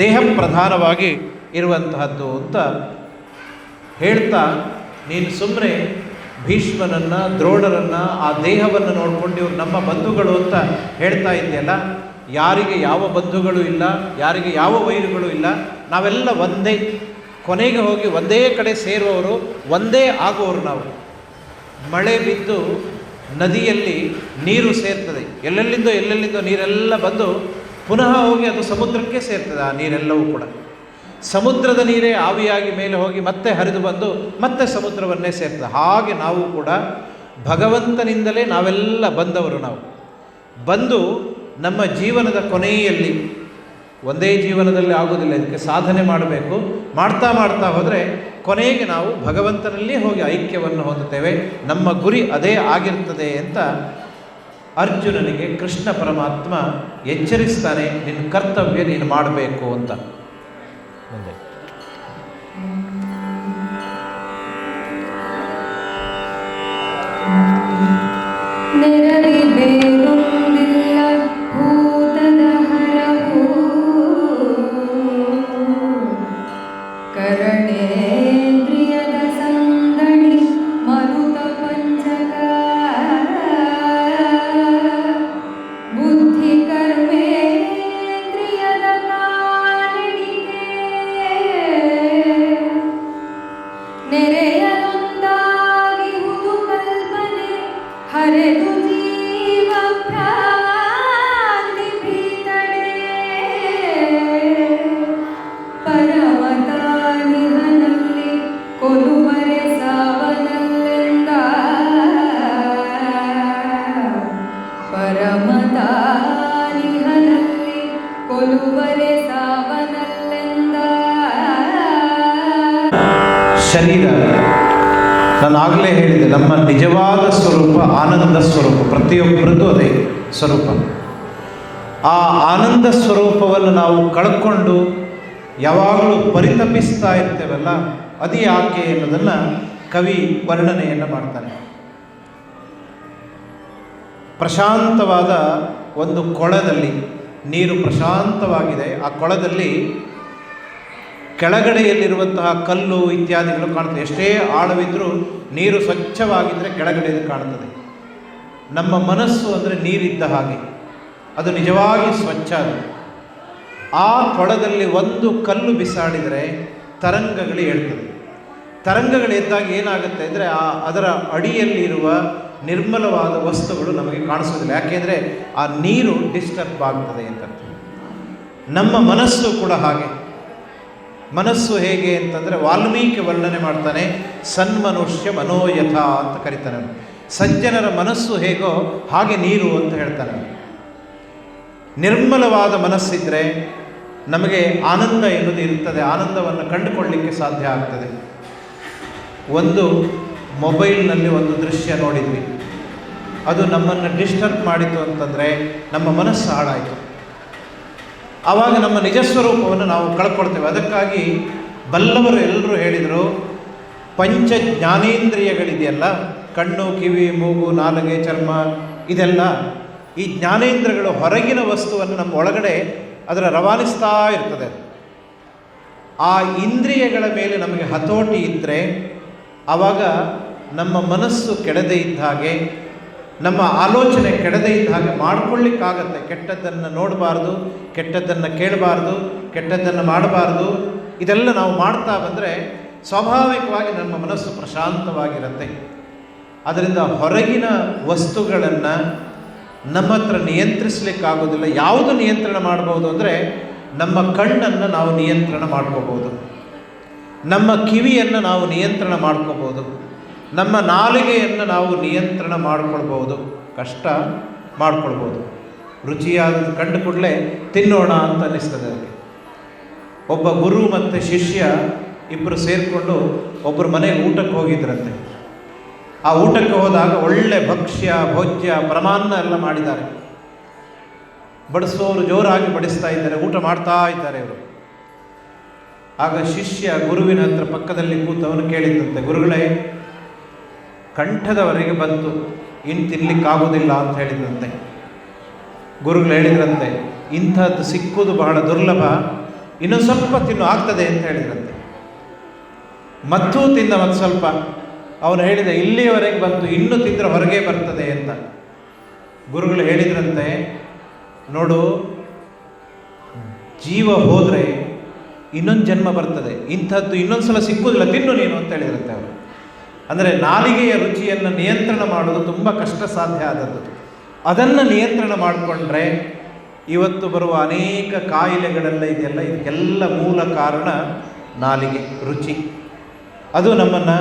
ದೇಹ ಪ್ರಧಾನವಾಗಿ ಇರುವಂತಹದ್ದು ಅಂತ ಹೇಳ್ತಾ, ನೀನು ಸುಮ್ಮನೆ ಭೀಷ್ಮನನ್ನು, ದ್ರೋಣರನ್ನು, ಆ ದೇಹವನ್ನು ನೋಡ್ಕೊಂಡು ಇವ್ರು ನಮ್ಮ ಬಂಧುಗಳು ಅಂತ ಹೇಳ್ತಾ ಇದೆಯಲ್ಲ, ಯಾರಿಗೆ ಯಾವ ಬಂಧುಗಳು ಇಲ್ಲ, ಯಾರಿಗೆ ಯಾವ ವೈರುಗಳು ಇಲ್ಲ, ನಾವೆಲ್ಲ ಒಂದೇ, ಕೊನೆಗೆ ಹೋಗಿ ಒಂದೇ ಕಡೆ ಸೇರುವವರು, ಒಂದೇ ಆಗುವವರು ನಾವು. ಮಳೆ ಬಿದ್ದು ನದಿಯಲ್ಲಿ ನೀರು ಸೇರ್ತದೆ, ಎಲ್ಲೆಲ್ಲಿಂದೋ ನೀರೆಲ್ಲ ಬಂದು ಪುನಃ ಹೋಗಿ ಅದು ಸಮುದ್ರಕ್ಕೆ ಸೇರ್ತದೆ. ಆ ನೀರೆಲ್ಲವೂ ಕೂಡ ಸಮುದ್ರದ ನೀರೇ ಆವಿಯಾಗಿ ಮೇಲೆ ಹೋಗಿ ಮತ್ತೆ ಹರಿದು ಬಂದು ಮತ್ತೆ ಸಮುದ್ರವನ್ನೇ ಸೇರ್ತದೆ. ಹಾಗೆ ನಾವು ಕೂಡ ಭಗವಂತನಿಂದಲೇ ನಾವೆಲ್ಲ ಬಂದವರು. ನಾವು ಬಂದು ನಮ್ಮ ಜೀವನದ ಕೊನೆಯಲ್ಲಿ, ಒಂದೇ ಜೀವನದಲ್ಲಿ ಆಗೋದಿಲ್ಲ, ಇದಕ್ಕೆ ಸಾಧನೆ ಮಾಡಬೇಕು. ಮಾಡ್ತಾ ಮಾಡ್ತಾ ಹೋದರೆ ಕೊನೆಗೆ ನಾವು ಭಗವಂತನಲ್ಲಿ ಹೋಗಿ ಐಕ್ಯವನ್ನು ಹೊಂದುತ್ತೇವೆ. ನಮ್ಮ ಗುರಿ ಅದೇ ಆಗಿರ್ತದೆ ಅಂತ ಅರ್ಜುನನಿಗೆ ಕೃಷ್ಣ ಪರಮಾತ್ಮ ಎಚ್ಚರಿಸ್ತಾನೆ. ನಿನ್ನ ಕರ್ತವ್ಯ ನೀನು ಮಾಡಬೇಕು ಅಂತ. ಮುಂದೆ ನೆರಳಿಬೇರೊಂದಿಲ್ಲ ಭೂತದ ಹರವು ಕರಣೇಂದ್ರಿಯದ ಸಂದಣಿ ಮರುತ ಪಂಚಕ ಬುದ್ಧಿ ಕರ್ಮೇಂದ್ರಿಯದ ಕಾಲಿಡಿಗೆ ನೆರೆಯಲೊಂದಾಗಿ ಹುದು ಕಲ್ಪನೆ ಹರೆದು ಜೀವ ಭ್ರಾಂತಿ ಭೀತಡೆ ಪರಮತಾನಿಹನಲ್ಲಿ ಕೊಲುವರೆ ಸಾವನಲ್ಲೆಂದ ಪರಮತಾನಿಹನಲ್ಲಿ ಕೊಲುವರೆ ಸಾವನಲ್ಲೆಂದ. ಶರೀರ, ನಾನು ಆಗಲೇ ಹೇಳಿದೆ, ನಮ್ಮ ನಿಜವಾದ ಸ್ವರೂಪ ಆನಂದ ಸ್ವರೂಪ. ಪ್ರತಿಯೊಬ್ಬರದ್ದು ಅದೇ ಸ್ವರೂಪ. ಆ ಆನಂದ ಸ್ವರೂಪವನ್ನು ನಾವು ಕಳ್ಕೊಂಡು ಯಾವಾಗಲೂ ಪರಿತಪಿಸ್ತಾ ಇರ್ತೇವಲ್ಲ, ಅದು ಯಾಕೆ ಅನ್ನೋದನ್ನು ಕವಿ ವರ್ಣನೆಯನ್ನು ಮಾಡ್ತಾನೆ. ಪ್ರಶಾಂತವಾದ ಒಂದು ಕೊಳದಲ್ಲಿ, ನೀರು ಪ್ರಶಾಂತವಾಗಿದೆ, ಆ ಕೊಳದಲ್ಲಿ ಕೆಳಗಡೆಯಲ್ಲಿರುವಂತಹ ಕಲ್ಲು ಇತ್ಯಾದಿಗಳು ಕಾಣುತ್ತದೆ. ಎಷ್ಟೇ ಆಳವಿದ್ರೂ ನೀರು ಸ್ವಚ್ಛವಾಗಿದ್ದರೆ ಕೆಳಗಡೆ ಕಾಣುತ್ತದೆ. ನಮ್ಮ ಮನಸ್ಸು ಅಂದರೆ ನೀರಿದ್ದ ಹಾಗೆ, ಅದು ನಿಜವಾಗಿ ಸ್ವಚ್ಛ. ಅದು ಆ ಕೊಳದಲ್ಲಿ ಒಂದು ಕಲ್ಲು ಬಿಸಾಡಿದರೆ ತರಂಗಗಳು ಹೇಳ್ತದೆ. ತರಂಗಗಳು ಎದ್ದಾಗ ಏನಾಗುತ್ತೆ ಅಂದರೆ ಅದರ ಅಡಿಯಲ್ಲಿರುವ ನಿರ್ಮಲವಾದ ವಸ್ತುಗಳು ನಮಗೆ ಕಾಣಿಸೋದಿಲ್ಲ. ಯಾಕೆಂದರೆ ಆ ನೀರು ಡಿಸ್ಟರ್ಬ್ ಆಗ್ತದೆ ಅಂತ. ನಮ್ಮ ಮನಸ್ಸು ಕೂಡ ಹಾಗೆ. ಮನಸ್ಸು ಹೇಗೆ ಅಂತಂದರೆ ವಾಲ್ಮೀಕಿ ವರ್ಣನೆ ಮಾಡ್ತಾನೆ, ಸನ್ಮನುಷ್ಯ ಮನೋಯಥ ಅಂತ ಕರೀತಾನೆ. ಸಜ್ಜನರ ಮನಸ್ಸು ಹೇಗೋ ಹಾಗೆ ನೀರು ಅಂತ ಹೇಳ್ತಾನೆ. ನಿರ್ಮಲವಾದ ಮನಸ್ಸಿದ್ರೆ ನಮಗೆ ಆನಂದ ಎನ್ನುವುದು ಇರುತ್ತದೆ, ಆನಂದವನ್ನು ಕಂಡುಕೊಳ್ಳಲಿಕ್ಕೆ ಸಾಧ್ಯ ಆಗ್ತದೆ. ಒಂದು ಮೊಬೈಲ್ನಲ್ಲಿ ಒಂದು ದೃಶ್ಯ ನೋಡಿದ್ವಿ, ಅದು ನಮ್ಮನ್ನು ಡಿಸ್ಟರ್ಬ್ ಮಾಡಿತು ಅಂತಂದರೆ ನಮ್ಮ ಮನಸ್ಸು ಹಾಳಾಯಿತು. ಆವಾಗ ನಮ್ಮ ನಿಜ ಸ್ವರೂಪವನ್ನು ನಾವು ಕಳ್ಕೊಳ್ತೇವೆ. ಅದಕ್ಕಾಗಿ ಬಲ್ಲವರು ಎಲ್ಲರೂ ಹೇಳಿದರು, ಪಂಚ ಜ್ಞಾನೇಂದ್ರಿಯಗಳಿದೆಯಲ್ಲ, ಕಣ್ಣು, ಕಿವಿ, ಮೂಗು, ನಾಲಿಗೆ, ಚರ್ಮ, ಇದೆಲ್ಲ ಈ ಜ್ಞಾನೇಂದ್ರಿಯಗಳು ಹೊರಗಿನ ವಸ್ತುವನ್ನು ನಮ್ಮ ಒಳಗಡೆ ಅದರ ರವಾನಿಸ್ತಾ ಇರ್ತದೆ. ಆ ಇಂದ್ರಿಯಗಳ ಮೇಲೆ ನಮಗೆ ಹತೋಟಿ ಇದ್ದರೆ ಆವಾಗ ನಮ್ಮ ಮನಸ್ಸು ಕೆಡದೇ ಇದ್ದ ಹಾಗೆ, ನಮ್ಮ ಆಲೋಚನೆ ಕೆಡದೇ ಇದ್ದ ಹಾಗೆ ಮಾಡ್ಕೊಳ್ಳಿಕ್ಕಾಗತ್ತೆ. ಕೆಟ್ಟದ್ದನ್ನು ನೋಡಬಾರ್ದು, ಕೆಟ್ಟದ್ದನ್ನು ಕೇಳಬಾರ್ದು, ಕೆಟ್ಟದ್ದನ್ನು ಮಾಡಬಾರ್ದು. ಇದೆಲ್ಲ ನಾವು ಮಾಡ್ತಾ ಬಂದರೆ ಸ್ವಾಭಾವಿಕವಾಗಿ ನಮ್ಮ ಮನಸ್ಸು ಪ್ರಶಾಂತವಾಗಿರುತ್ತೆ. ಅದರಿಂದ ಹೊರಗಿನ ವಸ್ತುಗಳನ್ನು ನಮ್ಮ ಹತ್ರ ನಿಯಂತ್ರಿಸಲಿಕ್ಕಾಗೋದಿಲ್ಲ. ಯಾವುದು ನಿಯಂತ್ರಣ ಮಾಡ್ಬೋದು ಅಂದರೆ ನಮ್ಮ ಕಣ್ಣನ್ನು ನಾವು ನಿಯಂತ್ರಣ ಮಾಡ್ಕೋಬೋದು, ನಮ್ಮ ಕಿವಿಯನ್ನು ನಾವು ನಿಯಂತ್ರಣ ಮಾಡ್ಕೋಬೋದು, ನಮ್ಮ ನಾಲಿಗೆಯನ್ನು ನಾವು ನಿಯಂತ್ರಣ ಮಾಡ್ಕೊಳ್ಬೋದು. ಕಷ್ಟ ಮಾಡ್ಕೊಳ್ಬೋದು. ರುಚಿಯಾದದ್ದು ಕಂಡು ಕೂಡಲೇ ತಿನ್ನೋಣ ಅಂತ ಅನ್ನಿಸ್ತದೆ ಅದಕ್ಕೆ. ಒಬ್ಬ ಗುರು ಮತ್ತು ಶಿಷ್ಯ ಇಬ್ಬರು ಸೇರಿಕೊಂಡು ಒಬ್ಬರು ಮನೆಗೆ ಊಟಕ್ಕೆ ಹೋಗಿದ್ರಂತೆ. ಆ ಊಟಕ್ಕೆ ಹೋದಾಗ ಒಳ್ಳೆ ಭಕ್ಷ್ಯ ಭೋಜ್ಯ ಪರಮಾನ್ನ ಎಲ್ಲ ಮಾಡಿದ್ದಾರೆ. ಬಡಿಸೋರು ಜೋರಾಗಿ ಬಡಿಸ್ತಾ ಇದ್ದಾರೆ, ಊಟ ಮಾಡ್ತಾ ಇದ್ದಾರೆ ಇವರು. ಆಗ ಶಿಷ್ಯ ಗುರುವಿನ ಹತ್ರ ಪಕ್ಕದಲ್ಲಿ ಕೂತವನು ಕೇಳಿದಂತೆ, ಗುರುಗಳೇ, ಕಂಠದವರೆಗೆ ಬಂತು, ಇನ್ನು ತಿನ್ನಲಿಕ್ಕಾಗೋದಿಲ್ಲ ಅಂತ ಹೇಳಿದಂತೆ. ಗುರುಗಳು ಹೇಳಿದ್ರಂತೆ, ಇಂಥದ್ದು ಸಿಕ್ಕುವುದು ಬಹಳ ದುರ್ಲಭ, ಇನ್ನೂ ಸ್ವಲ್ಪ ತಿನ್ನು ಆಗ್ತದೆ ಅಂತ ಹೇಳಿದ್ರಂತೆ. ಮತ್ತೂ ತಿಂದ ಒಂದು ಸ್ವಲ್ಪ. ಅವನು ಹೇಳಿದ, ಇಲ್ಲಿಯವರೆಗೆ ಬಂತು, ಇನ್ನೂ ತಿಂದರೆ ಹೊರಗೆ ಬರ್ತದೆ ಅಂತ. ಗುರುಗಳು ಹೇಳಿದ್ರಂತೆ, ನೋಡು, ಜೀವ ಹೋದರೆ ಇನ್ನೊಂದು ಜನ್ಮ ಬರ್ತದೆ, ಇಂಥದ್ದು ಇನ್ನೊಂದು ಸಲ ಸಿಕ್ಕುವುದಿಲ್ಲ, ತಿನ್ನು ನೀನು ಅಂತ ಹೇಳಿದ್ರಂತೆ ಅವರು. ಅಂದರೆ ನಾಲಿಗೆಯ ರುಚಿಯನ್ನು ನಿಯಂತ್ರಣ ಮಾಡೋದು ತುಂಬ ಕಷ್ಟ ಸಾಧ್ಯ ಆದದ್ದು. ಅದನ್ನು ನಿಯಂತ್ರಣ ಮಾಡಿಕೊಂಡ್ರೆ ಇವತ್ತು ಬರುವ ಅನೇಕ ಕಾಯಿಲೆಗಳೆಲ್ಲ ಇದೆಯಲ್ಲ, ಇದಕ್ಕೆಲ್ಲ ಮೂಲ ಕಾರಣ ನಾಲಿಗೆ ರುಚಿ. ಅದು ನಮ್ಮನ್ನು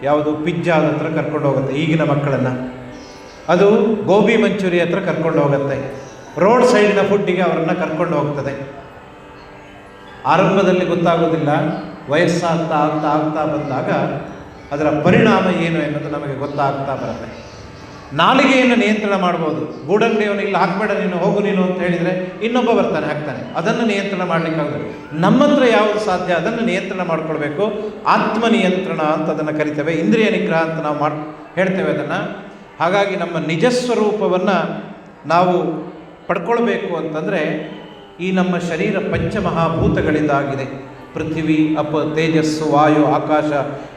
ಯಾವುದು ಪಿಜ್ಜಾದ ಹತ್ರ ಕರ್ಕೊಂಡು ಹೋಗುತ್ತೆ ಈಗಿನ ಮಕ್ಕಳನ್ನು, ಅದು ಗೋಬಿ ಮಂಚೂರಿ ಹತ್ರ ಕರ್ಕೊಂಡು ಹೋಗುತ್ತೆ, ರೋಡ್ ಸೈಡಿನ ಫುಡ್ಡಿಗೆ ಅವರನ್ನು ಕರ್ಕೊಂಡು ಹೋಗ್ತದೆ. ಆರಂಭದಲ್ಲಿ ಗೊತ್ತಾಗೋದಿಲ್ಲ, ವಯಸ್ಸಾಗ್ತಾ ಆಗ್ತಾ ಆಗ್ತಾ ಬಂದಾಗ ಅದರ ಪರಿಣಾಮ ಏನು ಎನ್ನುವುದು ನಮಗೆ ಗೊತ್ತಾಗ್ತಾ ಬರುತ್ತೆ. ನಾಲಿಗೆಯನ್ನು ನಿಯಂತ್ರಣ ಮಾಡ್ಬೋದು. ಗೂಡಂಗಡಿಯವನು ಇಲ್ಲ ಹಾಕಬೇಡ ನೀನು, ಹೋಗು ನೀನು ಅಂತ ಹೇಳಿದರೆ ಇನ್ನೊಬ್ಬ ಬರ್ತಾನೆ ಹಾಕ್ತಾನೆ. ಅದನ್ನು ನಿಯಂತ್ರಣ ಮಾಡಲಿಕ್ಕಾಗೋದು. ನಮ್ಮ ಹತ್ರ ಯಾವುದು ಸಾಧ್ಯ ಅದನ್ನು ನಿಯಂತ್ರಣ ಮಾಡ್ಕೊಳ್ಬೇಕು. ಆತ್ಮ ನಿಯಂತ್ರಣ ಅಂತ ಅದನ್ನು ಕರಿತೇವೆ, ಇಂದ್ರಿಯ ನಿಗ್ರಹ ಅಂತ ನಾವು ಹೇಳ್ತೇವೆ ಅದನ್ನು. ಹಾಗಾಗಿ ನಮ್ಮ ನಿಜಸ್ವರೂಪವನ್ನು ನಾವು ಪಡ್ಕೊಳ್ಬೇಕು ಅಂತಂದರೆ ಈ ನಮ್ಮ ಶರೀರ ಪಂಚಮಹಾಭೂತಗಳಿಂದಾಗಿದೆ. ಪೃಥ್ವಿ, ಅಪ, ತೇಜಸ್ಸು, ವಾಯು, ಆಕಾಶ,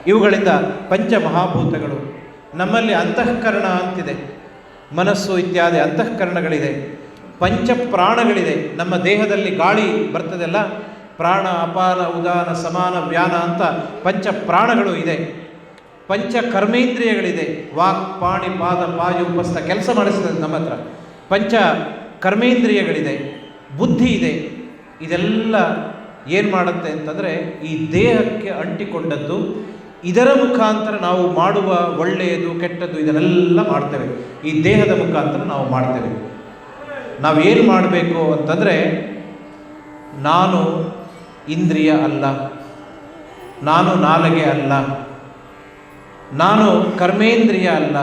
ಇವುಗಳಿಂದ ಪಂಚಮಹಾಭೂತಗಳು. ನಮ್ಮಲ್ಲಿ ಅಂತಃಕರಣ ಅಂತಿದೆ, ಮನಸ್ಸು ಇತ್ಯಾದಿ ಅಂತಃಕರಣಗಳಿದೆ. ಪಂಚಪ್ರಾಣಗಳಿದೆ. ನಮ್ಮ ದೇಹದಲ್ಲಿ ಗಾಳಿ ಬರ್ತದಲ್ಲ, ಪ್ರಾಣ, ಅಪಾನ, ಉದಾನ, ಸಮಾನ, ವ್ಯಾನ ಅಂತ ಪಂಚಪ್ರಾಣಗಳು ಇದೆ. ಪಂಚ ಕರ್ಮೇಂದ್ರಿಯಗಳಿದೆ. ವಾಕ್, ಪಾಣಿ, ಪಾದ, ಪಾಯು, ಉಪಸ್ಥ ಕೆಲಸ ಮಾಡಿಸ್ತದೆ ನಮ್ಮ ಹತ್ರ. ಪಂಚ ಕರ್ಮೇಂದ್ರಿಯಗಳಿದೆ. ಬುದ್ಧಿ ಇದೆ. ಇದೆಲ್ಲ ಏನು ಮಾಡುತ್ತೆ ಅಂತಂದರೆ ಈ ದೇಹಕ್ಕೆ ಅಂಟಿಕೊಂಡದ್ದು. ಇದರ ಮುಖಾಂತರ ನಾವು ಮಾಡುವ ಒಳ್ಳೆಯದು ಕೆಟ್ಟದ್ದು ಇದನ್ನೆಲ್ಲ ಮಾಡ್ತೇವೆ. ಈ ದೇಹದ ಮುಖಾಂತರ ನಾವು ಮಾಡ್ತೇವೆ. ನಾವೇನು ಮಾಡಬೇಕು ಅಂತಂದರೆ, ನಾನು ಇಂದ್ರಿಯ ಅಲ್ಲ, ನಾನು ನಾಲಿಗೆ ಅಲ್ಲ, ನಾನು ಕರ್ಮೇಂದ್ರಿಯ ಅಲ್ಲ,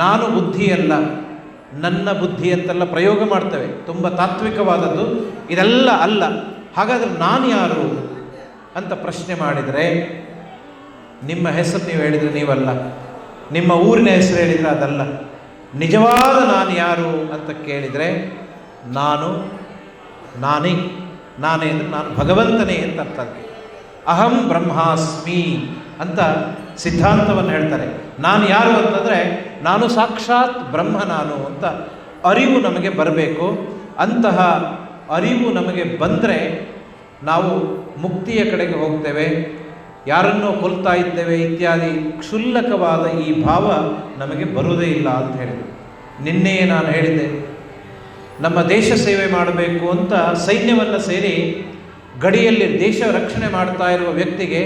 ನಾನು ಬುದ್ಧಿ ಅಲ್ಲ, ನನ್ನ ಬುದ್ಧಿ ಅಂತೆಲ್ಲ ಪ್ರಯೋಗ ಮಾಡ್ತೇವೆ. ತುಂಬ ತಾತ್ವಿಕವಾದದ್ದು. ಇದೆಲ್ಲ ಅಲ್ಲ. ಹಾಗಾದರೆ ನಾನು ಯಾರು ಅಂತ ಪ್ರಶ್ನೆ ಮಾಡಿದರೆ, ನಿಮ್ಮ ಹೆಸರು ನೀವು ಹೇಳಿದರೆ ನೀವಲ್ಲ, ನಿಮ್ಮ ಊರಿನ ಹೆಸರು ಹೇಳಿದರೆ ಅದಲ್ಲ. ನಿಜವಾದ ನಾನು ಯಾರು ಅಂತ ಕೇಳಿದರೆ, ನಾನೇ ಅಂದರೆ ನಾನು ಭಗವಂತನೇ ಅಂತ ಅರ್ಥ. ಅಹಂ ಬ್ರಹ್ಮಾಸ್ಮಿ ಅಂತ ಸಿದ್ಧಾಂತವನ್ನು ಹೇಳ್ತಾರೆ. ನಾನು ಯಾರು ಅಂತಂದರೆ ನಾನು ಸಾಕ್ಷಾತ್ ಬ್ರಹ್ಮ ನಾನು ಅಂತ ಅರಿವು ನಮಗೆ ಬರಬೇಕು. ಅಂತಹ ಅರಿವು ನಮಗೆ ಬಂದರೆ ನಾವು ಮುಕ್ತಿಯ ಕಡೆಗೆ ಹೋಗ್ತೇವೆ. ಯಾರನ್ನೋ ಕೊಲ್ತಾ ಇದ್ದೇವೆ ಇತ್ಯಾದಿ ಕ್ಷುಲ್ಲಕವಾದ ಈ ಭಾವ ನಮಗೆ ಬರುವುದೇ ಇಲ್ಲ ಅಂತ ಹೇಳಿದೆ. ನಿನ್ನೆಯೇ ನಾನು ಹೇಳಿದ್ದೆ, ನಮ್ಮ ದೇಶ ಸೇವೆ ಮಾಡಬೇಕು ಅಂತ ಸೈನ್ಯವನ್ನು ಸೇರಿ ಗಡಿಯಲ್ಲಿ ದೇಶ ರಕ್ಷಣೆ ಮಾಡ್ತಾ ಇರುವ ವ್ಯಕ್ತಿಗೆ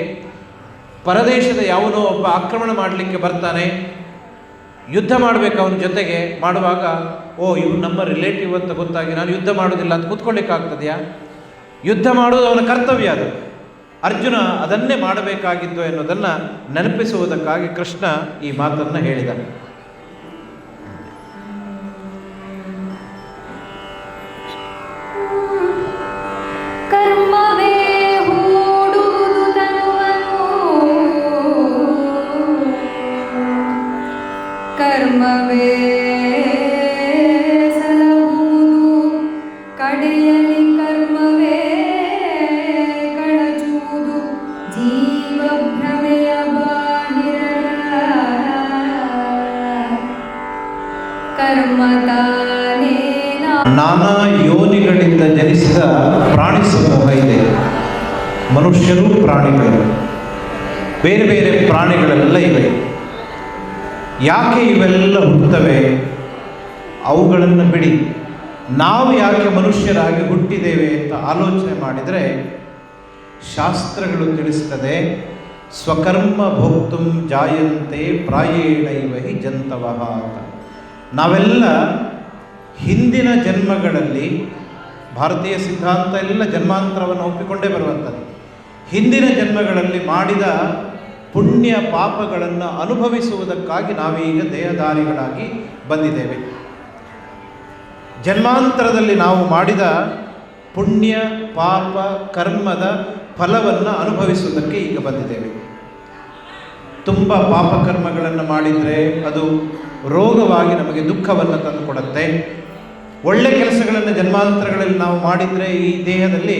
ಪರದೇಶದ ಯಾವನೋ ಒಬ್ಬ ಆಕ್ರಮಣ ಮಾಡಲಿಕ್ಕೆ ಬರ್ತಾನೆ. ಯುದ್ಧ ಮಾಡಬೇಕು ಅವನ ಜೊತೆಗೆ. ಮಾಡುವಾಗ ಇವು ನಮ್ಮ ರಿಲೇಟಿವ್ ಅಂತ ಗೊತ್ತಾಗಿ ನಾನು ಯುದ್ಧ ಮಾಡೋದಿಲ್ಲ ಅಂತ ಕೂತ್ಕೊಳ್ಳಿಕ್ಕಾಗ್ತದೆಯಾ? ಯುದ್ಧ ಮಾಡೋದು ಅವನ ಕರ್ತವ್ಯ. ಅದು ಅರ್ಜುನ ಅದನ್ನೇ ಮಾಡಬೇಕಾಗಿದ್ದು ಎನ್ನುವುದನ್ನು ನೆನಪಿಸುವುದಕ್ಕಾಗಿ ಕೃಷ್ಣ ಈ ಮಾತನ್ನು ಹೇಳಿದ. ಕರ್ಮವೇ ಹೂಡುವುದು ತನುವನ್ನು, ಕರ್ಮವೇ ಸಲಹುವುದು, ಕಡೆಯಲಿ ಕರ್ಮವೇ ಕಳಚುವುದು, ಜೀವ ಭ್ರಮೆಯ ಬಾಹಿರ ಕರ್ಮ ತಾನೇ ನಾನಾ ಯೋನಿಗಳಿಂದ ಜನಿಸಿದ ಪ್ರಾಣಿ ಸಮೂಹ ಇದೆ. ಮನುಷ್ಯರು, ಪ್ರಾಣಿಗಳು, ಬೇರೆ ಬೇರೆ ಪ್ರಾಣಿಗಳೆಲ್ಲ ಇವೆ. ಯಾಕೆ ಇವೆಲ್ಲ ಹುಟ್ಟುತ್ತವೆ? ಅವುಗಳನ್ನು ಬಿಡಿ, ನಾವು ಯಾಕೆ ಮನುಷ್ಯರಾಗಿ ಹುಟ್ಟಿದ್ದೇವೆ ಅಂತ ಆಲೋಚನೆ ಮಾಡಿದರೆ ಶಾಸ್ತ್ರಗಳು ತಿಳಿಸ್ತದೆ, ಸ್ವಕರ್ಮ ಭೋಕ್ತುಂ ಜಾಯಂತೆ ಪ್ರಾಯೇಣೈವ ಹಿ ಜಂತವಃ ಅಂತ. ನಾವೆಲ್ಲ ಹಿಂದಿನ ಜನ್ಮಗಳಲ್ಲಿ, ಭಾರತೀಯ ಸಿದ್ಧಾಂತ ಎಲ್ಲ ಜನ್ಮಾಂತರವನ್ನು ಒಪ್ಪಿಕೊಂಡೇ ಬರುವಂಥದ್ದು, ಹಿಂದಿನ ಜನ್ಮಗಳಲ್ಲಿ ಮಾಡಿದ ಪುಣ್ಯ ಪಾಪಗಳನ್ನು ಅನುಭವಿಸುವುದಕ್ಕಾಗಿ ನಾವೀಗ ದೇಹಧಾರಿಗಳಾಗಿ ಬಂದಿದ್ದೇವೆ. ಜನ್ಮಾಂತರದಲ್ಲಿ ನಾವು ಮಾಡಿದ ಪುಣ್ಯ ಪಾಪ ಕರ್ಮದ ಫಲವನ್ನು ಅನುಭವಿಸುವುದಕ್ಕೆ ಈಗ ಬಂದಿದ್ದೇವೆ. ತುಂಬ ಪಾಪಕರ್ಮಗಳನ್ನು ಮಾಡಿದರೆ ಅದು ರೋಗವಾಗಿ ನಮಗೆ ದುಃಖವನ್ನು ತಂದುಕೊಡುತ್ತೆ. ಒಳ್ಳೆ ಕೆಲಸಗಳನ್ನು ಜನ್ಮಾಂತರಗಳಲ್ಲಿ ನಾವು ಮಾಡಿದರೆ ಈ ದೇಹದಲ್ಲಿ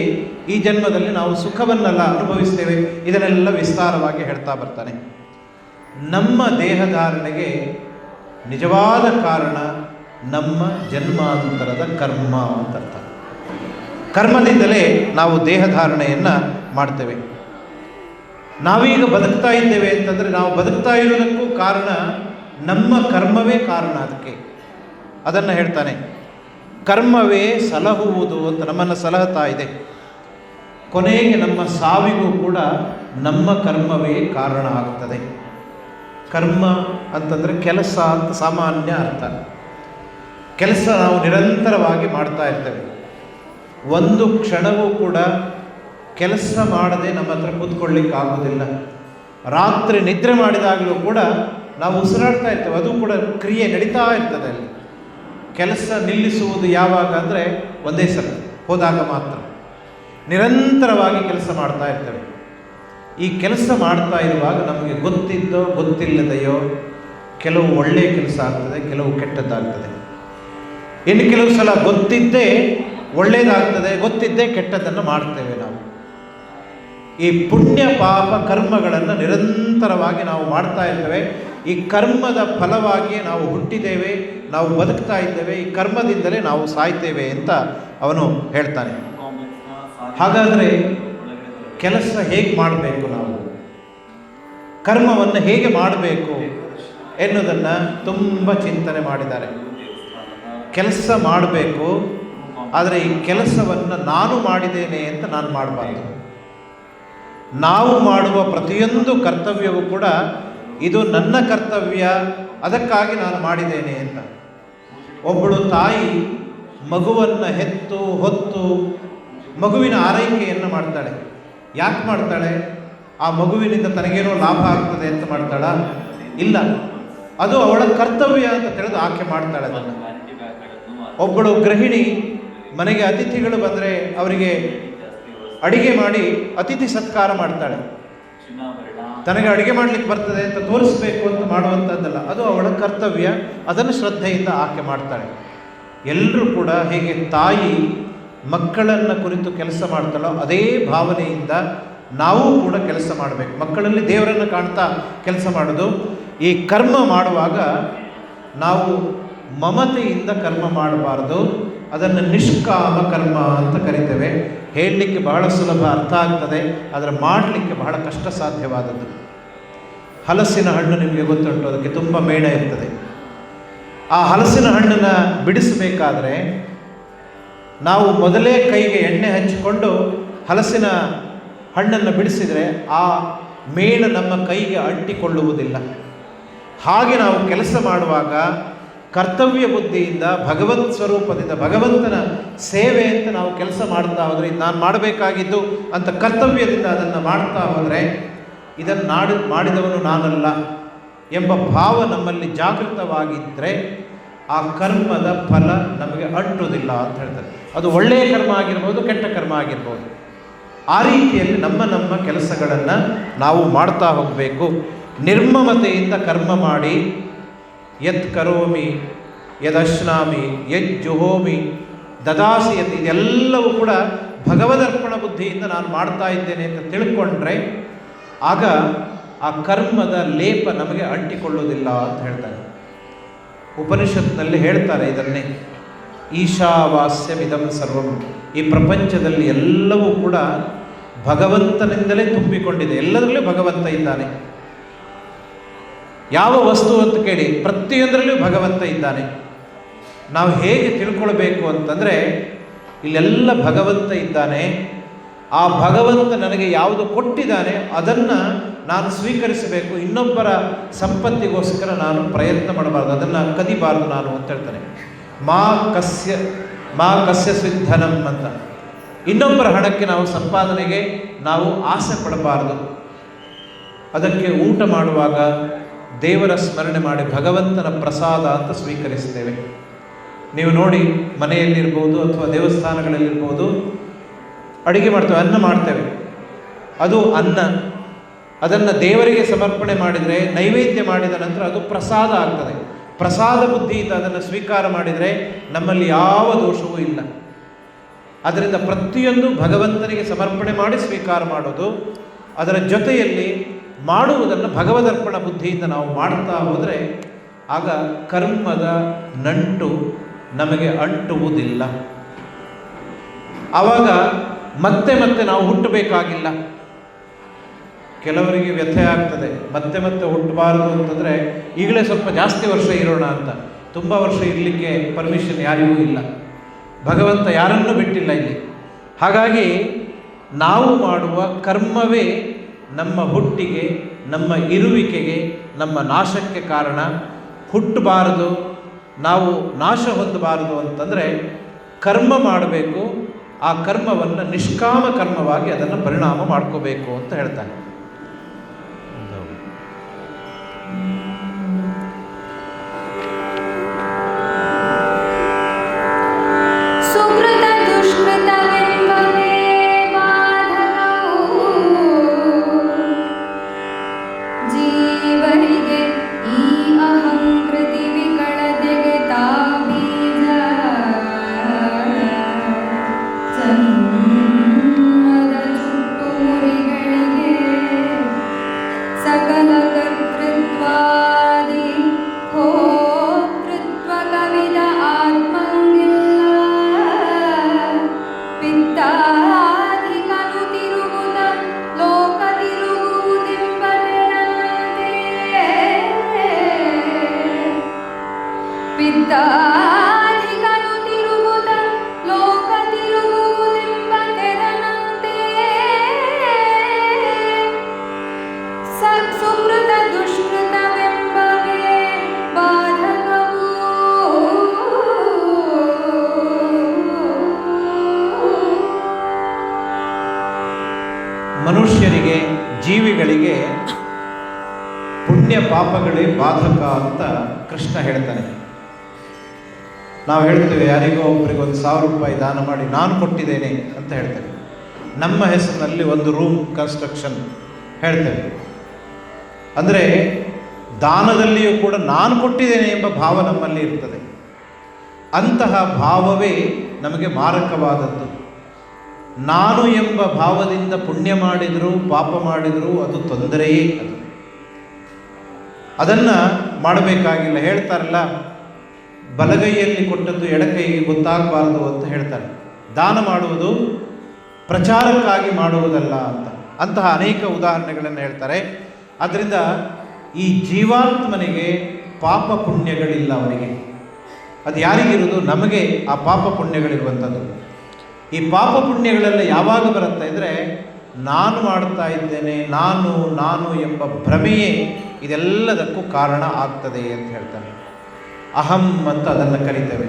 ಈ ಜನ್ಮದಲ್ಲಿ ನಾವು ಸುಖವನ್ನೆಲ್ಲ ಅನುಭವಿಸ್ತೇವೆ. ಇದನ್ನೆಲ್ಲ ವಿಸ್ತಾರವಾಗಿ ಹೇಳ್ತಾ ಬರ್ತಾನೆ. ನಮ್ಮ ದೇಹಧಾರಣೆಗೆ ನಿಜವಾದ ಕಾರಣ ನಮ್ಮ ಜನ್ಮಾಂತರದ ಕರ್ಮ ಅಂತ ಅರ್ಥ. ಕರ್ಮದಿಂದಲೇ ನಾವು ದೇಹಧಾರಣೆಯನ್ನು ಮಾಡ್ತೇವೆ. ನಾವೀಗ ಬದುಕ್ತಾ ಇದ್ದೇವೆ ಅಂತಂದರೆ ನಾವು ಬದುಕ್ತಾ ಇರೋದಕ್ಕೂ ಕಾರಣ ನಮ್ಮ ಕರ್ಮವೇ ಕಾರಣ. ಅದನ್ನು ಹೇಳ್ತಾನೆ, ಕರ್ಮವೇ ಸಲಹುವುದು ಅಂತ ನಮ್ಮನ್ನು ಸಲಹುತ್ತಾ ಇದೆ. ಕೊನೆಗೆ ನಮ್ಮ ಸಾವಿಗೂ ಕೂಡ ನಮ್ಮ ಕರ್ಮವೇ ಕಾರಣ ಆಗ್ತದೆ. ಕರ್ಮ ಅಂತಂದರೆ ಕೆಲಸ ಅಂತ ಸಾಮಾನ್ಯ ಅರ್ಥ. ಕೆಲಸ ನಾವು ನಿರಂತರವಾಗಿ ಮಾಡ್ತಾ ಇರ್ತೇವೆ. ಒಂದು ಕ್ಷಣವೂ ಕೂಡ ಕೆಲಸ ಮಾಡದೆ ನಮ್ಮ ಹತ್ರ ಕೂತ್ಕೊಳ್ಳಿಕ್ಕೆ ಆಗೋದಿಲ್ಲ. ರಾತ್ರಿ ನಿದ್ರೆ ಮಾಡಿದಾಗಲೂ ಕೂಡ ನಾವು ಉಸಿರಾಡ್ತಾ ಇರ್ತೇವೆ, ಅದು ಕೂಡ ಕ್ರಿಯೆ ನಡೀತಾ ಇರ್ತದೆ. ಅಲ್ಲಿ ಕೆಲಸ ನಿಲ್ಲಿಸುವುದು ಯಾವಾಗ ಅಂದರೆ ಒಂದೇ ಸಲ ಹೋದಾಗ ಮಾತ್ರ. ನಿರಂತರವಾಗಿ ಕೆಲಸ ಮಾಡ್ತಾ ಇರ್ತೇವೆ. ಈ ಕೆಲಸ ಮಾಡ್ತಾ ಇರುವಾಗ ನಮಗೆ ಗೊತ್ತಿದ್ದೋ ಗೊತ್ತಿಲ್ಲದೆಯೋ ಕೆಲವು ಒಳ್ಳೆಯ ಕೆಲಸ ಆಗ್ತದೆ, ಕೆಲವು ಕೆಟ್ಟದ್ದಾಗ್ತದೆ. ಇನ್ನು ಕೆಲವು ಸಲ ಗೊತ್ತಿದ್ದೇ ಒಳ್ಳೆಯದಾಗ್ತದೆ, ಗೊತ್ತಿದ್ದೇ ಕೆಟ್ಟದ್ದನ್ನು ಮಾಡ್ತೇವೆ ನಾವು. ಈ ಪುಣ್ಯ ಪಾಪ ಕರ್ಮಗಳನ್ನು ನಿರಂತರವಾಗಿ ನಾವು ಮಾಡ್ತಾ ಇರ್ತೇವೆ. ಈ ಕರ್ಮದ ಫಲವಾಗಿಯೇ ನಾವು ಹುಟ್ಟಿದ್ದೇವೆ, ನಾವು ಬದುಕ್ತಾ ಇದ್ದೇವೆ. ಈ ಕರ್ಮದಿಂದಲೇ ನಾವು ಸಾಯ್ತೇವೆ ಅಂತ ಅವನು ಹೇಳ್ತಾನೆ. ಹಾಗಾದರೆ ಕೆಲಸ ಹೇಗೆ ಮಾಡಬೇಕು, ನಾವು ಕರ್ಮವನ್ನು ಹೇಗೆ ಮಾಡಬೇಕು ಎನ್ನುವುದನ್ನು ತುಂಬ ಚಿಂತನೆ ಮಾಡಿದ್ದಾರೆ. ಕೆಲಸ ಮಾಡಬೇಕು, ಆದರೆ ಈ ಕೆಲಸವನ್ನು ನಾನು ಮಾಡಿದ್ದೇನೆ ಅಂತ ನಾನು ಮಾಡಬಾರ್ದು. ನಾವು ಮಾಡುವ ಪ್ರತಿಯೊಂದು ಕರ್ತವ್ಯವೂ ಕೂಡ ಇದು ನನ್ನ ಕರ್ತವ್ಯ, ಅದಕ್ಕಾಗಿ ನಾನು ಮಾಡಿದ್ದೇನೆ ಅಂತ. ಒಬ್ಬಳು ತಾಯಿ ಮಗುವನ್ನು ಹೆತ್ತು ಹೊತ್ತು ಮಗುವಿನ ಆರೈಕೆಯನ್ನು ಮಾಡ್ತಾಳೆ. ಯಾಕೆ ಮಾಡ್ತಾಳೆ? ಆ ಮಗುವಿನಿಂದ ತನಗೇನೋ ಲಾಭ ಆಗ್ತದೆ ಅಂತ ಮಾಡ್ತಾಳ? ಇಲ್ಲ, ಅದು ಅವಳ ಕರ್ತವ್ಯ ಅಂತ ತಿಳಿದು ಆಕೆ ಮಾಡ್ತಾಳೆ ಅದನ್ನು. ಒಬ್ಬಳು ಗೃಹಿಣಿ ಮನೆಗೆ ಅತಿಥಿಗಳು ಬಂದರೆ ಅವರಿಗೆ ಅಡಿಗೆ ಮಾಡಿ ಅತಿಥಿ ಸತ್ಕಾರ ಮಾಡ್ತಾಳೆ. ತನಗೆ ಅಡುಗೆ ಮಾಡಲಿಕ್ಕೆ ಬರ್ತದೆ ಅಂತ ತೋರಿಸ್ಬೇಕು ಅಂತ ಮಾಡುವಂಥದ್ದಲ್ಲ, ಅದು ಅವಳ ಕರ್ತವ್ಯ. ಅದನ್ನು ಶ್ರದ್ಧೆಯಿಂದ ಆಕೆ ಮಾಡ್ತಾಳೆ. ಎಲ್ಲರೂ ಕೂಡ ಹೇಗೆ ತಾಯಿ ಮಕ್ಕಳನ್ನು ಕುರಿತು ಕೆಲಸ ಮಾಡ್ತಾಳೋ ಅದೇ ಭಾವನೆಯಿಂದ ನಾವು ಕೂಡ ಕೆಲಸ ಮಾಡಬೇಕು. ಮಕ್ಕಳಲ್ಲಿ ದೇವರನ್ನು ಕಾಣ್ತಾ ಕೆಲಸ ಮಾಡೋದು. ಈ ಕರ್ಮ ಮಾಡುವಾಗ ನಾವು ಮಮತೆಯಿಂದ ಕರ್ಮ ಮಾಡಬಾರ್ದು. ಅದನ್ನು ನಿಷ್ಕಾಮ ಕರ್ಮ ಅಂತ ಕರಿತೇವೆ. ಹೇಳಲಿಕ್ಕೆ ಬಹಳ ಸುಲಭ, ಅರ್ಥ ಆಗ್ತದೆ, ಆದರೆ ಮಾಡಲಿಕ್ಕೆ ಬಹಳ ಕಷ್ಟ ಸಾಧ್ಯವಾದದ್ದು. ಹಲಸಿನ ಹಣ್ಣು ನಿಮಗೆ ಗೊತ್ತುಂಟು, ಅದಕ್ಕೆ ತುಂಬ ಮೇಣ ಇರ್ತದೆ. ಆ ಹಲಸಿನ ಹಣ್ಣನ್ನು ಬಿಡಿಸಬೇಕಾದ್ರೆ ನಾವು ಮೊದಲೇ ಕೈಗೆ ಎಣ್ಣೆ ಹಚ್ಚಿಕೊಂಡು ಹಲಸಿನ ಹಣ್ಣನ್ನು ಬಿಡಿಸಿದರೆ ಆ ಮೇಣ ನಮ್ಮ ಕೈಗೆ ಅಂಟಿಕೊಳ್ಳುವುದಿಲ್ಲ. ಹಾಗೆ ನಾವು ಕೆಲಸ ಮಾಡುವಾಗ ಕರ್ತವ್ಯ ಬುದ್ಧಿಯಿಂದ ಭಗವತ್ ಸ್ವರೂಪದಿಂದ ಭಗವಂತನ ಸೇವೆ ಅಂತ ನಾವು ಕೆಲಸ ಮಾಡ್ತಾ ಹೋದರೆ, ಇದು ನಾನು ಮಾಡಬೇಕಾಗಿದ್ದು ಅಂತ ಕರ್ತವ್ಯದಿಂದ ಅದನ್ನು ಮಾಡ್ತಾ ಹೋದರೆ, ಇದನ್ನು ಮಾಡಿದವನು ನಾನಲ್ಲ ಎಂಬ ಭಾವ ನಮ್ಮಲ್ಲಿ ಜಾಗೃತವಾಗಿದ್ದರೆ ಆ ಕರ್ಮದ ಫಲ ನಮಗೆ ಅಂಟುವುದಿಲ್ಲ ಅಂತ ಹೇಳ್ತಾರೆ. ಅದು ಒಳ್ಳೆಯ ಕರ್ಮ ಆಗಿರ್ಬೋದು, ಕೆಟ್ಟ ಕರ್ಮ ಆಗಿರ್ಬೋದು. ಆ ರೀತಿಯಲ್ಲಿ ನಮ್ಮ ಕೆಲಸಗಳನ್ನು ನಾವು ಮಾಡ್ತಾ ಹೋಗಬೇಕು. ನಿರ್ಮಮತೆಯಿಂದ ಕರ್ಮ ಮಾಡಿ, ಯತ್ ಕರೋಮಿ ಯದಶ್ನಾಮಿ ಯಜ್ಜುಹೋಮಿ ದದಾಸಿಯತಿ, ಇದೆಲ್ಲವೂ ಕೂಡ ಭಗವದರ್ಪಣ ಬುದ್ಧಿಯಿಂದ ನಾನು ಮಾಡ್ತಾ ಇದ್ದೇನೆ ಅಂತ ತಿಳ್ಕೊಂಡ್ರೆ ಆಗ ಆ ಕರ್ಮದ ಲೇಪ ನಮಗೆ ಅಂಟಿಕೊಳ್ಳುವುದಿಲ್ಲ ಅಂತ ಹೇಳ್ತಾರೆ. ಉಪನಿಷತ್ನಲ್ಲಿ ಹೇಳ್ತಾರೆ ಇದನ್ನೇ, ಈಶಾವಾಸ್ಯಮಿದಂ ಸರ್ವಂ, ಈ ಪ್ರಪಂಚದಲ್ಲಿ ಎಲ್ಲವೂ ಕೂಡ ಭಗವಂತನಿಂದಲೇ ತುಂಬಿಕೊಂಡಿದೆ. ಎಲ್ಲದರಲ್ಲೂ ಭಗವಂತ ಇದ್ದಾನೆ. ಯಾವ ವಸ್ತು ಅಂತ ಕೇಳಿ, ಪ್ರತಿಯೊಂದರಲ್ಲೂ ಭಗವಂತ ಇದ್ದಾನೆ. ನಾವು ಹೇಗೆ ತಿಳ್ಕೊಳ್ಬೇಕು ಅಂತಂದರೆ, ಇಲ್ಲೆಲ್ಲ ಭಗವಂತ ಇದ್ದಾನೆ. ಆ ಭಗವಂತ ನನಗೆ ಯಾವುದು ಕೊಟ್ಟಿದ್ದಾನೆ ಅದನ್ನು ನಾನು ಸ್ವೀಕರಿಸಬೇಕು. ಇನ್ನೊಬ್ಬರ ಸಂಪತ್ತಿಗೋಸ್ಕರ ನಾನು ಪ್ರಯತ್ನ ಮಾಡಬಾರ್ದು, ಅದನ್ನು ಕದಿಬಾರ್ದು ನಾನು ಅಂತ ಹೇಳ್ತಾನೆ. ಮಾ ಕಸ್ಯ ಸಿದ್ಧನಂ ಅಂತ. ಇನ್ನೊಬ್ಬರ ಹಣಕ್ಕೆ ನಾವು ಸಂಪಾದನೆಗೆ ನಾವು ಆಸೆ ಪಡಬಾರ್ದು. ಅದಕ್ಕೆ ಊಟ ಮಾಡುವಾಗ ದೇವರ ಸ್ಮರಣೆ ಮಾಡಿ ಭಗವಂತನ ಪ್ರಸಾದ ಅಂತ ಸ್ವೀಕರಿಸ್ತೇವೆ. ನೀವು ನೋಡಿ, ಮನೆಯಲ್ಲಿರ್ಬೋದು ಅಥವಾ ದೇವಸ್ಥಾನಗಳಲ್ಲಿರ್ಬೋದು ಅಡುಗೆ ಮಾಡ್ತೇವೆ, ಅನ್ನ ಮಾಡ್ತೇವೆ. ಅದು ಅನ್ನ, ಅದನ್ನು ದೇವರಿಗೆ ಸಮರ್ಪಣೆ ಮಾಡಿದರೆ, ನೈವೇದ್ಯ ಮಾಡಿದ ನಂತರ ಅದು ಪ್ರಸಾದ ಆಗ್ತದೆ. ಪ್ರಸಾದ ಬುದ್ಧಿಯಿಂದ ಅದನ್ನು ಸ್ವೀಕಾರ ಮಾಡಿದರೆ ನಮ್ಮಲ್ಲಿ ಯಾವ ದೋಷವೂ ಇಲ್ಲ. ಅದರಿಂದ ಪ್ರತಿಯೊಂದು ಭಗವಂತನಿಗೆ ಸಮರ್ಪಣೆ ಮಾಡಿ ಸ್ವೀಕಾರ ಮಾಡೋದು, ಅದರ ಜೊತೆಯಲ್ಲಿ ಮಾಡುವುದನ್ನು ಭಗವದರ್ಪಣ ಬುದ್ಧಿಯಿಂದ ನಾವು ಮಾಡ್ತಾ ಹೋದರೆ ಆಗ ಕರ್ಮದ ನಂಟು ನಮಗೆ ಅಂಟುವುದಿಲ್ಲ. ಆವಾಗ ಮತ್ತೆ ಮತ್ತೆ ನಾವು ಹುಟ್ಟಬೇಕಾಗಿಲ್ಲ. ಕೆಲವರಿಗೆ ವ್ಯಥೆ ಆಗ್ತದೆ, ಮತ್ತೆ ಮತ್ತೆ ಹುಟ್ಟಬಾರದು ಅಂತಂದರೆ ಈಗಲೇ ಸ್ವಲ್ಪ ಜಾಸ್ತಿ ವರ್ಷ ಇರೋಣ ಅಂತ. ತುಂಬ ವರ್ಷ ಇರಲಿಕ್ಕೆ ಪರ್ಮಿಷನ್ ಯಾರಿಗೂ ಇಲ್ಲ, ಭಗವಂತ ಯಾರನ್ನೂ ಬಿಟ್ಟಿಲ್ಲ ಇಲ್ಲಿ. ಹಾಗಾಗಿ ನಾವು ಮಾಡುವ ಕರ್ಮವೇ ನಮ್ಮ ಹುಟ್ಟಿಗೆ, ನಮ್ಮ ಇರುವಿಕೆಗೆ, ನಮ್ಮ ನಾಶಕ್ಕೆ ಕಾರಣ. ಹುಟ್ಟಬಾರದು, ನಾವು ನಾಶ ಹೊಂದಬಾರದು ಅಂತಂದರೆ ಕರ್ಮ ಮಾಡಬೇಕು. ಆ ಕರ್ಮವನ್ನು ನಿಷ್ಕಾಮ ಕರ್ಮವಾಗಿ ಅದನ್ನು ಪರಿಣಾಮ ಮಾಡ್ಕೋಬೇಕು ಅಂತ ಹೇಳ್ತಾನೆ. ಮನುಷ್ಯರಿಗೆ, ಜೀವಿಗಳಿಗೆ ಪುಣ್ಯ ಪಾಪಗಳೇ ಬಾಧಕ ಅಂತ ಕೃಷ್ಣ ಹೇಳ್ತಾನೆ. ನಾವು ಹೇಳ್ತೇವೆ, ಯಾರಿಗೋ ಒಬ್ಬರಿಗೆ 1,000 ರೂಪಾಯಿ ದಾನ ಮಾಡಿ ನಾನು ಕೊಟ್ಟಿದ್ದೇನೆ ಅಂತ ಹೇಳ್ತೇವೆ. ನಮ್ಮ ಹೆಸರಿನಲ್ಲಿ ಒಂದು ರೂಮ್ ಕನ್ಸ್ಟ್ರಕ್ಷನ್ ಹೇಳ್ತೇವೆ. ಅಂದರೆ ದಾನದಲ್ಲಿಯೂ ಕೂಡ ನಾನು ಕೊಟ್ಟಿದ್ದೇನೆ ಎಂಬ ಭಾವ ನಮ್ಮಲ್ಲಿ ಇರ್ತದೆ. ಅಂತಹ ಭಾವವೇ ನಮಗೆ ಮಾರಕವಾದದ್ದು. ನಾನು ಎಂಬ ಭಾವದಿಂದ ಪುಣ್ಯ ಮಾಡಿದರೂ ಪಾಪ ಮಾಡಿದರೂ ಅದು ತೊಂದರೆಯೇ. ಅದನ್ನು ಮಾಡಬೇಕಾಗಿಲ್ಲ. ಹೇಳ್ತಾರಲ್ಲ, ಬಲಗೈಯಲ್ಲಿ ಕೊಟ್ಟದ್ದು ಎಡಕೈಗೆ ಗೊತ್ತಾಗಬಾರದು ಅಂತ ಹೇಳ್ತಾರೆ. ದಾನ ಮಾಡುವುದು ಪ್ರಚಾರಕ್ಕಾಗಿ ಮಾಡುವುದಲ್ಲ ಅಂತ. ಅಂತಹ ಅನೇಕ ಉದಾಹರಣೆಗಳನ್ನು ಹೇಳ್ತಾರೆ. ಆದ್ದರಿಂದ ಈ ಜೀವಾತ್ಮನಿಗೆ ಪಾಪ ಪುಣ್ಯಗಳಿಲ್ಲ. ಅವನಿಗೆ ಅದು ಯಾರಿಗಿರುವುದು? ನಮಗೆ ಆ ಪಾಪ ಪುಣ್ಯಗಳಿರುವಂಥದ್ದು. ಈ ಪಾಪ ಪುಣ್ಯಗಳೆಲ್ಲ ಯಾವಾಗ ಬರುತ್ತೆ ಅಂದರೆ, ನಾನು ಮಾಡ್ತಾ ಇದ್ದೇನೆ, ನಾನು ಎಂಬ ಭ್ರಮೆಯೇ ಇದೆಲ್ಲದಕ್ಕೂ ಕಾರಣ ಆಗ್ತದೆ ಅಂತ ಹೇಳ್ತಾರೆ. ಅಹಂ ಅಂತ ಅದನ್ನು ಕರಿತೇವೆ,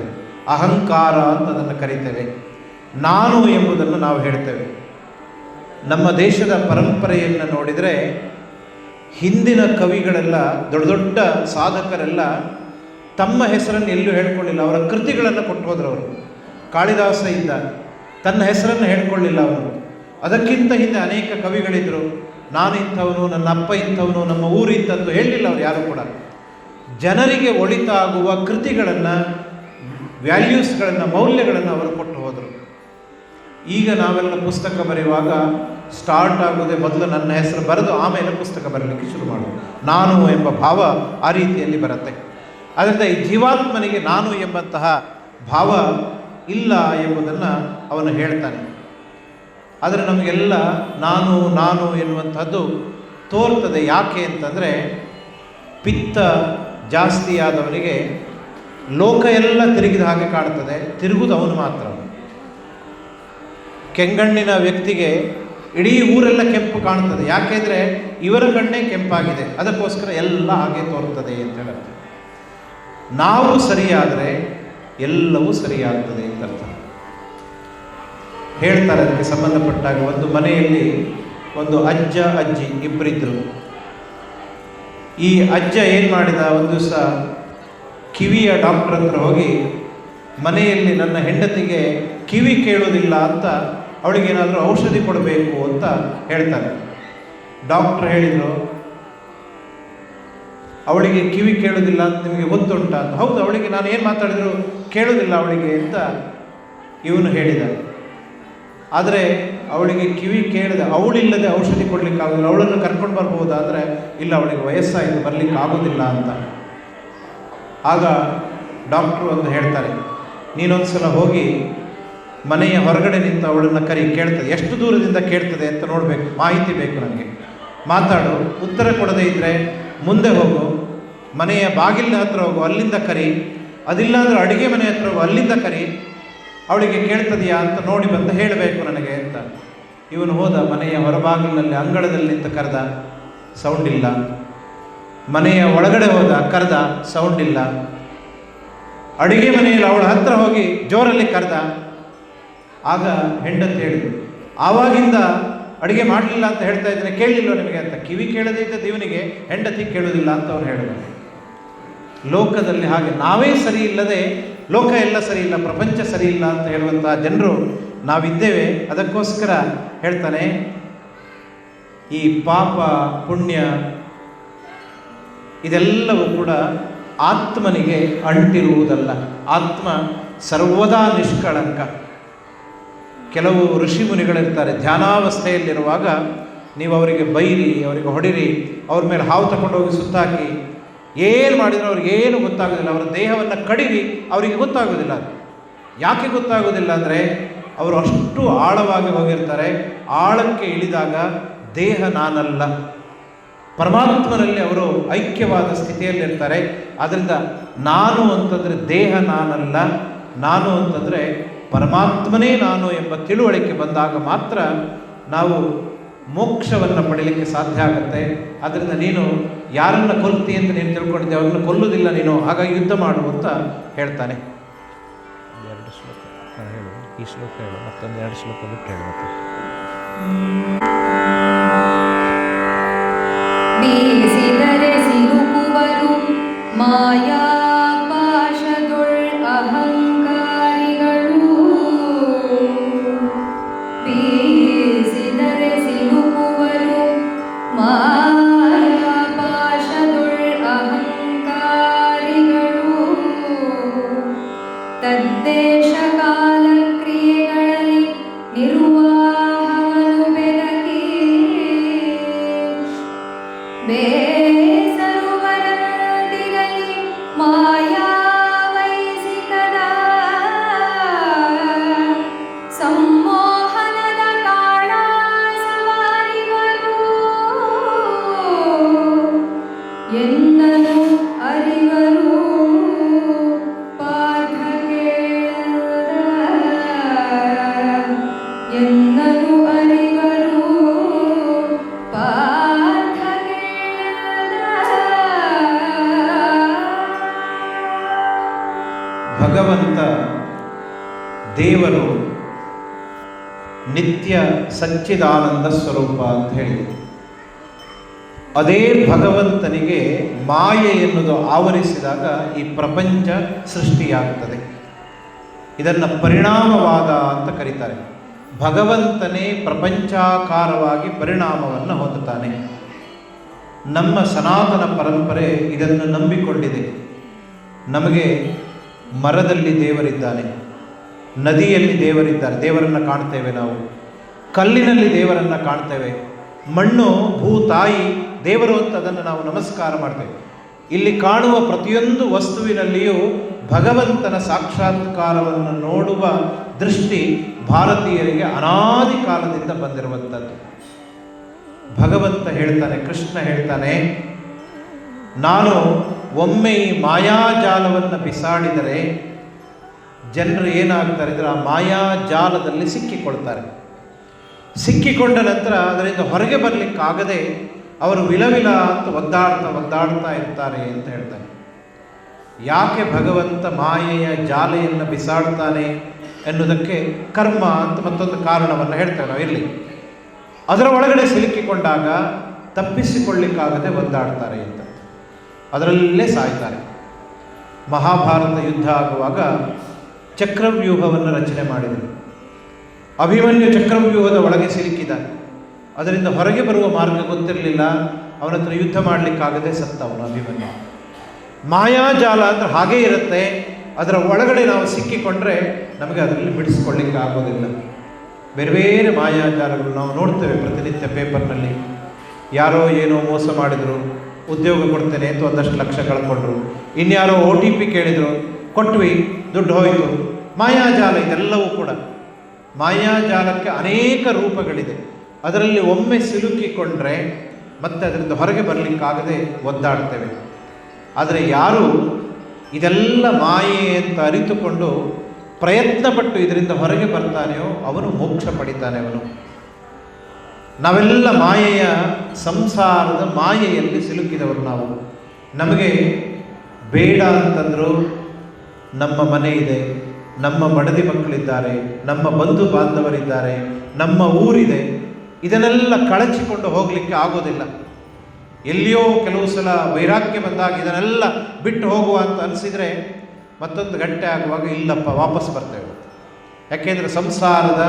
ಅಹಂಕಾರ ಅಂತ ಅದನ್ನು ಕರಿತೇವೆ, ನಾನು ಎಂಬುದನ್ನು ನಾವು ಹೇಳ್ತೇವೆ. ನಮ್ಮ ದೇಶದ ಪರಂಪರೆಯನ್ನು ನೋಡಿದರೆ ಹಿಂದಿನ ಕವಿಗಳೆಲ್ಲ, ದೊಡ್ಡ ದೊಡ್ಡ ಸಾಧಕರೆಲ್ಲ ತಮ್ಮ ಹೆಸರನ್ನು ಎಲ್ಲೂ ಹೇಳ್ಕೊಳ್ಳಿಲ್ಲ. ಅವರ ಕೃತಿಗಳನ್ನು ಕೊಟ್ಟು ಹೋದರು. ಅವರು ಕಾಳಿದಾಸ ಇದ್ದ, ತನ್ನ ಹೆಸರನ್ನು ಹೇಳ್ಕೊಳ್ಳಿಲ್ಲ ಅವನು. ಅದಕ್ಕಿಂತ ಹಿಂದೆ ಅನೇಕ ಕವಿಗಳಿದ್ದರು. ನಾನು ಇಂಥವನು, ನನ್ನ ಅಪ್ಪ ಇಂಥವನು, ನಮ್ಮ ಊರು ಇಂಥದ್ದು ಹೇಳಲಿಲ್ಲ ಅವರು ಯಾರು ಕೂಡ. ಜನರಿಗೆ ಒಳಿತಾಗುವ ಕೃತಿಗಳನ್ನು, ವ್ಯಾಲ್ಯೂಸ್ಗಳನ್ನು, ಮೌಲ್ಯಗಳನ್ನು ಅವರು ಕೊಟ್ಟು ಹೋದರು. ಈಗ ನಾವೆಲ್ಲ ಪುಸ್ತಕ ಬರೆಯುವಾಗ ಸ್ಟಾರ್ಟ್ ಆಗೋದೇ ಮೊದಲು ನನ್ನ ಹೆಸರು ಬರೆದು ಆಮೇಲೆ ಪುಸ್ತಕ ಬರಲಿಕ್ಕೆ ಶುರು ಮಾಡೋದು. ನಾನು ಎಂಬ ಭಾವ ಆ ರೀತಿಯಲ್ಲಿ ಬರುತ್ತೆ. ಅದರಿಂದ ಈ ಜೀವಾತ್ಮನಿಗೆ ನಾನು ಎಂಬಂತಹ ಭಾವ ಇಲ್ಲ ಎಂಬುದನ್ನು ಅವನು ಹೇಳ್ತಾನೆ. ಆದರೆ ನಮಗೆಲ್ಲ ನಾನು ಎನ್ನುವಂಥದ್ದು ತೋರ್ತದೆ. ಯಾಕೆ ಅಂತಂದರೆ, ಪಿತ್ತ ಜಾಸ್ತಿಯಾದವನಿಗೆ ಲೋಕ ಎಲ್ಲ ತಿರುಗಿದ ಹಾಗೆ ಕಾಣ್ತದೆ, ತಿರುಗುವುದು ಅವನು ಮಾತ್ರ. ಕೆಂಗಣ್ಣಿನ ವ್ಯಕ್ತಿಗೆ ಇಡೀ ಊರೆಲ್ಲ ಕೆಂಪು ಕಾಣ್ತದೆ. ಯಾಕೆಂದರೆ ಇವರ ಕಣ್ಣೇ ಕೆಂಪಾಗಿದೆ, ಅದಕ್ಕೋಸ್ಕರ ಎಲ್ಲ ಹಾಗೆ ತೋರ್ತದೆ ಅಂತ ಹೇಳುತ್ತೆ. ನಾವು ಸರಿಯಾದರೆ ಎಲ್ಲವೂ ಸರಿಯಾಗ್ತದೆ ಅಂತ ಅರ್ಥ ಹೇಳ್ತಾರೆ. ಅದಕ್ಕೆ ಸಂಬಂಧಪಟ್ಟಾಗ ಒಂದು ಮನೆಯಲ್ಲಿ ಒಂದು ಅಜ್ಜ ಅಜ್ಜಿ ಇಬ್ಬರಿದ್ದರು. ಈ ಅಜ್ಜ ಏನು ಮಾಡಿದ, ಒಂದು ದಿವಸ ಕಿವಿಯ ಡಾಕ್ಟರ್ ಹತ್ರ ಹೋಗಿ ಮನೆಯಲ್ಲಿ ನನ್ನ ಹೆಂಡತಿಗೆ ಕಿವಿ ಕೇಳೋದಿಲ್ಲ ಅಂತ ಅವಳಿಗೇನಾದರೂ ಔಷಧಿ ಕೊಡಬೇಕು ಅಂತ ಹೇಳ್ತಾರೆ. ಡಾಕ್ಟ್ರ್ ಹೇಳಿದರು, ಅವಳಿಗೆ ಕಿವಿ ಕೇಳೋದಿಲ್ಲ ಅಂತ ನಿಮಗೆ ಗೊತ್ತುಂಟ ಅಂತ. ಹೌದು, ಅವಳಿಗೆ ನಾನು ಏನು ಮಾತಾಡಿದ್ರು ಕೇಳೋದಿಲ್ಲ ಅವಳಿಗೆ ಅಂತ ಇವನು ಹೇಳಿದ. ಆದರೆ ಅವಳಿಗೆ ಕಿವಿ ಕೇಳಿದ, ಅವಳಿಲ್ಲದೆ ಔಷಧಿ ಕೊಡಲಿಕ್ಕಾಗೋದಿಲ್ಲ, ಅವಳನ್ನು ಕರ್ಕೊಂಡು ಬರ್ಬೋದಾದರೆ ಇಲ್ಲ, ಅವಳಿಗೆ ವಯಸ್ಸಾಯಿತು, ಬರಲಿಕ್ಕೆ ಆಗೋದಿಲ್ಲ ಅಂತ. ಆಗ ಡಾಕ್ಟ್ರು ಒಂದು ಹೇಳ್ತಾರೆ, ನೀನೊಂದು ಸಲ ಹೋಗಿ ಮನೆಯ ಹೊರಗಡೆ ನಿಂತು ಅವಳನ್ನು ಕೇಳ್ತದೆ, ಎಷ್ಟು ದೂರದಿಂದ ಕೇಳ್ತದೆ ಅಂತ ನೋಡಬೇಕು, ಮಾಹಿತಿ ಬೇಕು ನನಗೆ. ಮಾತಾಡು, ಉತ್ತರ ಕೊಡದೇ ಇದ್ದರೆ ಮುಂದೆ ಹೋಗು, ಮನೆಯ ಬಾಗಿಲಿನ ಹತ್ರ ಹೋಗು, ಅಲ್ಲಿಂದ ಕರಿ, ಅದಿಲ್ಲ ಅಂದರೆ ಅಡುಗೆ ಮನೆ ಹತ್ರ ಹೋಗು, ಅಲ್ಲಿಂದ ಕರಿ, ಅವಳಿಗೆ ಕೇಳ್ತದೆಯಾ ಅಂತ ನೋಡಿ ಬಂದು ಹೇಳಬೇಕು ನನಗೆ ಅಂತ. ಇವನು ಹೋದ, ಮನೆಯ ಹೊರಬಾಗಿಲಿನಲ್ಲಿ ಅಂಗಳದಲ್ಲಿ ನಿಂತು ಕರೆದ, ಸೌಂಡ್ ಇಲ್ಲ. ಮನೆಯ ಒಳಗಡೆ ಹೋದ, ಕರೆದ, ಸೌಂಡ್ ಇಲ್ಲ. ಅಡುಗೆ ಮನೆಯಲ್ಲಿ ಅವಳ ಹತ್ರ ಹೋಗಿ ಜೋರಲ್ಲಿ ಕರೆದ. ಆಗ ಹೆಂಡತಿ ಹೇಳಿದ್ರು, ಆವಾಗಿಂದ ಅಡುಗೆ ಮಾಡಲಿಲ್ಲ ಅಂತ ಹೇಳ್ತಾ ಇದ್ದೇನೆ, ಕೇಳಲಿಲ್ಲ ನಿಮಗೆ ಅಂತ. ಕಿವಿ ಕೇಳದೇ ಇದ್ದ ದೇವನಿಗೆ ಹೆಂಡತಿ ಕೇಳೋದಿಲ್ಲ ಅಂತ ಅವ್ರು ಹೇಳಿದ್ರು. ಲೋಕದಲ್ಲಿ ಹಾಗೆ ನಾವೇ ಸರಿ ಇಲ್ಲದೆ ಲೋಕ ಎಲ್ಲ ಸರಿ ಇಲ್ಲ, ಪ್ರಪಂಚ ಸರಿ ಇಲ್ಲ ಅಂತ ಹೇಳುವಂಥ ಜನರು ನಾವಿದ್ದೇವೆ. ಅದಕ್ಕೋಸ್ಕರ ಹೇಳ್ತಾನೆ, ಈ ಪಾಪ ಪುಣ್ಯ ಇದೆಲ್ಲವೂ ಕೂಡ ಆತ್ಮನಿಗೆ ಅಂಟಿರುವುದಲ್ಲ. ಆತ್ಮ ಸರ್ವದಾ ನಿಷ್ಕಳಂಕ. ಕೆಲವು ಋಷಿ ಮುನಿಗಳಿರ್ತಾರೆ, ಧ್ಯಾನಾವಸ್ಥೆಯಲ್ಲಿರುವಾಗ ನೀವು ಅವರಿಗೆ ಬೈರಿ, ಅವರಿಗೆ ಹೊಡಿರಿ, ಅವ್ರ ಮೇಲೆ ಹಾವು ತಗೊಂಡೋಗಿ ಸುತ್ತಾಕಿ, ಏನು ಮಾಡಿದರೂ ಅವ್ರಿಗೆ ಏನು ಗೊತ್ತಾಗೋದಿಲ್ಲ. ಅವರ ದೇಹವನ್ನು ಕಡಿರಿ, ಅವರಿಗೆ ಗೊತ್ತಾಗೋದಿಲ್ಲ. ಯಾಕೆ ಗೊತ್ತಾಗೋದಿಲ್ಲ ಅಂದರೆ ಅವರು ಅಷ್ಟು ಆಳವಾಗಿ ಹೋಗಿರ್ತಾರೆ. ಆಳಕ್ಕೆ ಇಳಿದಾಗ ದೇಹ ನಾನಲ್ಲ, ಪರಮಾತ್ಮನಲ್ಲಿ ಅವರು ಐಕ್ಯವಾದ ಸ್ಥಿತಿಯಲ್ಲಿರ್ತಾರೆ. ಆದ್ದರಿಂದ ನಾನು ಅಂತಂದರೆ ದೇಹ ನಾನಲ್ಲ, ನಾನು ಅಂತಂದರೆ ಪರಮಾತ್ಮನೇ ನಾನು ಎಂಬ ತಿಳುವಳಿಕೆ ಬಂದಾಗ ಮಾತ್ರ ನಾವು ಮೋಕ್ಷವನ್ನು ಪಡೀಲಿಕ್ಕೆ ಸಾಧ್ಯ ಆಗುತ್ತೆ. ಆದ್ದರಿಂದ ನೀನು ಯಾರನ್ನು ಕೊಲ್ತಿ ಅಂತ ನೀನು ತಿಳ್ಕೊಂಡಿದ್ದೆ, ಅವ್ರನ್ನ ಕೊಲ್ಲುವುದಿಲ್ಲ ನೀನು, ಹಾಗಾಗಿ ಯುದ್ಧ ಮಾಡು ಅಂತ ಹೇಳ್ತಾನೆ. 2 ಶ್ಲೋಕ ಹೇಳು, ಈ ಶ್ಲೋಕ ಹೇಳು, ಮತ್ತೊಂದು 2 ಶ್ಲೋಕ ಬಿಟ್ಟು ಹೇಳು. ಮತ್ತೆ ಬೀಸಿದರೆ ಸಿಲುಕುವರು ಮಾಯಾ ಪಾಶದೊಳ್ ಅಹಂಕಾರಿಗಳು. ಬೀಸಿದರೆ ಸಿಲುಕುವರು ಮಾಯಾ ಪಾಶದೊಳ್ ಅಹಂಕಾರಿಗಳು. ತದ್ದೇಶ ಕಾಲ ಕ್ರಿಯೆಗಳಲ್ಲಿ ನಿರ್ವಾಹವನ್ನು ಬೆದಕಿ ಬೇಸರುವರಂತಿರಲಿ ಮಾಯಾ ವೈಸಿಕದ ಸಂಮೋಹನದ ಕಾಳ ಸವಾರಿವರು. ಎನ್ನನು ಅರಿವರು ಪಾಠ ಕೇಳದ, ಎನ್ನನು ಅರಿವರು ಪಾಠ ಕೇಳದ. ಭಗವಂತ ದೇವರು ನಿತ್ಯ ಸಚ್ಚಿದಾನಂದ ಸ್ವರೂಪ ಅಂತ ಹೇಳಿದೆ. ಅದೇ ಭಗವಂತನಿಗೆ ಮಾಯೆ ಎನ್ನುವುದು ಆವರಿಸಿದಾಗ ಈ ಪ್ರಪಂಚ ಸೃಷ್ಟಿಯಾಗ್ತದೆ. ಇದನ್ನು ಪರಿಣಾಮವಾದ ಅಂತ ಕರೀತಾರೆ. ಭಗವಂತನೇ ಪ್ರಪಂಚಾಕಾರವಾಗಿ ಪರಿಣಾಮವನ್ನು ಹೊಂದುತ್ತಾನೆ. ನಮ್ಮ ಸನಾತನ ಪರಂಪರೆ ಇದನ್ನು ನಂಬಿಕೊಂಡಿದೆ. ನಮಗೆ ಮರದಲ್ಲಿ ದೇವರಿದ್ದಾನೆ, ನದಿಯಲ್ಲಿ ದೇವರಿದ್ದಾರೆ, ದೇವರನ್ನು ಕಾಣ್ತೇವೆ ನಾವು. ಕಲ್ಲಿನಲ್ಲಿ ದೇವರನ್ನು ಕಾಣ್ತೇವೆ. ಮಣ್ಣು, ಭೂತಾಯಿ ದೇವರು ಅಂತ ಅದನ್ನು ನಾವು ನಮಸ್ಕಾರ ಮಾಡ್ತೇವೆ. ಇಲ್ಲಿ ಕಾಣುವ ಪ್ರತಿಯೊಂದು ವಸ್ತುವಿನಲ್ಲಿಯೂ ಭಗವಂತನ ಸಾಕ್ಷಾತ್ಕಾರವನ್ನು ನೋಡುವ ದೃಷ್ಟಿ ಭಾರತೀಯರಿಗೆ ಅನಾದಿ ಕಾಲದಿಂದ ಬಂದಿರುವಂಥದ್ದು. ಭಗವಂತ ಹೇಳ್ತಾನೆ, ಕೃಷ್ಣ ಹೇಳ್ತಾನೆ, ನಾನು ಒಮ್ಮೆ ಈ ಮಾಯಾಜಾಲವನ್ನು ಬಿಸಾಡಿದರೆ ಜನರು ಏನಾಗ್ತಾರೆ ಅಂದರೆ ಆ ಮಾಯಾಜಾಲದಲ್ಲಿ ಸಿಕ್ಕಿಕೊಳ್ತಾರೆ. ಸಿಕ್ಕಿಕೊಂಡ ನಂತರ ಅದರಿಂದ ಹೊರಗೆ ಬರಲಿಕ್ಕಾಗದೆ ಅವರು ವಿಲವಿಲ ಅಂತ ಒದ್ದಾಡ್ತಾ ಇರ್ತಾರೆ ಅಂತ ಹೇಳ್ತಾನೆ. ಯಾಕೆ ಭಗವಂತ ಮಾಯೆಯ ಜಾಲೆಯನ್ನು ಬಿಸಾಡ್ತಾನೆ ಎನ್ನುವುದಕ್ಕೆ ಕರ್ಮ ಅಂತ ಮತ್ತೊಂದು ಕಾರಣವನ್ನು ಹೇಳ್ತೇವೆ ನಾವು. ಇರಲಿ, ಅದರ ಒಳಗಡೆ ಸಿಲುಕಿಕೊಂಡಾಗ ತಪ್ಪಿಸಿಕೊಳ್ಳಿಕ್ಕಾಗದೆ ಒದ್ದಾಡ್ತಾರೆ ಅಂತ, ಅದರಲ್ಲೇ ಸಾಯ್ತಾರೆ. ಮಹಾಭಾರತ ಯುದ್ಧ ಆಗುವಾಗ ಚಕ್ರವ್ಯೂಹವನ್ನು ರಚನೆ ಮಾಡಿದರು. ಅಭಿಮನ್ಯು ಚಕ್ರವ್ಯೂಹದ ಒಳಗೆ ಸಿಲುಕಿದ. ಅದರಿಂದ ಹೊರಗೆ ಬರುವ ಮಾರ್ಗ ಗೊತ್ತಿರಲಿಲ್ಲ. ಅವನ ಹತ್ರ ಯುದ್ಧ ಮಾಡಲಿಕ್ಕಾಗದೆ ಸತ್ತ ಅವನು ಅಭಿಮನ್ಯು. ಮಾಯಾಜಾಲ ಅಂದರೆ ಹಾಗೇ ಇರುತ್ತೆ. ಅದರ ಒಳಗಡೆ ನಾವು ಸಿಕ್ಕಿಕೊಂಡ್ರೆ ನಮಗೆ ಅದರಲ್ಲಿ ಬಿಡಿಸ್ಕೊಳ್ಳಿಕ್ಕೆ ಆಗೋದಿಲ್ಲ. ಬೇರೆ ಬೇರೆ ಮಾಯಾಜಾಲಗಳು ನಾವು ನೋಡ್ತೇವೆ ಪ್ರತಿನಿತ್ಯ ಪೇಪರ್ನಲ್ಲಿ. ಯಾರೋ ಏನೋ ಮೋಸ ಮಾಡಿದರು, ಉದ್ಯೋಗ ಕೊಡ್ತೇನೆ ಅಂತ ಒಂದಷ್ಟು ಲಕ್ಷ ಕಳ್ಕೊಂಡ್ರು. ಇನ್ಯಾರೋ OTP ಕೇಳಿದರು, ಕೊಟ್ವಿ, ದುಡ್ಡು ಹೋಯಿತು. ಮಾಯಾಜಾಲ ಇದೆಲ್ಲವೂ ಕೂಡ. ಮಾಯಾಜಾಲಕ್ಕೆ ಅನೇಕ ರೂಪಗಳಿದೆ. ಅದರಲ್ಲಿ ಒಮ್ಮೆ ಸಿಲುಕಿಕೊಂಡ್ರೆ ಮತ್ತೆ ಅದರಿಂದ ಹೊರಗೆ ಬರಲಿಕ್ಕಾಗದೆ ಒದ್ದಾಡ್ತೇವೆ. ಆದರೆ ಯಾರು ಇದೆಲ್ಲ ಮಾಯೆ ಅಂತ ಅರಿತುಕೊಂಡು ಪ್ರಯತ್ನಪಟ್ಟು ಇದರಿಂದ ಹೊರಗೆ ಬರ್ತಾನೆಯೋ ಅವನು ಮೋಕ್ಷ ಪಡಿತಾನೆ. ಅವನು ನಾವೆಲ್ಲ ಮಾಯೆಯ ಸಂಸಾರದ ಮಾಯೆಯಲ್ಲಿ ಸಿಲುಕಿದವರು ನಾವು. ನಮಗೆ ಬೇಡ ಅಂತಂದರೂ ನಮ್ಮ ಮನೆ ಇದೆ, ನಮ್ಮ ಮಡದಿ ಮಕ್ಕಳಿದ್ದಾರೆ, ನಮ್ಮ ಬಂಧು ಬಾಂಧವರಿದ್ದಾರೆ, ನಮ್ಮ ಊರಿದೆ. ಇದನ್ನೆಲ್ಲ ಕಳಚಿಕೊಂಡು ಹೋಗಲಿಕ್ಕೆ ಆಗೋದಿಲ್ಲ. ಎಲ್ಲಿಯೋ ಕೆಲವು ಸಲ ವೈರಾಗ್ಯ ಬಂದಾಗ ಇದನ್ನೆಲ್ಲ ಬಿಟ್ಟು ಹೋಗುವ ಅಂತ ಅನಿಸಿದರೆ ಮತ್ತೊಂದು ಗಂಟೆ ಆಗುವಾಗ ಇಲ್ಲಪ್ಪ ವಾಪಸ್ ಬರ್ತೇವೆ. ಯಾಕೆಂದರೆ ಸಂಸಾರದ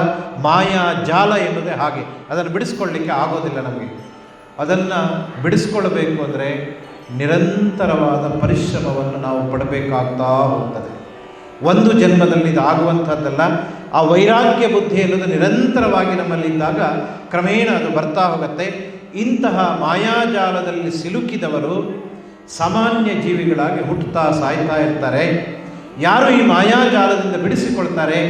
ಮಾಯಾ ಜಾಲ ಎನ್ನುವುದೇ ಹಾಗೆ. ಅದನ್ನು ಬಿಡಿಸ್ಕೊಳ್ಳಿಕ್ಕೆ ಆಗೋದಿಲ್ಲ ನಮಗೆ. ಅದನ್ನು ಬಿಡಿಸ್ಕೊಳ್ಬೇಕು ಅಂದರೆ ನಿರಂತರವಾದ ಪರಿಶ್ರಮವನ್ನು ನಾವು ಪಡಬೇಕಾಗ್ತಾ ಹೋಗ್ತದೆ. ಒಂದು ಜನ್ಮದಲ್ಲಿ ಇದು ಆಗುವಂಥದ್ದಲ್ಲ. ಆ ವೈರಾಗ್ಯ ಬುದ್ಧಿ ಎನ್ನುವುದು ನಿರಂತರವಾಗಿ ನಮ್ಮಲ್ಲಿದ್ದಾಗ ಕ್ರಮೇಣ ಅದು ಬರ್ತಾ ಹೋಗುತ್ತೆ. ಇಂತಹ ಮಾಯಾಜಾಲದಲ್ಲಿ ಸಿಲುಕಿದವರು ಸಾಮಾನ್ಯ ಜೀವಿಗಳಾಗಿ ಹುಟ್ಟುತ್ತಾ ಸಾಯ್ತಾ ಇರ್ತಾರೆ. ಯಾರು ಈ ಮಾಯಾಜಾಲದಿಂದ ಬಿಡಿಸಿಕೊಳ್ತಾರೆ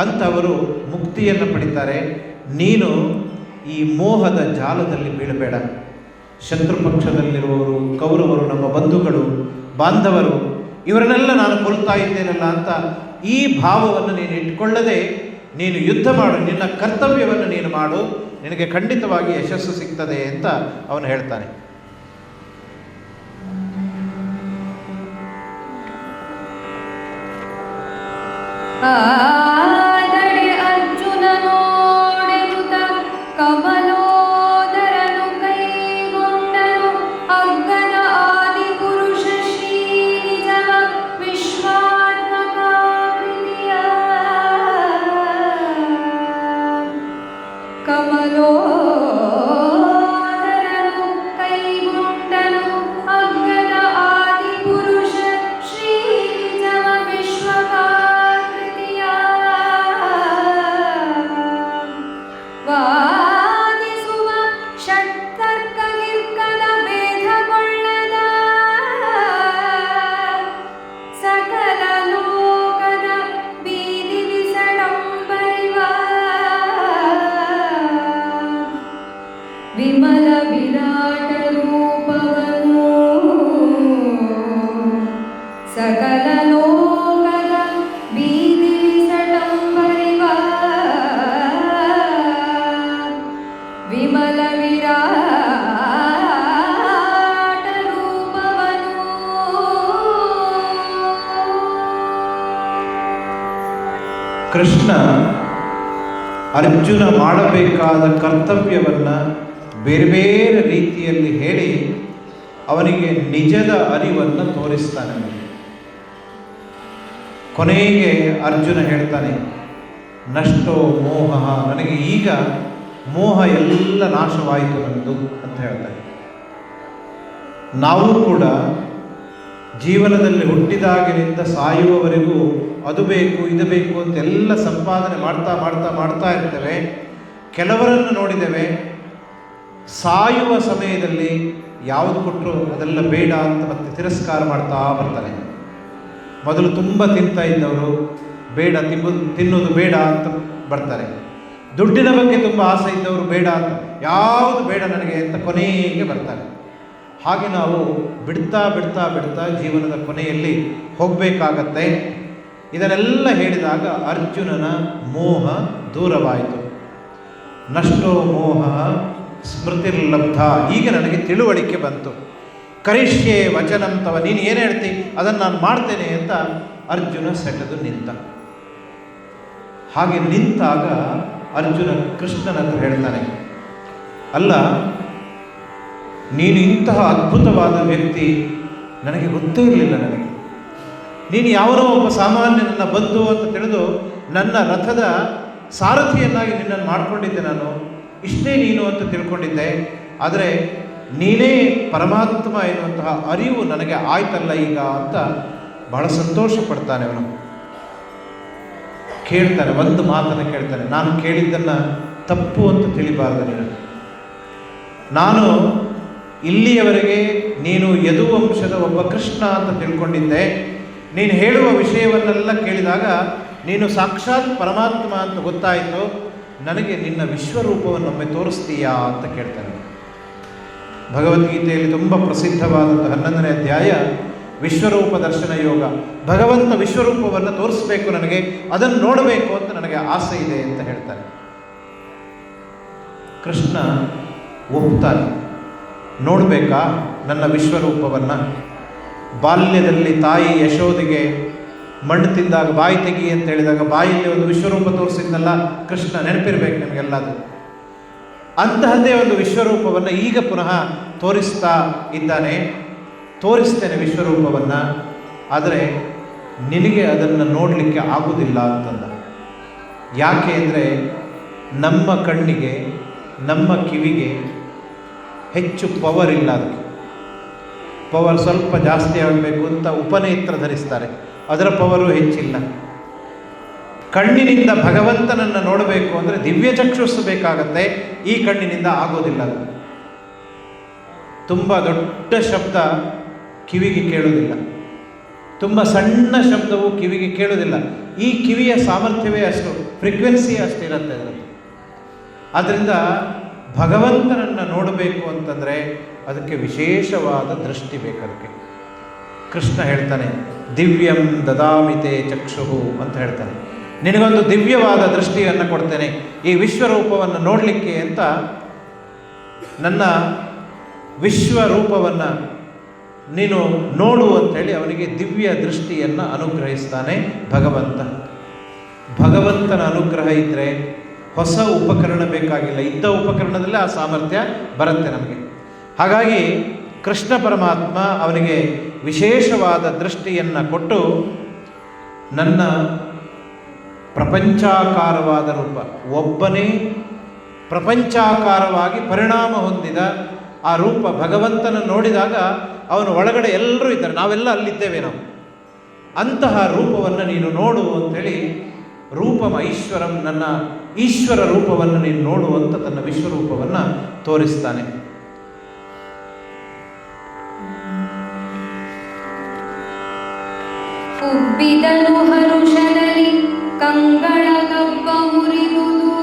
ಅಂಥವರು ಮುಕ್ತಿಯನ್ನು ಪಡಿತಾರೆ. ನೀನು ಈ ಮೋಹದ ಜಾಲದಲ್ಲಿ ಬೀಳಬೇಡ. ಶತ್ರುಪಕ್ಷದಲ್ಲಿರುವವರು, ಕೌರವರು, ನಮ್ಮ ಬಂಧುಗಳು ಬಾಂಧವರು, ಇವರನ್ನೆಲ್ಲ ನಾನು ಕೊಲ್ತಾ ಇದ್ದೇನಲ್ಲ ಅಂತ ಈ ಭಾವವನ್ನು ನೀನು ಇಟ್ಕೊಳ್ಳದೆ ನೀನು ಯುದ್ಧ ಮಾಡು, ನಿನ್ನ ಕರ್ತವ್ಯವನ್ನು ನೀನು ಮಾಡು, ನಿನಗೆ ಖಂಡಿತವಾಗಿ ಯಶಸ್ಸು ಸಿಗ್ತದೆ ಅಂತ ಅವನು ಹೇಳ್ತಾನೆ. ಆದಡೆ ಅರ್ಜುನ ನೋಡೆನುತ ಕಮಲೋದರನು ಕೈಗೊಂಡನು ಅಗ್ಗನ ಆದಿ ಪುರುಷ ಶ್ರೀ ನಿಜವ ವಿಶ್ವಾತ್ಮಕ ಪ್ರೀತಿಯ ಕಮಲೋದರನು ಕೈಗೊಂಡನು ಅಗ್ಗನ ಆದಿ ಪುರುಷ ಶ್ರೀ ನಿಜವ ವಿಶ್ವಕ ವಾದಿಸುವ ಷಟ್ತರ್ಕ ನಿರ್ಕದ ಭೇದಗೊಳ್ಳದ ಸಕಲ ಲೋಕದ ಬೀದಿ ವಿಸಡಂಬರಿವ ವಿಮಲ ವಿರಾಟ ರೂಪವನು ಸಕಲ ಲೋಕದ ಬೀದಿ ವಿಸಡಂಬರಿವ ವಿಮಲ ವಿರಾಟ ರೂಪವನು. ಕೃಷ್ಣ ಅರ್ಜುನ ಮಾಡಬೇಕಾದ ಕರ್ತವ್ಯವನ್ನು ಬೇರೆ ಬೇರೆ ರೀತಿಯಲ್ಲಿ ಹೇಳಿ ಅವನಿಗೆ ನಿಜದ ಅರಿವನ್ನು ತೋರಿಸ್ತಾನೆ. ಕೊನೆಗೆ ಅರ್ಜುನ ಹೇಳ್ತಾನೆ, ನಷ್ಟೋ ಮೋಹ, ನನಗೆ ಈಗ ಮೋಹ ಎಲ್ಲ ನಾಶವಾಯಿತು ನನ್ನದು ಅಂತ ಹೇಳ್ತಾನೆ. ನಾವು ಕೂಡ ಜೀವನದಲ್ಲಿ ಹುಟ್ಟಿದಾಗಿನಿಂದ ಸಾಯುವವರೆಗೂ ಅದು ಬೇಕು ಇದು ಬೇಕು ಅಂತೆಲ್ಲ ಸಂಪಾದನೆ ಮಾಡ್ತಾ ಮಾಡ್ತಾ ಮಾಡ್ತಾ ಇರ್ತೇವೆ. ಕೆಲವರನ್ನು ನೋಡಿದ್ದೇವೆ ಸಾಯುವ ಸಮಯದಲ್ಲಿ ಯಾವುದು ಕೊಟ್ಟರು ಅದೆಲ್ಲ ಬೇಡ ಅಂತ ಮತ್ತೆ ತಿರಸ್ಕಾರ ಮಾಡ್ತಾ ಬರ್ತಾರೆ. ಮೊದಲು ತುಂಬ ತಿಂತಾ ಇದ್ದವರು ಬೇಡ, ತಿನ್ನೋದು ಬೇಡ ಅಂತ ಬರ್ತಾರೆ. ದುಡ್ಡಿನ ಬಗ್ಗೆ ತುಂಬ ಆಸೆ ಇದ್ದವರು ಬೇಡ ಅಂತ, ಯಾವುದು ಬೇಡ ನನಗೆ ಅಂತ ಕೊನೆಗೆ ಬರ್ತಾರೆ. ಹಾಗೆ ನಾವು ಬಿಡ್ತಾ ಬಿಡ್ತಾ ಬಿಡ್ತಾ ಜೀವನದ ಕೊನೆಯಲ್ಲಿ ಹೋಗಬೇಕಾಗತ್ತೆ. ಇದನ್ನೆಲ್ಲ ಹೇಳಿದಾಗ ಅರ್ಜುನನ ಮೋಹ ದೂರವಾಯಿತು. ನಷ್ಟೋ ಮೋಹ ಸ್ಮೃತಿರ್ಲಬ್ಧ, ಈಗ ನನಗೆ ತಿಳುವಳಿಕೆ ಬಂತು. ಕರಿಷ್ಯೆ ವಚನಂ ತವ, ನೀನು ಏನು ಹೇಳ್ತಿ ಅದನ್ನು ನಾನು ಮಾಡ್ತೇನೆ ಅಂತ ಅರ್ಜುನ ಸೆಟೆದು ನಿಂತ. ಹಾಗೆ ನಿಂತಾಗ ಅರ್ಜುನ ಕೃಷ್ಣನ ಹತ್ರ ಹೇಳ್ತಾನೆ, ಅಲ್ಲ ನೀನು ಇಂತಹ ಅದ್ಭುತವಾದ ವ್ಯಕ್ತಿ ನನಗೆ ಗೊತ್ತೇ ಇರಲಿಲ್ಲ. ನೀನು ಯಾವನೋ ಒಬ್ಬ ಸಾಮಾನ್ಯ ನನ್ನ ಬಂಧು ಅಂತ ತಿಳಿದು ನನ್ನ ರಥದ ಸಾರಥಿಯನ್ನಾಗಿ ನಿನ್ನನ್ನು ಮಾಡಿಕೊಂಡಿದ್ದೆ, ನಾನು ಇಷ್ಟೇ ನೀನು ಅಂತ ತಿಳ್ಕೊಂಡಿದ್ದೆ. ಆದರೆ ನೀನೇ ಪರಮಾತ್ಮ ಎನ್ನುವಂತಹ ಅರಿವು ನನಗೆ ಆಯ್ತಲ್ಲ ಈಗ ಅಂತ ಬಹಳ ಸಂತೋಷ ಪಡ್ತಾನೆ ಅವನು. ಕೇಳ್ತಾನೆ, ಒಂದು ಮಾತನ್ನು ಕೇಳ್ತಾನೆ, ನಾನು ಕೇಳಿದ್ದನ್ನು ತಪ್ಪು ಅಂತ ತಿಳಿಬಾರ್ದು ನೀನು. ನಾನು ಇಲ್ಲಿಯವರೆಗೆ ನೀನು ಯದುವಂಶದ ಒಬ್ಬ ಕೃಷ್ಣ ಅಂತ ತಿಳ್ಕೊಂಡಿದ್ದೆ. ನೀನು ಹೇಳುವ ವಿಷಯವನ್ನೆಲ್ಲ ಕೇಳಿದಾಗ ನೀನು ಸಾಕ್ಷಾತ್ ಪರಮಾತ್ಮ ಅಂತ ಗೊತ್ತಾಯಿತು. ನನಗೆ ನಿನ್ನ ವಿಶ್ವರೂಪವನ್ನೊಮ್ಮೆ ತೋರಿಸ್ತೀಯಾ ಅಂತ ಕೇಳ್ತಾನೆ. ಭಗವದ್ಗೀತೆಯಲ್ಲಿ ತುಂಬ ಪ್ರಸಿದ್ಧವಾದಂಥ 11ನೇ ಅಧ್ಯಾಯ ವಿಶ್ವರೂಪ ದರ್ಶನ ಯೋಗ. ಭಗವಂತ ವಿಶ್ವರೂಪವನ್ನು ತೋರಿಸ್ಬೇಕು ನನಗೆ, ಅದನ್ನು ನೋಡಬೇಕು ಅಂತ ನನಗೆ ಆಸೆ ಇದೆ ಅಂತ ಹೇಳ್ತಾನೆ. ಕೃಷ್ಣ ಒಪ್ತಾನೆ, ನೋಡಬೇಕಾ ನನ್ನ ವಿಶ್ವರೂಪವನ್ನು? ಬಾಲ್ಯದಲ್ಲಿ ತಾಯಿ ಯಶೋದಿಗೆ ಮಣ್ಣು ತಿಂದಾಗ ಬಾಯಿ ತೆಗಿ ಅಂತ ಹೇಳಿದಾಗ ಬಾಯಲ್ಲಿ ಒಂದು ವಿಶ್ವರೂಪ ತೋರಿಸಿದ್ನಲ್ಲ ಕೃಷ್ಣ, ನೆನಪಿರ್ಬೇಕು ನಿಮಗೆಲ್ಲ ಅದು. ಅಂತಹದ್ದೇ ಒಂದು ವಿಶ್ವರೂಪವನ್ನು ಈಗ ಪುನಃ ತೋರಿಸ್ತಾ ಇದ್ದಾನೆ. ತೋರಿಸ್ತೇನೆ ವಿಶ್ವರೂಪವನ್ನು, ಆದರೆ ನಿನಗೆ ಅದನ್ನು ನೋಡಲಿಕ್ಕೆ ಆಗುವುದಿಲ್ಲ ಅಂತಂದ. ಯಾಕೆ ಅಂದರೆ ನಮ್ಮ ಕಣ್ಣಿಗೆ ನಮ್ಮ ಕಿವಿಗೆ ಹೆಚ್ಚು ಪವರ್ ಇಲ್ಲ. ಅದಕ್ಕೆ ಪವರ್ ಸ್ವಲ್ಪ ಜಾಸ್ತಿ ಆಗಬೇಕು ಅಂತ ಉಪನೇತ್ರ ಧರಿಸ್ತಾರೆ, ಅದರ ಪವರು ಹೆಚ್ಚಿಲ್ಲ. ಕಣ್ಣಿನಿಂದ ಭಗವಂತನನ್ನು ನೋಡಬೇಕು ಅಂದರೆ ದಿವ್ಯ ಚಕ್ಷುಸ್ಸು ಬೇಕಾಗತ್ತೆ, ಈ ಕಣ್ಣಿನಿಂದ ಆಗೋದಿಲ್ಲ. ಅದು ತುಂಬ ದೊಡ್ಡ ಶಬ್ದ ಕಿವಿಗೆ ಕೇಳೋದಿಲ್ಲ, ತುಂಬ ಸಣ್ಣ ಶಬ್ದವು ಕಿವಿಗೆ ಕೇಳೋದಿಲ್ಲ. ಈ ಕಿವಿಯ ಸಾಮರ್ಥ್ಯವೇ ಅಷ್ಟು, ಫ್ರೀಕ್ವೆನ್ಸಿ ಅಷ್ಟಿರುತ್ತೆ ಅದರಲ್ಲಿ. ಆದ್ದರಿಂದ ಭಗವಂತನನ್ನು ನೋಡಬೇಕು ಅಂತಂದರೆ ಅದಕ್ಕೆ ವಿಶೇಷವಾದ ದೃಷ್ಟಿ ಬೇಕು. ಅದಕ್ಕೆ ಕೃಷ್ಣ ಹೇಳ್ತಾನೆ, ದಿವ್ಯಂ ದದಾಮಿತೆ ಚಕ್ಷುಹು ಅಂತ ಹೇಳ್ತಾನೆ. ನಿನಗೊಂದು ದಿವ್ಯವಾದ ದೃಷ್ಟಿಯನ್ನು ಕೊಡ್ತೇನೆ ಈ ವಿಶ್ವರೂಪವನ್ನು ನೋಡಲಿಕ್ಕೆ ಅಂತ. ನನ್ನ ವಿಶ್ವರೂಪವನ್ನು ನೀನು ನೋಡು ಅಂಥೇಳಿ ಅವನಿಗೆ ದಿವ್ಯ ದೃಷ್ಟಿಯನ್ನು ಅನುಗ್ರಹಿಸ್ತಾನೆ ಭಗವಂತ. ಭಗವಂತನ ಅನುಗ್ರಹ ಇದ್ದರೆ ಹೊಸ ಉಪಕರಣ ಬೇಕಾಗಿಲ್ಲ, ಇದ್ದ ಉಪಕರಣದಲ್ಲೇ ಆ ಸಾಮರ್ಥ್ಯ ಬರುತ್ತೆ ನಮಗೆ. ಹಾಗಾಗಿ ಕೃಷ್ಣ ಪರಮಾತ್ಮ ಅವನಿಗೆ ವಿಶೇಷವಾದ ದೃಷ್ಟಿಯನ್ನು ಕೊಟ್ಟು ನನ್ನ ಪ್ರಪಂಚಾಕಾರವಾದ ರೂಪ, ಒಬ್ಬನೇ ಪ್ರಪಂಚಾಕಾರವಾಗಿ ಪರಿಣಾಮ ಹೊಂದಿದ ಆ ರೂಪ ಭಗವಂತನ ನೋಡಿದಾಗ ಅವನ ಒಳಗಡೆ ಎಲ್ಲರೂ ಇದ್ದಾರೆ, ನಾವೆಲ್ಲ ಅಲ್ಲಿದ್ದೇವೆ. ನಾವು ಅಂತಹ ರೂಪವನ್ನು ನೀನು ನೋಡು ಅಂಥೇಳಿ ರೂಪಂ ಐಶ್ವರಂ, ನನ್ನ ಈಶ್ವರ ರೂಪವನ್ನು ನೀನು ನೋಡು ಅಂತ ತನ್ನ ವಿಶ್ವರೂಪವನ್ನು ತೋರಿಸ್ತಾನೆ. ಉಬ್ಬಿದನು ಹರುಷದಲ್ಲಿ ಕಂಗಳ ಕಬ್ಬ ಮುರಿದುದು,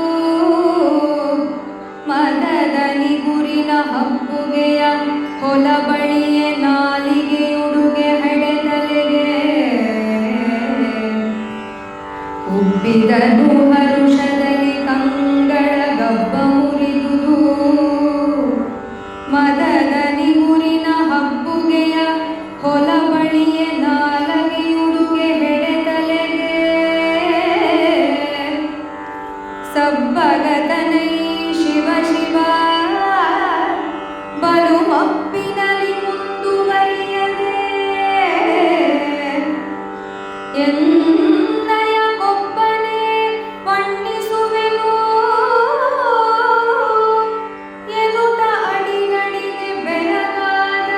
ಮದದನಿ ಗುರಿನ ಹಬ್ಬುಗೆಯ ಹೊಲ ಬಳಿಯೇ ನಾಲಿಗೆ ಉಡುಗೆ ಹೆಡೆತಲೆಗೆ. ಉಬ್ಬಿದನು ಹರುಷದಲ್ಲಿ ಕಂಗಳ ಗಬ್ಬ ಮುರಿದುದು, ಮದದನಿ ಗುರಿನ ಹಬ್ಬುಗೆಯ ಹೊಲ ಬಳಿಯೇ ನಾಲಗೆಯುಡುಗೆ ಹೆಡೆತಲೆಗೆ. ಸಬ್ಬಗತನೈ ಶಿವ ಶಿವ ಬಲು ಮಪ್ಪಿನಲ್ಲಿ ಮುಂದುವರಿಯದೆ, ಎನ್ನಯ ಕೊಬ್ಬನೆ ಬಣ್ಣಿಸುವೆನು ಎನ್ನುತ್ತ ಅಡಿಗಡಿಗೆ ಬೆಳಗಾದ.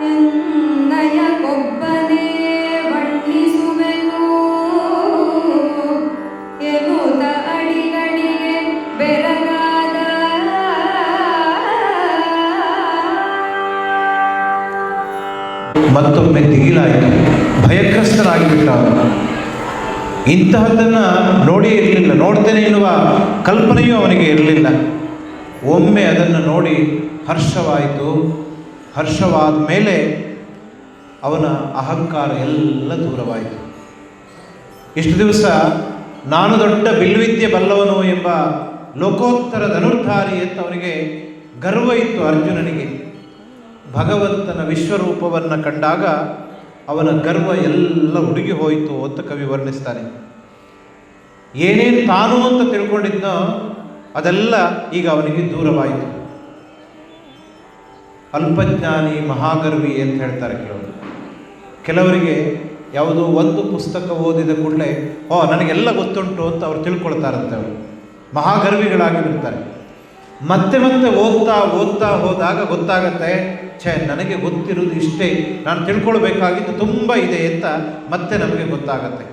ಎನ್ನಯ ಕೊಬ್ಬನೆ ಬಣ್ಣಿಸುವೆನು ಎನ್ನುತ್ತ ಅಡಿಗಡಿಗೆ ಬೆರಗಾದ. ಮತ್ತೊಮ್ಮೆ ದಿಗಿಲಾಯಿತು, ಭಯಗ್ರಸ್ತನಾಗಿಬಿಟ್ಟ ಅವನು. ಇಂತಹದ್ದನ್ನು ನೋಡೇ ಇರಲಿಲ್ಲ, ನೋಡ್ತೇನೆ ಎನ್ನುವ ಕಲ್ಪನೆಯೂ ಅವನಿಗೆ ಇರಲಿಲ್ಲ. ಒಮ್ಮೆ ಅದನ್ನು ನೋಡಿ ಹರ್ಷವಾಯಿತು. ಹರ್ಷವಾದ ಮೇಲೆ ಅವನ ಅಹಂಕಾರ ಎಲ್ಲ ದೂರವಾಯಿತು. ಇಷ್ಟು ದಿವಸ ನಾನು ದೊಡ್ಡ ಬಿಲ್ವಿದ್ಯೆ ಬಲ್ಲವನು ಎಂಬ ಲೋಕೋತ್ತರ ಧನುರ್ಧಾರಿ ಅಂತ ಅವನಿಗೆ ಗರ್ವ ಇತ್ತು ಅರ್ಜುನನಿಗೆ. ಭಗವಂತನ ವಿಶ್ವರೂಪವನ್ನು ಕಂಡಾಗ ಅವನ ಗರ್ವ ಎಲ್ಲ ಹುಡುಗಿ ಹೋಯಿತು ಅಂತ ಕವಿ ವರ್ಣಿಸ್ತಾನೆ. ಏನೇನು ತಾನು ಅಂತ ತಿಳ್ಕೊಂಡಿದ್ನೋ ಅದೆಲ್ಲ ಈಗ ಅವನಿಗೆ ದೂರವಾಯಿತು. ಅಲ್ಪಜ್ಞಾನಿ ಮಹಾಗರ್ವಿ ಅಂತ ಹೇಳ್ತಾರೆ ಕೆಲವರು. ಕೆಲವರಿಗೆ ಯಾವುದೋ ಒಂದು ಪುಸ್ತಕ ಓದಿದ ಕೂಡಲೇ ನನಗೆಲ್ಲ ಗೊತ್ತುಂಟು ಅಂತ ಅವ್ರು ತಿಳ್ಕೊಳ್ತಾರಂತೆ. ಅವರು ಮಹಾಗರ್ವಿಗಳಾಗಿ ಬಿಡ್ತಾರೆ. ಮತ್ತೆ ಮತ್ತೆ ಓದ್ತಾ ಹೋದಾಗ ಗೊತ್ತಾಗತ್ತೆ, ನನಗೆ ಗೊತ್ತಿರೋದು ಇಷ್ಟೇ, ನಾನು ತಿಳ್ಕೊಳ್ಬೇಕಾಗಿದ್ದು ತುಂಬ ಇದೆ ಅಂತ ಮತ್ತೆ ನಮಗೆ ಗೊತ್ತಾಗತ್ತೆ.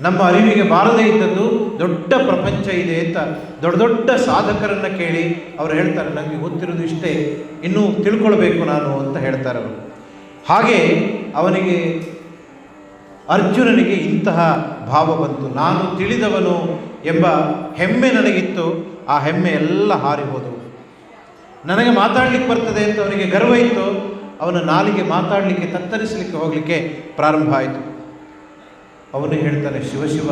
ನಮ್ಮ ಅರಿವಿಗೆ ಬಾರದೇ ಇದ್ದದ್ದು ದೊಡ್ಡ ಪ್ರಪಂಚ ಇದೆ ಅಂತ ದೊಡ್ಡ ದೊಡ್ಡ ಸಾಧಕರನ್ನು ಕೇಳಿ ಅವರು ಹೇಳ್ತಾರೆ, ನನಗೆ ಗೊತ್ತಿರೋದು ಇಷ್ಟೇ, ಇನ್ನೂ ತಿಳ್ಕೊಳ್ಬೇಕು ನಾನು ಅಂತ ಹೇಳ್ತಾರೆ ಅವರು. ಹಾಗೆ ಅವನಿಗೆ ಅರ್ಜುನನಿಗೆ ಇಂತಹ ಭಾವ ಬಂತು. ನಾನು ತಿಳಿದವನು ಎಂಬ ಹೆಮ್ಮೆ ನನಗಿತ್ತು, ಆ ಹೆಮ್ಮೆ ಎಲ್ಲ ಹಾರಿ ಹೋದವು. ನನಗೆ ಮಾತಾಡಲಿಕ್ಕೆ ಬರ್ತದೆ ಅಂತ ಅವನಿಗೆ ಗರ್ವ ಇತ್ತು, ಅವನ ನಾಲಿಗೆ ಮಾತಾಡಲಿಕ್ಕೆ ತತ್ತರಿಸಲಿಕ್ಕೆ ಹೋಗಲಿಕ್ಕೆ ಪ್ರಾರಂಭ ಆಯಿತು. ಅವನು ಹೇಳ್ತಾನೆ, ಶಿವ,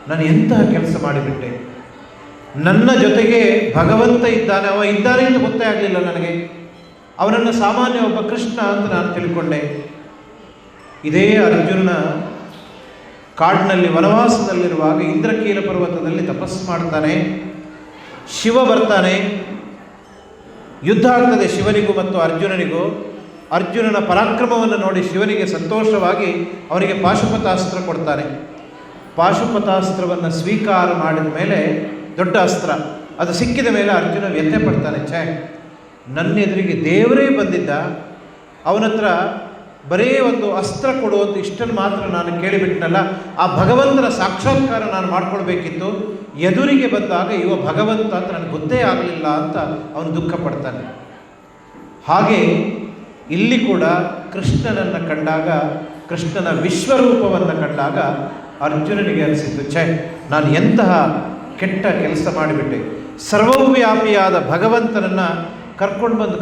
ನಾನು ಎಂತಹ ಕೆಲಸ ಮಾಡಿಬಿಟ್ಟೆ. ನನ್ನ ಜೊತೆಗೆ ಭಗವಂತ ಇದ್ದಾನೆ, ಅವ ಇದ್ದಾನೆ ಅಂತ ಗೊತ್ತೇ ಆಗಲಿಲ್ಲ ನನಗೆ. ಅವನನ್ನು ಸಾಮಾನ್ಯ ಒಬ್ಬ ಕೃಷ್ಣ ಅಂತ ನಾನು ತಿಳ್ಕೊಂಡೆ. ಇದೇ ಅರ್ಜುನನ ಕಾಡಿನಲ್ಲಿ ವನವಾಸದಲ್ಲಿರುವಾಗ ಇಂದ್ರಕೀಲ ಪರ್ವತದಲ್ಲಿ ತಪಸ್ಸು ಮಾಡ್ತಾನೆ. ಶಿವ ಬರ್ತಾನೆ, ಯುದ್ಧ ಆಗ್ತದೆ ಶಿವನಿಗೂ ಮತ್ತು ಅರ್ಜುನನಿಗೂ. ಅರ್ಜುನನ ಪರಾಕ್ರಮವನ್ನು ನೋಡಿ ಶಿವನಿಗೆ ಸಂತೋಷವಾಗಿ ಅವನಿಗೆ ಪಾಶುಪತಾಸ್ತ್ರ ಕೊಡ್ತಾನೆ. ಪಾಶುಪತಾಸ್ತ್ರವನ್ನು ಸ್ವೀಕಾರ ಮಾಡಿದ ಮೇಲೆ ದೊಡ್ಡ ಅಸ್ತ್ರ ಅದು ಸಿಕ್ಕಿದ ಮೇಲೆ ಅರ್ಜುನ ವ್ಯಥೆ ಪಡ್ತಾನೆ. ನನ್ನ ಎದುರಿಗೆ ದೇವರೇ ಬಂದಿದ್ದ, ಅವನ ಹತ್ರ ಬರೇ ಒಂದು ಅಸ್ತ್ರ ಕೊಡುವಂತ ಇಷ್ಟನ್ನು ಮಾತ್ರ ನಾನು ಕೇಳಿಬಿಟ್ಟನಲ್ಲ, ಆ ಭಗವಂತನ ಸಾಕ್ಷಾತ್ಕಾರ ನಾನು ಮಾಡ್ಕೊಳ್ಬೇಕಿತ್ತು. ಎದುರಿಗೆ ಬಂದಾಗ ಇವ ಭಗವಂತ ಅಂತ ನನಗೆ ಗೊತ್ತೇ ಆಗಲಿಲ್ಲ ಅಂತ ಅವನು ದುಃಖ ಪಡ್ತಾನೆ. ಹಾಗೆ ಇಲ್ಲಿ ಕೂಡ ಕೃಷ್ಣನನ್ನು ಕಂಡಾಗ, ಕೃಷ್ಣನ ವಿಶ್ವರೂಪವನ್ನು ಕಂಡಾಗ ಅರ್ಜುನನಿಗೆ ಅನಿಸಿತು, ನಾನು ಎಂತಹ ಕೆಟ್ಟ ಕೆಲಸ ಮಾಡಿಬಿಟ್ಟೆ. ಸರ್ವವ್ಯಾಪಿಯಾದ ಭಗವಂತನನ್ನು ಕರ್ಕೊಂಡು ಬಂದು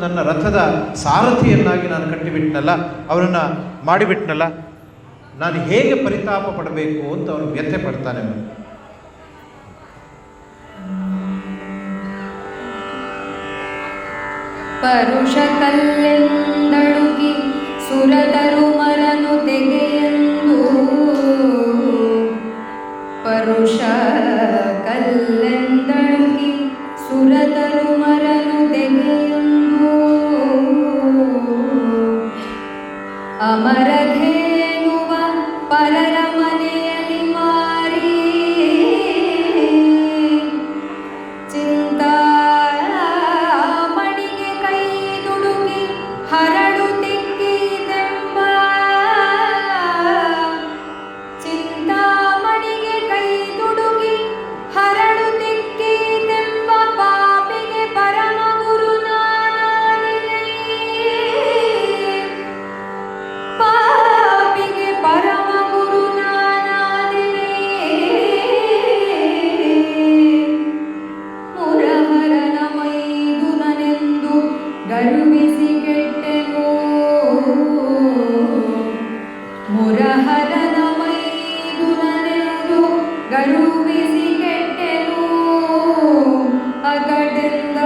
ನನ್ನ ರಥದ ಸಾರಥಿಯನ್ನಾಗಿ ನಾನು ಕಟ್ಟಿಬಿಟ್ನಲ್ಲ, ಅವನನ್ನು ಮಾಡಿಬಿಟ್ನಲ್ಲ, ನಾನು ಹೇಗೆ ಪರಿತಾಪ ಪಡಬೇಕು ಅಂತ ಅವನು ವ್ಯಥೆ ಪಡ್ತಾನೆ. ಪರುಷ ಕಲ್ಲೆಂದಳುಗಿ ಸುರದರು ಮರನು ತೆಗೆಯೆಂದು, ಪರುಷ ಕಲ್ಲೆಂದಳುಗಿ ಸುರದರು ಮರನು ತೆಗೆಯೆಂದು, ಅಮರಧೇನುವ ಪರರ ಮನೆಯಲ್ಲಿ ಮಾರಿ ಚಿಂತಾಮಣಿಗೆ ಕೈ ದುಡುಕಿ ಹರಡು ತಿಕ್ಕಿದೆಂಬ, ಚಿಂತಾಮಣಿಗೆ ಕೈ ದುಡುಕಿ ಹರಡು ತಿಕ್ಕಿದೆಂಬ ಪಾಪಿಗೆ ಪರಮ ಗುರು ನಾನಾದಿನೇ, ಪಾಪಿಗೆ ಪರಮ ಗುರು ನಾನಾದಿನೇ, ಮುರಹರನ ಮೈದುನನೆಂದು ಗರ್ವಿಸಿ ಕೆಟ್ಟೆನು, ಮುರಹರನ ಮೈದುನನೆಂದು ಗರ್ವಿಸಿ ಕೆಟ್ಟೆನು, ಅಗಡೆಂದ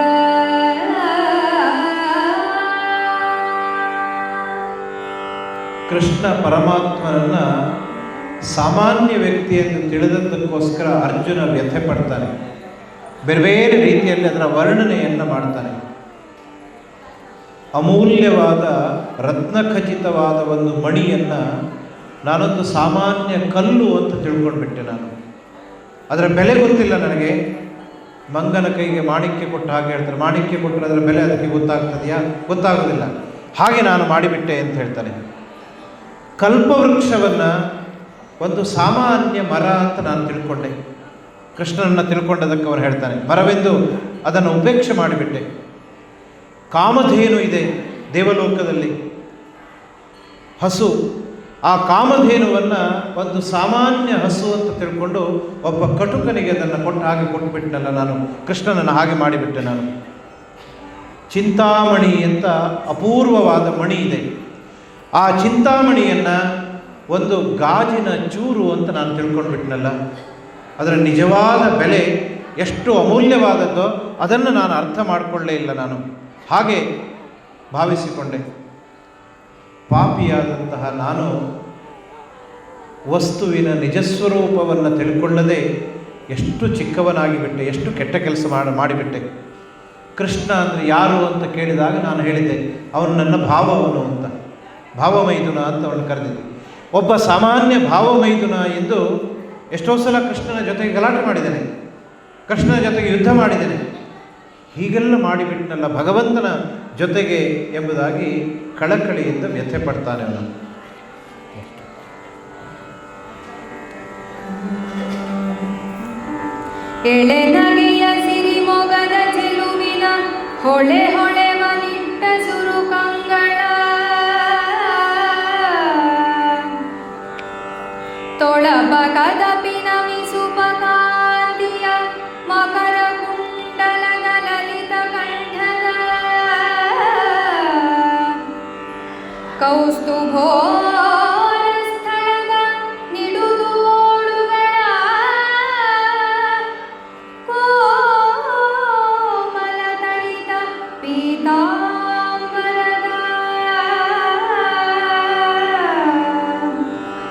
ಕೃಷ್ಣ ಪರಮಾತ್ಮನನ್ನು ಸಾಮಾನ್ಯ ವ್ಯಕ್ತಿ ಎಂದು ತಿಳಿದದ್ದಕ್ಕೋಸ್ಕರ ಅರ್ಜುನ ವ್ಯಥೆ ಪಡ್ತಾನೆ. ಬೇರೆ ಬೇರೆ ರೀತಿಯಲ್ಲಿ ಅದರ ವರ್ಣನೆಯನ್ನು ಮಾಡ್ತಾನೆ. ಅಮೂಲ್ಯವಾದ ರತ್ನಖಚಿತವಾದ ಒಂದು ಮಣಿಯನ್ನು ನಾನೊಂದು ಸಾಮಾನ್ಯ ಕಲ್ಲು ಅಂತ ತಿಳ್ಕೊಂಡ್ಬಿಟ್ಟೆ. ನಾನು ಅದರ ಬೆಲೆ ಗೊತ್ತಿಲ್ಲ ನನಗೆ. ಮಂಗನ ಕೈಗೆ ಮಾಣಿಕ್ಯ ಕೊಟ್ಟು ಹಾಗೆ ಹೇಳ್ತಾರೆ, ಮಾಣಿಕ್ಯ ಕೊಟ್ಟರೆ ಅದರ ಬೆಲೆ ಅದಕ್ಕೆ ಗೊತ್ತಾಗ್ತದೆಯಾ? ಗೊತ್ತಾಗೋದಿಲ್ಲ. ಹಾಗೆ ನಾನು ಮಾಡಿಬಿಟ್ಟೆ ಅಂತ ಹೇಳ್ತಾನೆ. ಕಲ್ಪವೃಕ್ಷವನ್ನು ಒಂದು ಸಾಮಾನ್ಯ ಮರ ಅಂತ ನಾನು ತಿಳ್ಕೊಂಡೆ. ಕೃಷ್ಣನನ್ನು ತಿಳ್ಕೊಂಡದಕ್ಕೆ ಅವರು ಹೇಳ್ತಾನೆ, ಮರವೆಂದು ಅದನ್ನು ಉಪೇಕ್ಷೆ ಮಾಡಿಬಿಟ್ಟೆ. ಕಾಮಧೇನು ಇದೆ ದೇವಲೋಕದಲ್ಲಿ, ಹಸು. ಆ ಕಾಮಧೇನುವನ್ನು ಒಂದು ಸಾಮಾನ್ಯ ಹಸು ಅಂತ ತಿಳ್ಕೊಂಡು ಒಬ್ಬ ಕಟುಕನಿಗೆ ಅದನ್ನು ಕೊಟ್ಟುಬಿಟ್ಟನಲ್ಲ ನಾನು, ಕೃಷ್ಣನನ್ನು ಹಾಗೆ ಮಾಡಿಬಿಟ್ಟೆ ನಾನು. ಚಿಂತಾಮಣಿ ಅಂತ ಅಪೂರ್ವವಾದ ಮಣಿ ಇದೆ. ಆ ಚಿಂತಾಮಣಿಯನ್ನು ಒಂದು ಗಾಜಿನ ಚೂರು ಅಂತ ನಾನು ತಿಳ್ಕೊಂಡ್ಬಿಟ್ನಲ್ಲ. ಅದರ ನಿಜವಾದ ಬೆಲೆ ಎಷ್ಟು ಅಮೂಲ್ಯವಾದದ್ದೋ ಅದನ್ನು ನಾನು ಅರ್ಥ ಮಾಡಿಕೊಳ್ಳೇ ಇಲ್ಲ. ನಾನು ಹಾಗೆ ಭಾವಿಸಿಕೊಂಡೆ. ಪಾಪಿಯಾದಂತಹ ನಾನು ವಸ್ತುವಿನ ನಿಜಸ್ವರೂಪವನ್ನು ತಿಳ್ಕೊಳ್ಳದೆ ಎಷ್ಟು ಚಿಕ್ಕವನಾಗಿಬಿಟ್ಟೆ, ಎಷ್ಟು ಕೆಟ್ಟ ಕೆಲಸ ಮಾಡಿಬಿಟ್ಟೆ. ಕೃಷ್ಣ ಅಂದರೆ ಯಾರು ಅಂತ ಕೇಳಿದಾಗ ನಾನು ಹೇಳಿದ್ದೆ, ಅವನು ನನ್ನ ಭಾವವನು ಅಂತ, ಭಾವಮೈದುನ ಅಂತ ಅವನು ಕರೆದಿದ್ದೆ. ಒಬ್ಬ ಸಾಮಾನ್ಯ ಭಾವಮೈದುನ ಎಂದು ಎಷ್ಟೋ ಸಲ ಕೃಷ್ಣನ ಜೊತೆಗೆ ಗಲಾಟೆ ಮಾಡಿದ್ದೇನೆ, ಕೃಷ್ಣನ ಜೊತೆಗೆ ಯುದ್ಧ ಮಾಡಿದ್ದೇನೆ. ಹೀಗೆಲ್ಲ ಮಾಡಿಬಿಟ್ಟನಲ್ಲ ಭಗವಂತನ ಜೊತೆಗೆ ಎಂಬುದಾಗಿ ಕಳಕಳಿಯಿಂದ ವ್ಯಥೆ ಪಡ್ತಾನೆ ಅವನು. ಎಳೆನಗೆಯ ಸಿರಿಮೊಗದ ಚೆಲುವಿನ ಹೊಳೆ ಹೊಳೆವ ನಿಟ್ಟ ಸುರುಕಂಗಳ ತೊಳಪ ಕದಪಿನ ಮಿಸುಪಕಾಂತಿಯ ಮಕರ ಕುಂಡಲದ ಲಲಿತ ಕಂಠದ ಕೌಸ್ತುಭೋ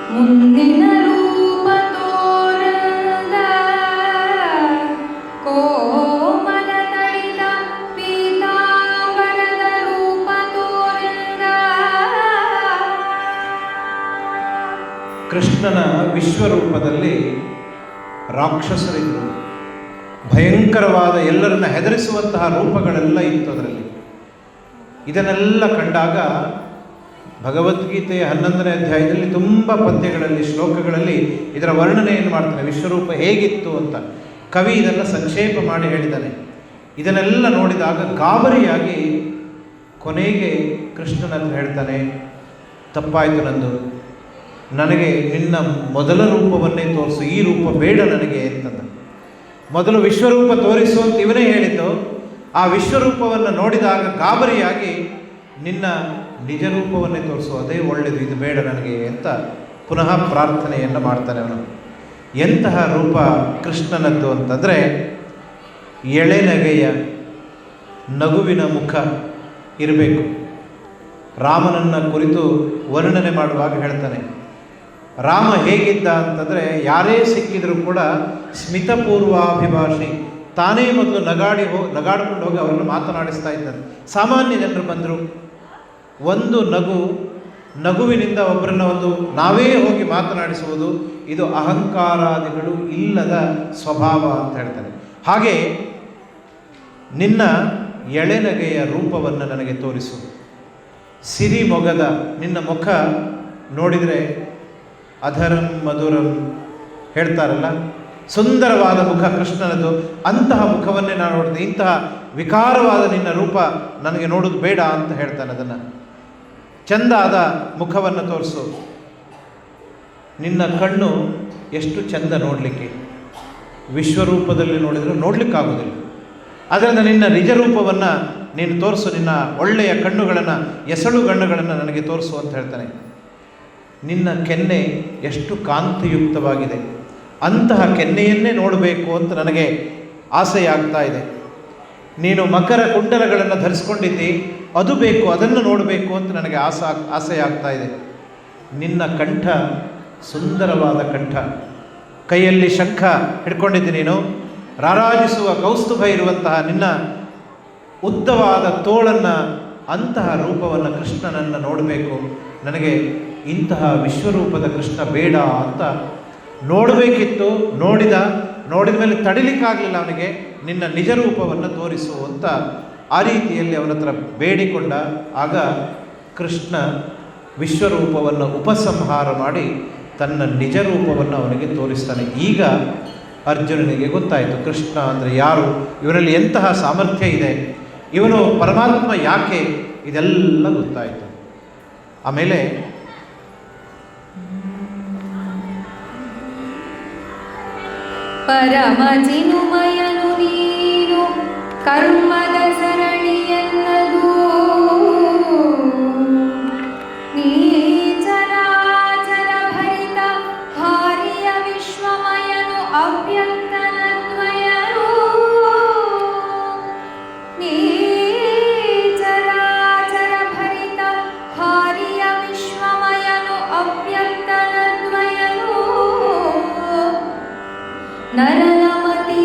ಮುಂದಿನ ರೂಪ ತೋರದ ಕೋಮಲ ತಳಿದ ಪೀತಾಂಬರದ ರೂಪ ತೋರದ. ಕೃಷ್ಣನ ವಿಶ್ವರೂಪದಲ್ಲಿ ರಾಕ್ಷಸರಿದ್ದರು, ಭಯಂಕರವಾದ ಎಲ್ಲರನ್ನ ಹೆದರಿಸುವಂತಹ ರೂಪಗಳೆಲ್ಲ ಇತ್ತು ಅದರಲ್ಲಿ. ಇದನ್ನೆಲ್ಲ ಕಂಡಾಗ ಭಗವದ್ಗೀತೆಯ 11ನೇ ಅಧ್ಯಾಯದಲ್ಲಿ ತುಂಬ ಪದ್ಯಗಳಲ್ಲಿ, ಶ್ಲೋಕಗಳಲ್ಲಿ ಇದರ ವರ್ಣನೆಯನ್ನು ಮಾಡ್ತಾನೆ, ವಿಶ್ವರೂಪ ಹೇಗಿತ್ತು ಅಂತ. ಕವಿ ಇದನ್ನು ಸಂಕ್ಷೇಪ ಮಾಡಿ ಹೇಳಿದ್ದಾನೆ. ಇದನ್ನೆಲ್ಲ ನೋಡಿದಾಗ ಗಾಬರಿಯಾಗಿ ಕೊನೆಗೆ ಕೃಷ್ಣನ ಹತ್ರ ಹೇಳ್ತಾನೆ, ತಪ್ಪಾಯಿತು ನಂದು, ನನಗೆ ನಿನ್ನ ಮೊದಲ ರೂಪವನ್ನೇ ತೋರಿಸು, ಈ ರೂಪ ಬೇಡ ನನಗೆ ಅಂತಂದ. ಮೊದಲು ವಿಶ್ವರೂಪ ತೋರಿಸು ಅಂತ ಇವನೇ ಹೇಳಿದ್ದು. ಆ ವಿಶ್ವರೂಪವನ್ನು ನೋಡಿದಾಗ ಗಾಬರಿಯಾಗಿ ನಿನ್ನ ನಿಜ ರೂಪವನ್ನೇ ತೋರಿಸು, ಅದೇ ಒಳ್ಳೆಯದು, ಇದು ಬೇಡ ನನಗೆ ಅಂತ ಪುನಃ ಪ್ರಾರ್ಥನೆಯನ್ನು ಮಾಡ್ತಾನೆ ಅವನು. ಎಂತಹ ರೂಪ ಕೃಷ್ಣನದ್ದು ಅಂತಂದರೆ, ಎಳೆನಗೆಯ ನಗುವಿನ ಮುಖ ಇರಬೇಕು. ರಾಮನನ್ನು ಕುರಿತು ವರ್ಣನೆ ಮಾಡುವಾಗ ಹೇಳ್ತಾನೆ, ರಾಮ ಹೇಗಿದ್ದ ಅಂತಂದರೆ ಯಾರೇ ಸಿಕ್ಕಿದರೂ ಕೂಡ ಸ್ಮಿತಪೂರ್ವಾಭಿಭಾಷಿ, ತಾನೇ ಮೊದಲು ನಗಾಡ್ಕೊಂಡು ಹೋಗಿ ಅವರನ್ನು ಮಾತನಾಡಿಸ್ತಾ ಇದ್ದಾನೆ. ಸಾಮಾನ್ಯ ಜನರು ಬಂದರು, ಒಂದು ನಗುವಿನಿಂದ ಒಬ್ಬರನ್ನ ನಾವೇ ಹೋಗಿ ಮಾತನಾಡಿಸುವುದು, ಇದು ಅಹಂಕಾರಾದಿಗಳು ಇಲ್ಲದ ಸ್ವಭಾವ ಅಂತ ಹೇಳ್ತಾನೆ. ಹಾಗೆ ನಿನ್ನ ಎಳೆನಗೆಯ ರೂಪವನ್ನು ನನಗೆ ತೋರಿಸು, ಸಿರಿಮೊಗದ ನಿನ್ನ ಮುಖ ನೋಡಿದರೆ ಅಧರಂ ಮಧುರಂ ಹೇಳ್ತಾರಲ್ಲ, ಸುಂದರವಾದ ಮುಖ ಕೃಷ್ಣನದು, ಅಂತಹ ಮುಖವನ್ನೇ ನಾನು ನೋಡಿದೆ. ಇಂತಹ ವಿಕಾರವಾದ ನಿನ್ನ ರೂಪ ನನಗೆ ನೋಡೋದು ಬೇಡ ಅಂತ ಹೇಳ್ತಾನೆ. ಅದನ್ನು ಚಂದಾದ ಮುಖವನ್ನು ತೋರಿಸು, ನಿನ್ನ ಕಣ್ಣು ಎಷ್ಟು ಚಂದ ನೋಡಲಿಕ್ಕೆ, ವಿಶ್ವರೂಪದಲ್ಲಿ ನೋಡಿದರೆ ನೋಡಲಿಕ್ಕಾಗೋದಿಲ್ಲ. ಅದರಿಂದ ನಿನ್ನ ನಿಜ ರೂಪವನ್ನು ನೀನು ತೋರಿಸು, ನಿನ್ನ ಒಳ್ಳೆಯ ಕಣ್ಣುಗಳನ್ನು, ಎಸಳು ಕಣ್ಣುಗಳನ್ನು ನನಗೆ ತೋರಿಸು ಅಂತ ಹೇಳ್ತಾನೆ. ನಿನ್ನ ಕೆನ್ನೆ ಎಷ್ಟು ಕಾಂತಿಯುಕ್ತವಾಗಿದೆ, ಅಂತಹ ಕೆನ್ನೆಯನ್ನೇ ನೋಡಬೇಕು ಅಂತ ನನಗೆ ಆಸೆಯಾಗ್ತಾ ಇದೆ. ನೀನು ಮಕರ ಕುಂಡಲಗಳನ್ನು ಧರಿಸ್ಕೊಂಡಿದ್ದಿ, ಅದು ಬೇಕು, ಅದನ್ನು ನೋಡಬೇಕು ಅಂತ ನನಗೆ ಆಸೆಯಾಗ್ತಾ ಇದೆ. ನಿನ್ನ ಕಂಠ ಸುಂದರವಾದ ಕಂಠ, ಕೈಯಲ್ಲಿ ಶಂಖ ಹಿಡ್ಕೊಂಡಿದ್ದಿ ನೀನು, ರಾರಾಜಿಸುವ ಕೌಸ್ತುಭ ಇರುವಂತಹ ನಿನ್ನ ಉದ್ದವಾದ ತೋಳನ್ನು, ಅಂತಹ ರೂಪವನ್ನು ಕೃಷ್ಣನನ್ನು ನೋಡಬೇಕು ನನಗೆ. ಇಂತಹ ವಿಶ್ವರೂಪದ ಕೃಷ್ಣ ಬೇಡ ಅಂತ ನೋಡಬೇಕಿತ್ತು. ನೋಡಿದ ಮೇಲೆ ತಡಿಲಿಕ್ಕಾಗಲಿಲ್ಲ ಅವನಿಗೆ. ನಿನ್ನ ನಿಜ ರೂಪವನ್ನು ತೋರಿಸು ಅಂತ ಆ ರೀತಿಯಲ್ಲಿ ಅವನ ಹತ್ರ ಬೇಡಿಕೊಂಡ. ಆಗ ಕೃಷ್ಣ ವಿಶ್ವರೂಪವನ್ನು ಉಪಸಂಹಾರ ಮಾಡಿ ತನ್ನ ನಿಜ ರೂಪವನ್ನು ಅವನಿಗೆ ತೋರಿಸ್ತಾನೆ. ಈಗ ಅರ್ಜುನನಿಗೆ ಗೊತ್ತಾಯಿತು ಕೃಷ್ಣ ಅಂದರೆ ಯಾರು, ಇವನಲ್ಲಿ ಎಂತಹ ಸಾಮರ್ಥ್ಯ ಇದೆ, ಇವನು ಪರಮಾತ್ಮ ಯಾಕೆ, ಇದೆಲ್ಲ ಗೊತ್ತಾಯಿತು. ಆಮೇಲೆ ಪರಮ ಚಿನುಮಯನು ನೀನು ಕರ್ಮದ ಸರಣಿಯನ್ನದು, ನೀ ಚರಾಚರ ಭರಿತ ಹಾರಿಯ ವಿಶ್ವಮಯನು ಅವ್ಯಕ್ತನದ್ವಯನು, ನೀ ಚರಾಚರ ಭರಿತ ಹಾರಿಯ ವಿಶ್ವಮಯನು ಅವ್ಯಕ್ತನದ್ವಯನು, ನರನಮತಿ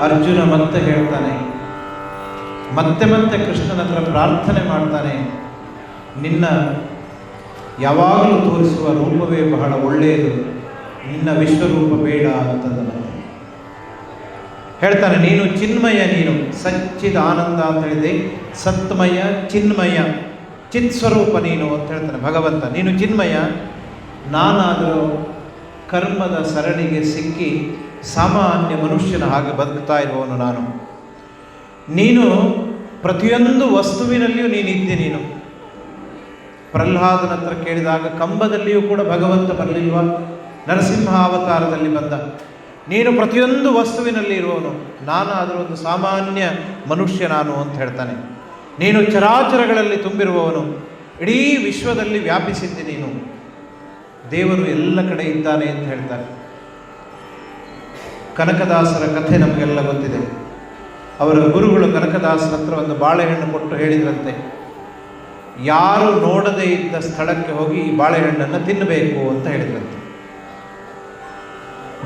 ಅರ್ಜುನ ಮತ್ತೆ ಹೇಳ್ತಾನೆ, ಮತ್ತೆ ಮತ್ತೆ ಕೃಷ್ಣನ ಹತ್ರ ಪ್ರಾರ್ಥನೆ ಮಾಡ್ತಾನೆ, ನಿನ್ನ ಯಾವಾಗಲೂ ತೋರಿಸುವ ರೂಪವೇ ಬಹಳ ಒಳ್ಳೆಯದು, ನಿನ್ನ ವಿಶ್ವರೂಪ ಬೇಡ ಅಂತಂದ ಮತ್ತೆ ಹೇಳ್ತಾನೆ, ನೀನು ಚಿನ್ಮಯ, ನೀನು ಸಚ್ಚಿದ ಆನಂದ ಅಂತ ಹೇಳಿದೆ, ಸತ್ಮಯ ಚಿನ್ಮಯ ಚಿತ್ ಸ್ವರೂಪ ನೀನು ಅಂತ ಹೇಳ್ತಾನೆ ಭಗವಂತ. ನೀನು ಚಿನ್ಮಯ, ನಾನಾದರೂ ಕರ್ಮದ ಸರಣಿಗೆ ಸಿಕ್ಕಿ ಸಾಮಾನ್ಯ ಮನುಷ್ಯನ ಹಾಗೆ ಬದುಕ್ತಾ ಇರುವವನು ನಾನು. ನೀನು ಪ್ರತಿಯೊಂದು ವಸ್ತುವಿನಲ್ಲಿಯೂ ನೀನಿದ್ದೆ. ನೀನು ಪ್ರಹ್ಲಾದನ ಹತ್ರ ಕೇಳಿದಾಗ ಕಂಬದಲ್ಲಿಯೂ ಕೂಡ ಭಗವಂತ ಬರಲಿಲ್ವಾ? ನರಸಿಂಹ ಅವತಾರದಲ್ಲಿ ಬಂದ. ನೀನು ಪ್ರತಿಯೊಂದು ವಸ್ತುವಿನಲ್ಲಿ ಇರುವವನು, ನಾನಾದರೂ ಒಂದು ಸಾಮಾನ್ಯ ಮನುಷ್ಯ ನಾನು ಅಂತ ಹೇಳ್ತಾನೆ. ನೀನು ಚರಾಚರಗಳಲ್ಲಿ ತುಂಬಿರುವವನು, ಇಡೀ ವಿಶ್ವದಲ್ಲಿ ವ್ಯಾಪಿಸಿದ್ದೆ ನೀನು, ದೇವರು ಎಲ್ಲ ಕಡೆ ಇದ್ದಾನೆ ಅಂತ ಹೇಳ್ತಾರೆ. ಕನಕದಾಸರ ಕಥೆ ನಮಗೆಲ್ಲ ಗೊತ್ತಿದೆ. ಅವರ ಗುರುಗಳು ಕನಕದಾಸರ ಹತ್ರ ಒಂದು ಬಾಳೆಹಣ್ಣು ಕೊಟ್ಟು ಹೇಳಿದ್ರಂತೆ, ಯಾರು ನೋಡದೇ ಇದ್ದ ಸ್ಥಳಕ್ಕೆ ಹೋಗಿ ಈ ಬಾಳೆಹಣ್ಣನ್ನು ತಿನ್ನಬೇಕು ಅಂತ ಹೇಳಿದ್ರಂತೆ.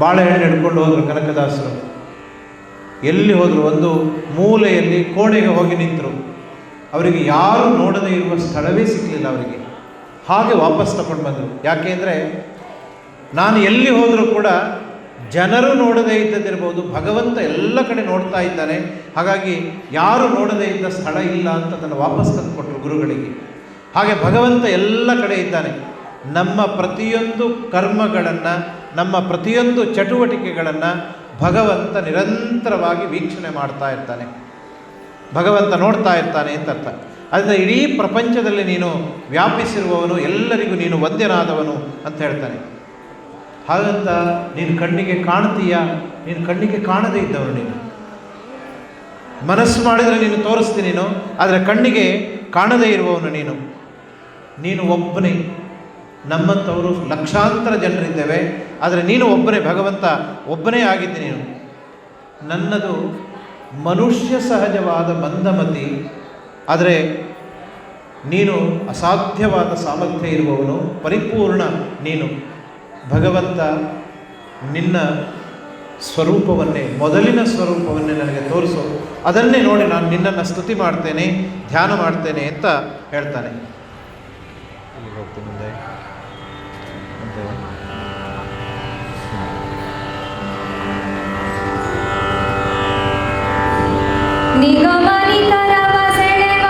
ಬಾಳೆಹಣ್ಣು ಹಿಡ್ಕೊಂಡು ಹೋದರು ಕನಕದಾಸರು. ಎಲ್ಲಿ ಹೋದರು? ಒಂದು ಮೂಲೆಯಲ್ಲಿ ಕೋಣೆಗೆ ಹೋಗಿ ನಿಂತರು. ಅವರಿಗೆ ಯಾರು ನೋಡದೇ ಇರುವ ಸ್ಥಳವೇ ಸಿಕ್ಕಲಿಲ್ಲ ಅವರಿಗೆ. ಹಾಗೆ ವಾಪಸ್ ತಗೊಂಡು ಬಂದರು. ಯಾಕೆ ಅಂದರೆ, ನಾನು ಎಲ್ಲಿ ಹೋದರೂ ಕೂಡ ಜನರು ನೋಡದೇ ಇದ್ದದಿರ್ಬೋದು, ಭಗವಂತ ಎಲ್ಲ ಕಡೆ ನೋಡ್ತಾ ಇದ್ದಾನೆ, ಹಾಗಾಗಿ ಯಾರು ನೋಡದೇ ಇದ್ದ ಸ್ಥಳ ಇಲ್ಲ ಅಂತ ಅದನ್ನು ವಾಪಸ್ ತಂದು ಕೊಟ್ಟರು ಗುರುಗಳಿಗೆ. ಹಾಗೆ ಭಗವಂತ ಎಲ್ಲ ಕಡೆ ಇದ್ದಾನೆ. ನಮ್ಮ ಪ್ರತಿಯೊಂದು ಕರ್ಮಗಳನ್ನು, ನಮ್ಮ ಪ್ರತಿಯೊಂದು ಚಟುವಟಿಕೆಗಳನ್ನು ಭಗವಂತ ನಿರಂತರವಾಗಿ ವೀಕ್ಷಣೆ ಮಾಡ್ತಾ ಇರ್ತಾನೆ, ಭಗವಂತ ನೋಡ್ತಾ ಇರ್ತಾನೆ ಅಂತ ಅರ್ಥ. ಅದರಿಂದ ಇಡೀ ಪ್ರಪಂಚದಲ್ಲಿ ನೀನು ವ್ಯಾಪಿಸಿರುವವನು, ಎಲ್ಲರಿಗೂ ನೀನು ವಂದ್ಯನಾದವನು ಅಂತ ಹೇಳ್ತಾನೆ. ಹಾಗಂತ ನೀನು ಕಣ್ಣಿಗೆ ಕಾಣ್ತೀಯಾ? ನೀನು ಕಣ್ಣಿಗೆ ಕಾಣದೇ ಇದ್ದವನು. ನೀನು ಮನಸ್ಸು ಮಾಡಿದರೆ ನೀನು ತೋರಿಸ್ತೀನಿ ನೀನು, ಆದರೆ ಕಣ್ಣಿಗೆ ಕಾಣದೇ ಇರುವವನು ನೀನು. ನೀನು ಒಬ್ಬನೇ. ನಮ್ಮಂಥವರು ಲಕ್ಷಾಂತರ ಜನರಿದ್ದೇವೆ, ಆದರೆ ನೀನು ಒಬ್ಬನೇ, ಭಗವಂತ ಒಬ್ಬನೇ ಆಗಿದ್ದೆ ನೀನು. ನನ್ನದು ಮನುಷ್ಯ ಸಹಜವಾದ ಮಂದಮತಿ, ಆದರೆ ನೀನು ಅಸಾಧ್ಯವಾದ ಸಾಮರ್ಥ್ಯ ಇರುವವನು, ಪರಿಪೂರ್ಣ ನೀನು. ಭಗವಂತ ನಿನ್ನ ಸ್ವರೂಪವನ್ನೇ, ಮೊದಲಿನ ಸ್ವರೂಪವನ್ನೇ ನನಗೆ ತೋರಿಸು, ಅದನ್ನೇ ನೋಡಿ ನಾನು ನಿನ್ನನ್ನು ಸ್ತುತಿ ಮಾಡ್ತೇನೆ, ಧ್ಯಾನ ಮಾಡ್ತೇನೆ ಅಂತ ಹೇಳ್ತಾನೆ. ಮುಂದೆ ನಿಗಮನಿಕರವ ಸೆಳೆವ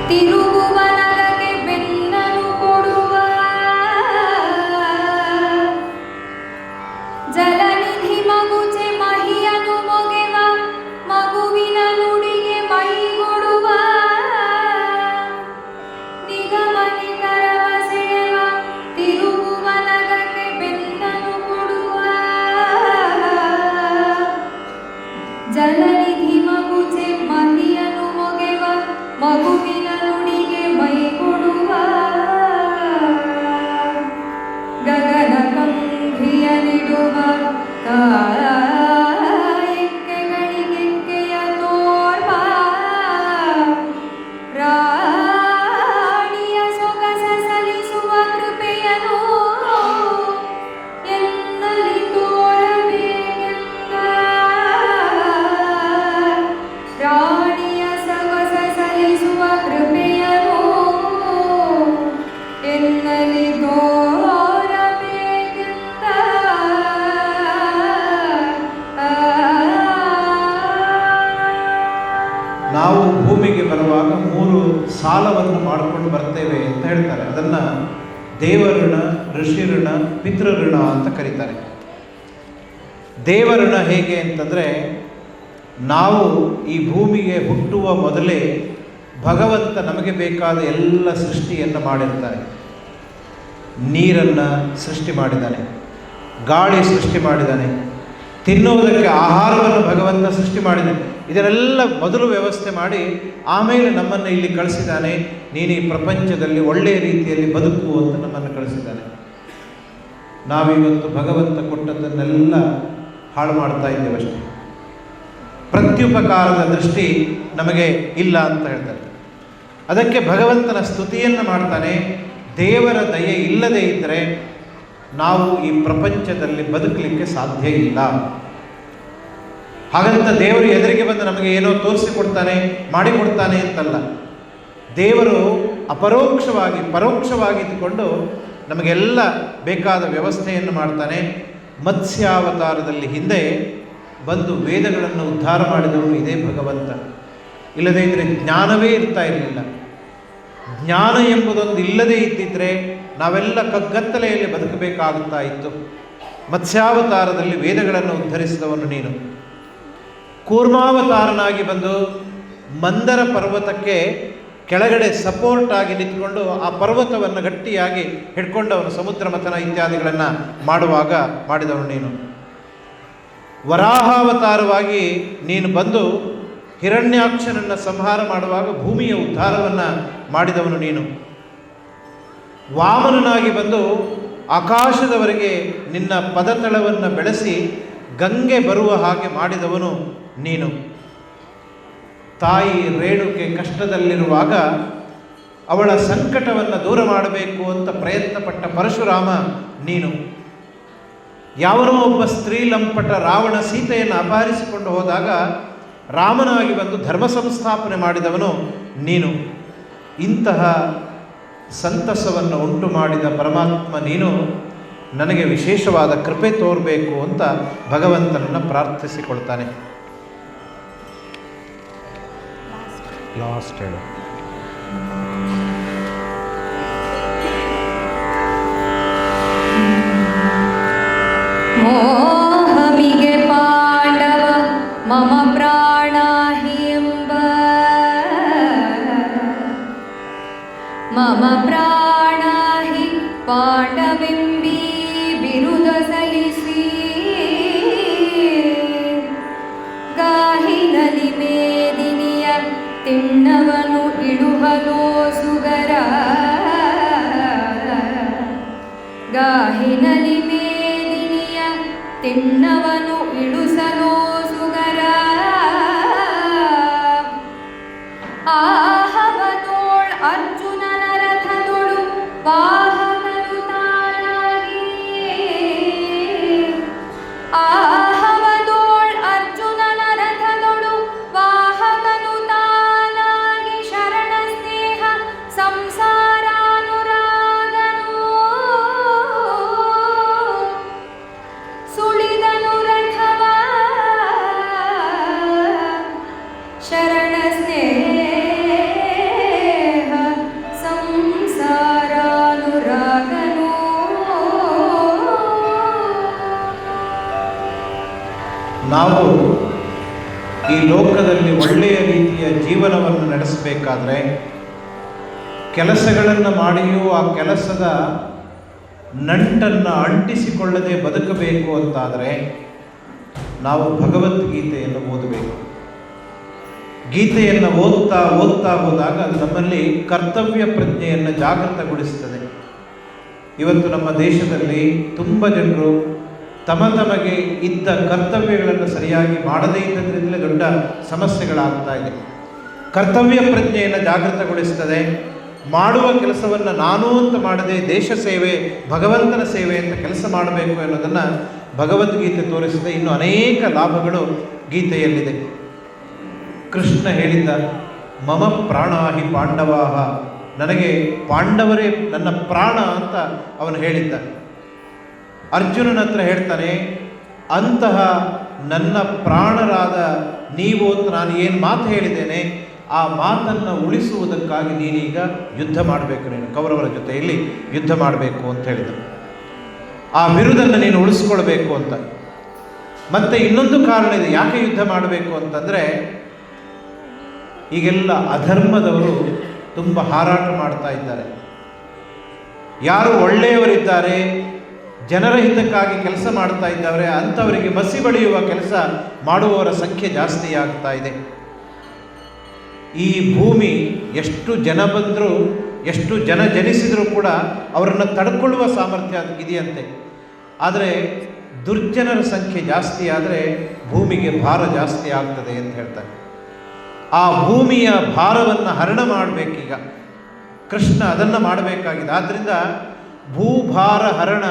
ತಿರುಗುವ ನಗಕ್ಕೆ ಬೆನ್ನನು ಕೊಡುವ ಜಲನಿಧಿ ಮಗುಚೆ ಮಹಿಯನು ಮೊಗೆವ ಮಗುವಿನ ನುಡಿಗೆ ಮೈಗೊಡುವ ನಿಗಮನಿಕರವ ಸೆಳೆವ ತಿರುಗುವ ನಗಕ್ಕೆ ಬೆನ್ನನು ಕೊಡುವ ಜಲನಿಧಿ ಮಗುಚೆ ಮಹಿಯನು ಮೊಗೆವ ಮಗುವಿನ ನುಡಿಗೆ ಮೈಗೊಡುವ ಗಗನ ಕಂಠಿಯಲಿಡುವ ಕಾಯಕ್ಕೆಗಳಿಗೆಕ್ಕೆಯ ತೋರ್ವ ರಾಣಿಯ ಸೊಗಸ ಸಲಿಸುವ ಕೃಪೆಯನು ಎನ್ನಲಿ ತೋರಬೇಕೆಂದ ರಾಣಿಯ ಸೊಗಸ ಸಲಿಸುವ ಕೃಪೆಯನು ಎನ್ನಲಿ ತೋರಬೇಕೆಂದ ನಾವು ಭೂಮಿಗೆ ಬರುವಾಗ 3 ಸಾಲವನ್ನು ಮಾಡಿಕೊಂಡು ಬರ್ತೇವೆ ಅಂತ ಹೇಳ್ತಾರೆ. ಅದನ್ನು ದೇವಋಣ, ಋಷಿ ಋಣ, ಪಿತೃಋಣ ಅಂತ ಕರೀತಾರೆ. ದೇವಋಣ ಹೇಗೆ ಅಂತಂದರೆ, ನಾವು ಈ ಭೂಮಿಗೆ ಹುಟ್ಟುವ ಮೊದಲೇ ಭಗವಂತ ನಮಗೆ ಬೇಕಾದ ಎಲ್ಲ ಸೃಷ್ಟಿಯನ್ನು ಮಾಡಿರ್ತಾರೆ. ನೀರನ್ನು ಸೃಷ್ಟಿ ಮಾಡಿದ್ದಾನೆ, ಗಾಳಿ ಸೃಷ್ಟಿ ಮಾಡಿದ್ದಾನೆ, ತಿನ್ನುವುದಕ್ಕೆ ಆಹಾರವನ್ನು ಭಗವಂತ ಸೃಷ್ಟಿ ಮಾಡಿದ್ದಾನೆ. ಇದನ್ನೆಲ್ಲ ಮೊದಲು ವ್ಯವಸ್ಥೆ ಮಾಡಿ ಆಮೇಲೆ ನಮ್ಮನ್ನು ಇಲ್ಲಿ ಕಳಿಸಿದ್ದಾನೆ. ನೀನು ಈ ಪ್ರಪಂಚದಲ್ಲಿ ಒಳ್ಳೆಯ ರೀತಿಯಲ್ಲಿ ಬದುಕು ಅಂತ ನಮ್ಮನ್ನು ಕಳಿಸಿದ್ದಾನೆ. ನಾವಿವತ್ತು ಭಗವಂತ ಕೊಟ್ಟದ್ದನ್ನೆಲ್ಲ ಹಾಳು ಮಾಡ್ತಾ ಇದ್ದೇವೆ ಅಷ್ಟೇ. ಪ್ರತ್ಯುಪಕಾರದ ದೃಷ್ಟಿ ನಮಗೆ ಇಲ್ಲ ಅಂತ ಹೇಳ್ತಾರೆ. ಅದಕ್ಕೆ ಭಗವಂತನ ಸ್ತುತಿಯನ್ನು ಮಾಡ್ತಾನೆ. ದೇವರ ದಯೆ ಇಲ್ಲದೇ ಇದ್ದರೆ ನಾವು ಈ ಪ್ರಪಂಚದಲ್ಲಿ ಬದುಕಲಿಕ್ಕೆ ಸಾಧ್ಯ ಇಲ್ಲ. ಹಾಗಂತ ದೇವರು ಎದುರಿಗೆ ಬಂದು ನಮಗೆ ಏನೋ ತೋರಿಸಿಕೊಡ್ತಾನೆ ಮಾಡಿಕೊಡ್ತಾನೆ ಅಂತಲ್ಲ. ದೇವರು ಅಪರೋಕ್ಷವಾಗಿ ಪರೋಕ್ಷವಾಗಿ ಇದ್ದುಕೊಂಡು ನಮಗೆಲ್ಲ ಬೇಕಾದ ವ್ಯವಸ್ಥೆಯನ್ನು ಮಾಡ್ತಾನೆ. ಮತ್ಸ್ಯಾವತಾರದಲ್ಲಿ ಹಿಂದೆ ಬಂದು ವೇದಗಳನ್ನು ಉದ್ಧಾರ ಮಾಡಿದವರು ಇದೇ ಭಗವಂತ. ಇಲ್ಲದೇ ಇದ್ದರೆ ಜ್ಞಾನವೇ ಇರ್ತಾ ಇರಲಿಲ್ಲ. ಜ್ಞಾನ ಎಂಬುದೊಂದು ಇಲ್ಲದೇ ಇದ್ದಿದ್ದರೆ ನಾವೆಲ್ಲ ಕಗ್ಗತ್ತಲೆಯಲ್ಲಿ ಬದುಕಬೇಕಾಗುತ್ತಾ ಇತ್ತು. ಮತ್ಸ್ಯಾವತಾರದಲ್ಲಿ ವೇದಗಳನ್ನು ಉದ್ಧರಿಸಿದವನು ನೀನು. ಕೂರ್ಮಾವತಾರನಾಗಿ ಬಂದು ಮಂದರ ಪರ್ವತಕ್ಕೆ ಕೆಳಗಡೆ ಸಪೋರ್ಟ್ ಆಗಿ ನಿಂತ್ಕೊಂಡು ಆ ಪರ್ವತವನ್ನು ಗಟ್ಟಿಯಾಗಿ ಹಿಡ್ಕೊಂಡವನು. ಸಮುದ್ರ ಮಥನ ಇತ್ಯಾದಿಗಳನ್ನು ಮಾಡುವಾಗ ಮಾಡಿದವನು ನೀನು. ವರಾಹಾವತಾರವಾಗಿ ನೀನು ಬಂದು ಹಿರಣ್ಯಾಕ್ಷನನ್ನು ಸಂಹಾರ ಮಾಡುವಾಗ ಭೂಮಿಯ ಉದ್ಧಾರವನ್ನು ಮಾಡಿದವನು ನೀನು. ವಾಮನನಾಗಿ ಬಂದು ಆಕಾಶದವರೆಗೆ ನಿನ್ನ ಪದತಳವನ್ನು ಬೆಳೆಸಿ ಗಂಗೆ ಬರುವ ಹಾಗೆ ಮಾಡಿದವನು ನೀನು. ತಾಯಿ ರೇಣುಕೆ ಕಷ್ಟದಲ್ಲಿರುವಾಗ ಅವಳ ಸಂಕಟವನ್ನು ದೂರ ಮಾಡಬೇಕು ಅಂತ ಪ್ರಯತ್ನಪಟ್ಟ ಪರಶುರಾಮ ನೀನು. ಯಾವನೋ ಒಬ್ಬ ಸ್ತ್ರೀ ಲಂಪಟ ರಾವಣ ಸೀತೆಯನ್ನು ಅಪಹರಿಸಿಕೊಂಡು ಹೋದಾಗ ರಾಮನಾಗಿ ಬಂದು ಧರ್ಮ ಸಂಸ್ಥಾಪನೆ ಮಾಡಿದವನು ನೀನು. ಇಂತಹ ಸಂತಸವನ್ನು ಉಂಟು ಮಾಡಿದ ಪರಮಾತ್ಮ ನೀನು. ನನಗೆ ವಿಶೇಷವಾದ ಕೃಪೆ ತೋರಬೇಕು ಅಂತ ಭಗವಂತನನ್ನು ಪ್ರಾರ್ಥಿಸಿಕೊಳ್ತಾನೆ. ಲಾಸ್ಟ್ ಹೇಳು. ಮೋಹಮಿಗೆ ಪಾಂಡವ ಮಮ ಪ್ರಾಣ ಎಂಬ ಮಮ ಪ್ರಾಣ ಹಿ ಪಾಂಡವೆಂಬಿ ಬಿರುದ ಸಲ್ಲಿಸಿ ಗಾಹಿನಲಿ ಮೇದಿನಿಯ ತಿಣ್ಣವನು ಇಳುಹಲೋ ಸುಗರ ಗಾಹಿನಲಿ ಮೇದಿನಿಯ ತಿಣ್ಣವನು ಇಳುಸಲೋ ಸುಗರ ಆಹವದೋಳ್ ಅರ್ಜುನನ ರಥದೊಳು ವಾಹಕನು ತಾನಾಗಿ ಆಹವದೋಳ್ ಅರ್ಜುನನ ರಥದೊಳು ವಾಹಕನು ತಾನಾಗಿ ಶರಣ ಸ್ನೇಹ ಸಂಸಾರಾನುರಾಗನು ಸುಳಿದನು ರಥವ ಶರಣ ಸ್ನೇಹ ಸಂಸಾರಾನುರಾಗನು. ನಾವು ಈ ಲೋಕದಲ್ಲಿ ಒಳ್ಳೆಯ ರೀತಿಯ ಜೀವನವನ್ನು ನಡೆಸಬೇಕಾದ್ರೆ ಕೆಲಸಗಳನ್ನು ಮಾಡಿಯೂ ಆ ಕೆಲಸದ ನಂಟನ್ನು ಅಂಟಿಸಿಕೊಳ್ಳದೆ ಬದುಕಬೇಕು ಅಂತಾದರೆ ನಾವು ಭಗವದ್ಗೀತೆಯನ್ನು ಓದಬೇಕು. ಗೀತೆಯನ್ನು ಓದ್ತಾ ಹೋದಾಗ ಅದು ನಮ್ಮಲ್ಲಿ ಕರ್ತವ್ಯ ಪ್ರಜ್ಞೆಯನ್ನು ಜಾಗೃತಗೊಳಿಸುತ್ತದೆ. ಇವತ್ತು ನಮ್ಮ ದೇಶದಲ್ಲಿ ತುಂಬ ಜನರು ತಮಗೆ ಇದ್ದ ಕರ್ತವ್ಯಗಳನ್ನು ಸರಿಯಾಗಿ ಮಾಡದೇ ಇದ್ದದ್ರಿಂದಲೇ ದೊಡ್ಡ ಸಮಸ್ಯೆಗಳಾಗ್ತಾ ಇದೆ. ಕರ್ತವ್ಯ ಪ್ರಜ್ಞೆಯನ್ನು ಜಾಗೃತಗೊಳಿಸ್ತದೆ. ಮಾಡುವ ಕೆಲಸವನ್ನು ನಾನು ಅಂತ ಮಾಡದೆ ದೇಶ ಸೇವೆ, ಭಗವಂತನ ಸೇವೆ ಅಂತ ಕೆಲಸ ಮಾಡಬೇಕು ಅನ್ನೋದನ್ನು ಭಗವದ್ಗೀತೆ ತೋರಿಸಿದೆ. ಇನ್ನು ಅನೇಕ ಲಾಭಗಳು ಗೀತೆಯಲ್ಲಿದೆ. ಕೃಷ್ಣ ಹೇಳಿದ್ದ, ಮಮ ಪ್ರಾಣಾಹಿ ಪಾಂಡವಾಹ, ನನಗೆ ಪಾಂಡವರೇ ನನ್ನ ಪ್ರಾಣ ಅಂತ ಅವನು ಹೇಳಿದ್ದ. ಅರ್ಜುನನ ಹತ್ರ ಹೇಳ್ತಾನೆ, ಅಂತಹ ನನ್ನ ಪ್ರಾಣರಾದ ನೀವು ಅಂತ ನಾನು ಏನು ಮಾತು ಹೇಳಿದ್ದೇನೆ ಆ ಮಾತನ್ನು ಉಳಿಸುವುದಕ್ಕಾಗಿ ನೀನೀಗ ಯುದ್ಧ ಮಾಡಬೇಕು, ನೀನು ಕೌರವರ ಜೊತೆಯಲ್ಲಿ ಯುದ್ಧ ಮಾಡಬೇಕು ಅಂತ ಹೇಳಿದ. ಆ ಬಿರುದನ್ನು ನೀನು ಉಳಿಸ್ಕೊಳ್ಬೇಕು ಅಂತ. ಮತ್ತೆ ಇನ್ನೊಂದು ಕಾರಣ ಇದೆ ಯಾಕೆ ಯುದ್ಧ ಮಾಡಬೇಕು ಅಂತಂದರೆ, ಈಗೆಲ್ಲ ಅಧರ್ಮದವರು ತುಂಬ ಹಾರಾಟ ಮಾಡ್ತಾ ಇದ್ದಾರೆ. ಯಾರು ಒಳ್ಳೆಯವರಿದ್ದಾರೆ, ಜನರ ಹಿತಕ್ಕಾಗಿ ಕೆಲಸ ಮಾಡ್ತಾ ಇದ್ದಾರೆ, ಅಂಥವರಿಗೆ ಮಸಿ ಬಳಿಯುವ ಕೆಲಸ ಮಾಡುವವರ ಸಂಖ್ಯೆ ಜಾಸ್ತಿ ಆಗ್ತಾ ಇದೆ. ಈ ಭೂಮಿ ಎಷ್ಟು ಜನ ಬಂದರೂ, ಎಷ್ಟು ಜನ ಜನಿಸಿದರೂ ಕೂಡ ಅವರನ್ನು ತಡ್ಕೊಳ್ಳುವ ಸಾಮರ್ಥ್ಯ ಇದೆಯಂತೆ. ಆದರೆ ದುರ್ಜನರ ಸಂಖ್ಯೆ ಜಾಸ್ತಿ ಆದರೆ ಭೂಮಿಗೆ ಭಾರ ಜಾಸ್ತಿ ಆಗ್ತದೆ ಅಂತ ಹೇಳ್ತಾರೆ. ಆ ಭೂಮಿಯ ಭಾರವನ್ನು ಹರಣ ಮಾಡಬೇಕೀಗ ಕೃಷ್ಣ, ಅದನ್ನು ಮಾಡಬೇಕಾಗಿದೆ. ಆದ್ದರಿಂದ ಭೂಭಾರ ಹರಣ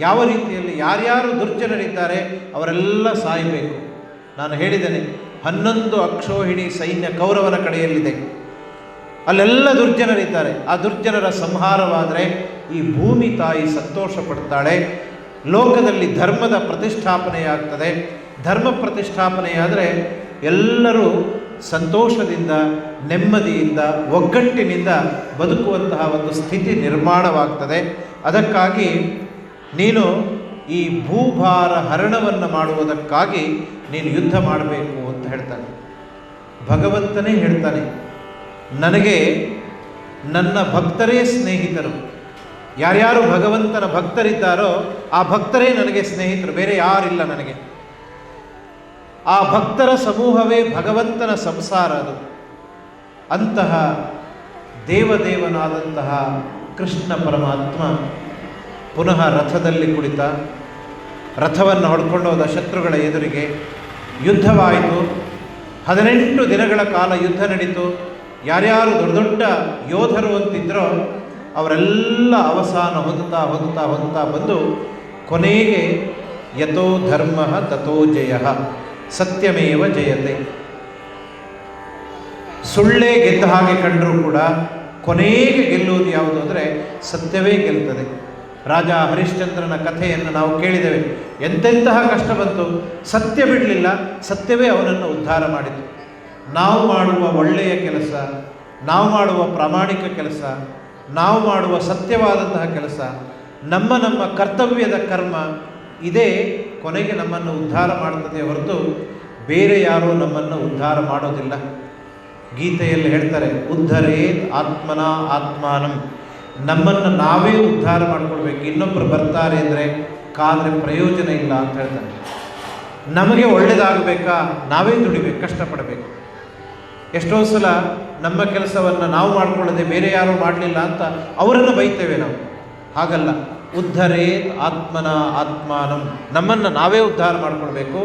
ಯಾವ ರೀತಿಯಲ್ಲಿ, ಯಾರ್ಯಾರು ದುರ್ಜನರಿದ್ದಾರೆ ಅವರೆಲ್ಲ ಸಾಯಬೇಕು. ನಾನು ಹೇಳಿದ್ದೇನೆ, 11 ಅಕ್ಷೋಹಿಣಿ ಸೈನ್ಯ ಕೌರವನ ಕಡೆಯಲ್ಲಿದೆ. ಅಲ್ಲೆಲ್ಲ ದುರ್ಜನರಿದ್ದಾರೆ. ಆ ದುರ್ಜನರ ಸಂಹಾರವಾದರೆ ಈ ಭೂಮಿ ತಾಯಿ ಸಂತೋಷ ಪಡ್ತಾಳೆ. ಲೋಕದಲ್ಲಿ ಧರ್ಮದ ಪ್ರತಿಷ್ಠಾಪನೆಯಾಗ್ತದೆ. ಧರ್ಮ ಪ್ರತಿಷ್ಠಾಪನೆಯಾದರೆ ಎಲ್ಲರೂ ಸಂತೋಷದಿಂದ, ನೆಮ್ಮದಿಯಿಂದ, ಒಗ್ಗಟ್ಟಿನಿಂದ ಬದುಕುವಂತಹ ಒಂದು ಸ್ಥಿತಿ ನಿರ್ಮಾಣವಾಗ್ತದೆ. ಅದಕ್ಕಾಗಿ ನೀನು ಈ ಭೂಭಾರ ಹರಣವನ್ನು ಮಾಡುವುದಕ್ಕಾಗಿ ನೀನು ಯುದ್ಧ ಮಾಡಬೇಕು ಅಂತ ಹೇಳ್ತಾನೆ. ಭಗವಂತನೇ ಹೇಳ್ತಾನೆ, ನನಗೆ ನನ್ನ ಭಕ್ತರೇ ಸ್ನೇಹಿತರು. ಯಾರ್ಯಾರು ಭಗವಂತನ ಭಕ್ತರಿದ್ದಾರೋ ಆ ಭಕ್ತರೇ ನನಗೆ ಸ್ನೇಹಿತರು, ಬೇರೆ ಯಾರಿಲ್ಲ ನನಗೆ. ಆ ಭಕ್ತರ ಸಮೂಹವೇ ಭಗವಂತನ ಸಂಸಾರ. ಅದು ಅಂತಹ ದೇವದೇವನಾದಂತಹ ಕೃಷ್ಣ ಪರಮಾತ್ಮ ಪುನಃ ರಥದಲ್ಲಿ ಕುಳಿತ, ರಥವನ್ನು ಹೊಡ್ಕೊಂಡೋದ ಶತ್ರುಗಳ ಎದುರಿಗೆ ಯುದ್ಧವಾಯಿತು. 18 ದಿನಗಳ ಕಾಲ ಯುದ್ಧ ನಡೀತು. ಯಾರ್ಯಾರು ದೊಡ್ಡ ದೊಡ್ಡ ಯೋಧರು ಅಂತಿದ್ರೋ ಅವರೆಲ್ಲ ಅವಸಾನ ಹೊಂದುತ್ತಾ ಬಂದು ಕೊನೆಗೆ ಯಥೋ ಧರ್ಮ ತಥೋ ಜಯ, ಸತ್ಯಮೇವ ಜಯತೆ. ಸುಳ್ಳೇ ಗೆದ್ದ ಹಾಗೆ ಕಂಡರೂ ಕೂಡ ಕೊನೆಗೆ ಗೆಲ್ಲುವುದು ಯಾವುದು ಅಂದರೆ ಸತ್ಯವೇ ಗೆಲ್ತದೆ. ರಾಜ ಹರಿಶ್ಚಂದ್ರನ ಕಥೆಯನ್ನು ನಾವು ಕೇಳಿದ್ದೇವೆ. ಎಂತೆಂತಹ ಕಷ್ಟ ಬಂತು, ಸತ್ಯ ಬಿಡಲಿಲ್ಲ, ಸತ್ಯವೇ ಅವನನ್ನು ಉದ್ಧಾರ ಮಾಡಿತು. ನಾವು ಮಾಡುವ ಒಳ್ಳೆಯ ಕೆಲಸ, ನಾವು ಮಾಡುವ ಪ್ರಾಮಾಣಿಕ ಕೆಲಸ, ನಾವು ಮಾಡುವ ಸತ್ಯವಾದಂತಹ ಕೆಲಸ, ನಮ್ಮ ಕರ್ತವ್ಯದ ಕರ್ಮ, ಇದೇ ಕೊನೆಗೆ ನಮ್ಮನ್ನು ಉದ್ಧಾರ ಮಾಡುತ್ತದೆ ಹೊರತು ಬೇರೆ ಯಾರೂ ನಮ್ಮನ್ನು ಉದ್ಧಾರ ಮಾಡೋದಿಲ್ಲ. ಗೀತೆಯಲ್ಲಿ ಹೇಳ್ತಾರೆ, ಉದ್ಧರೇತ್ ಆತ್ಮನ ಆತ್ಮಾನಂ. ನಮ್ಮನ್ನು ನಾವೇ ಉದ್ಧಾರ ಮಾಡ್ಕೊಳ್ಬೇಕು. ಇನ್ನೊಬ್ಬರು ಬರ್ತಾರೆ ಅಂದರೆ ಕಾದರೆ ಪ್ರಯೋಜನ ಇಲ್ಲ ಅಂತ ಹೇಳ್ತಾರೆ. ನಮಗೆ ಒಳ್ಳೆಯದಾಗಬೇಕಾ, ನಾವೇ ದುಡಿಬೇಕು, ಕಷ್ಟಪಡಬೇಕು. ಎಷ್ಟೋ ಸಲ ನಮ್ಮ ಕೆಲಸವನ್ನು ನಾವು ಮಾಡಿಕೊಳ್ಳದೆ ಬೇರೆ ಯಾರೂ ಮಾಡಲಿಲ್ಲ ಅಂತ ಅವರನ್ನು ಬೈತೇವೆ ನಾವು. ಹಾಗಲ್ಲ, ಉದ್ಧರೇತ್ ಆತ್ಮನ ಆತ್ಮಾನಂ. ನಮ್ಮನ್ನು ನಾವೇ ಉದ್ಧಾರ ಮಾಡಿಕೊಳ್ಬೇಕು.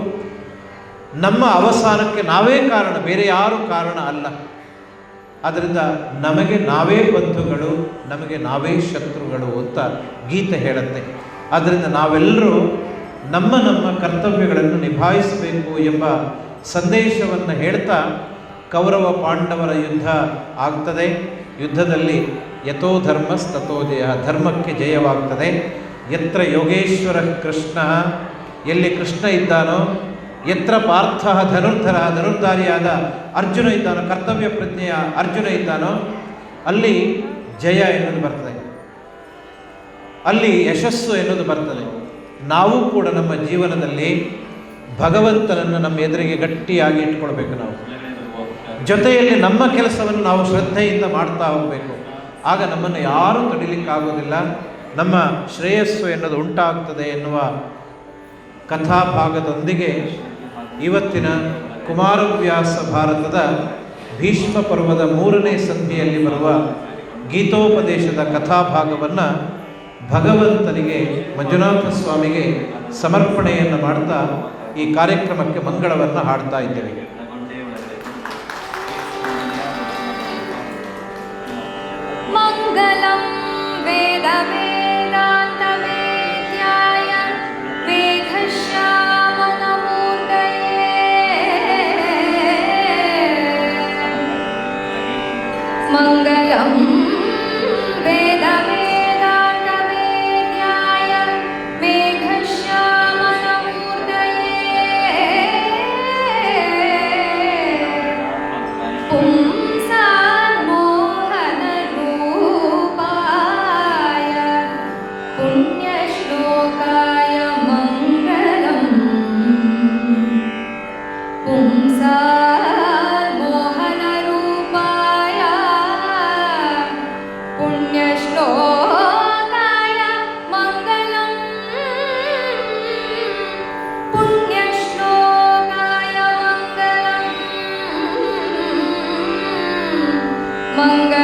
ನಮ್ಮ ಅವಸಾನಕ್ಕೆ ನಾವೇ ಕಾರಣ, ಬೇರೆ ಯಾರೂ ಕಾರಣ ಅಲ್ಲ. ಆದ್ದರಿಂದ ನಮಗೆ ನಾವೇ ಬಂಧುಗಳು, ನಮಗೆ ನಾವೇ ಶತ್ರುಗಳು ಅಂತ ಗೀತೆ ಹೇಳುತ್ತೆ. ಆದ್ದರಿಂದ ನಾವೆಲ್ಲರೂ ನಮ್ಮ ಕರ್ತವ್ಯಗಳನ್ನು ನಿಭಾಯಿಸಬೇಕು ಎಂಬ ಸಂದೇಶವನ್ನು ಹೇಳ್ತಾ ಕೌರವ ಪಾಂಡವರ ಯುದ್ಧ ಆಗ್ತದೆ. ಯುದ್ಧದಲ್ಲಿ ಯಥೋ ಧರ್ಮಸ್ತಥೋ ಜಯ, ಧರ್ಮಕ್ಕೆ ಜಯವಾಗ್ತದೆ. ಯತ್ರ ಯೋಗೇಶ್ವರ ಕೃಷ್ಣ, ಎಲ್ಲಿ ಕೃಷ್ಣ ಇದ್ದಾನೋ, ಯತ್ರ ಪಾರ್ಥ ಧನುರ್ಧರ, ಧನುರ್ಧಾರಿಯಾದ ಅರ್ಜುನ ಇದ್ದಾನೋ, ಕರ್ತವ್ಯ ಪ್ರಜ್ಞೆಯ ಅರ್ಜುನ ಇದ್ದಾನೋ, ಅಲ್ಲಿ ಜಯ ಎನ್ನುವುದು ಬರ್ತದೆ, ಅಲ್ಲಿ ಯಶಸ್ಸು ಎನ್ನುವುದು ಬರ್ತದೆ. ನಾವು ಕೂಡ ನಮ್ಮ ಜೀವನದಲ್ಲಿ ಭಗವಂತನನ್ನು ನಮ್ಮ ಎದುರಿಗೆ ಗಟ್ಟಿಯಾಗಿ ಇಟ್ಕೊಳ್ಬೇಕು. ನಾವು ಜೊತೆಯಲ್ಲಿ ನಮ್ಮ ಕೆಲಸವನ್ನು ನಾವು ಶ್ರದ್ಧೆಯಿಂದ ಮಾಡ್ತಾ ಹೋಗಬೇಕು. ಆಗ ನಮ್ಮನ್ನು ಯಾರೂ ತಡಿಲಿಕ್ಕಾಗೋದಿಲ್ಲ. ನಮ್ಮ ಶ್ರೇಯಸ್ಸು ಎನ್ನುವುದು ಉಂಟಾಗ್ತದೆ ಎನ್ನುವ ಕಥಾಭಾಗದೊಂದಿಗೆ ಇವತ್ತಿನ ಕುಮಾರವ್ಯಾಸ ಭಾರತದ ಭೀಷ್ಮ ಪರ್ವದ 3ನೇ ಸಂಧಿಯಲ್ಲಿ ಬರುವ ಗೀತೋಪದೇಶದ ಕಥಾಭಾಗವನ್ನು ಭಗವಂತನಿಗೆ, ಮಂಜುನಾಥ ಸ್ವಾಮಿಗೆ ಸಮರ್ಪಣೆಯನ್ನು ಮಾಡ್ತಾ ಈ ಕಾರ್ಯಕ್ರಮಕ್ಕೆ ಮಂಗಳವನ್ನು ಹಾಡ್ತಾ ಇದ್ದೇವೆ. ಮಂಗಲಂ ವೇದ ವೇದಾಂತ ವೇದ್ಯಾಯ ವೇದಶ್ಯಾಮನ ಮೂರ್ಧಯೇ ಮಂಗಲಂ ವೇದ ವೇದಾಂತ ವೇದ್ಯಾಯ ವೇದಶ್ಯಾಮನ ಮೂರ್ಧಯೇ ಮಂಗಳ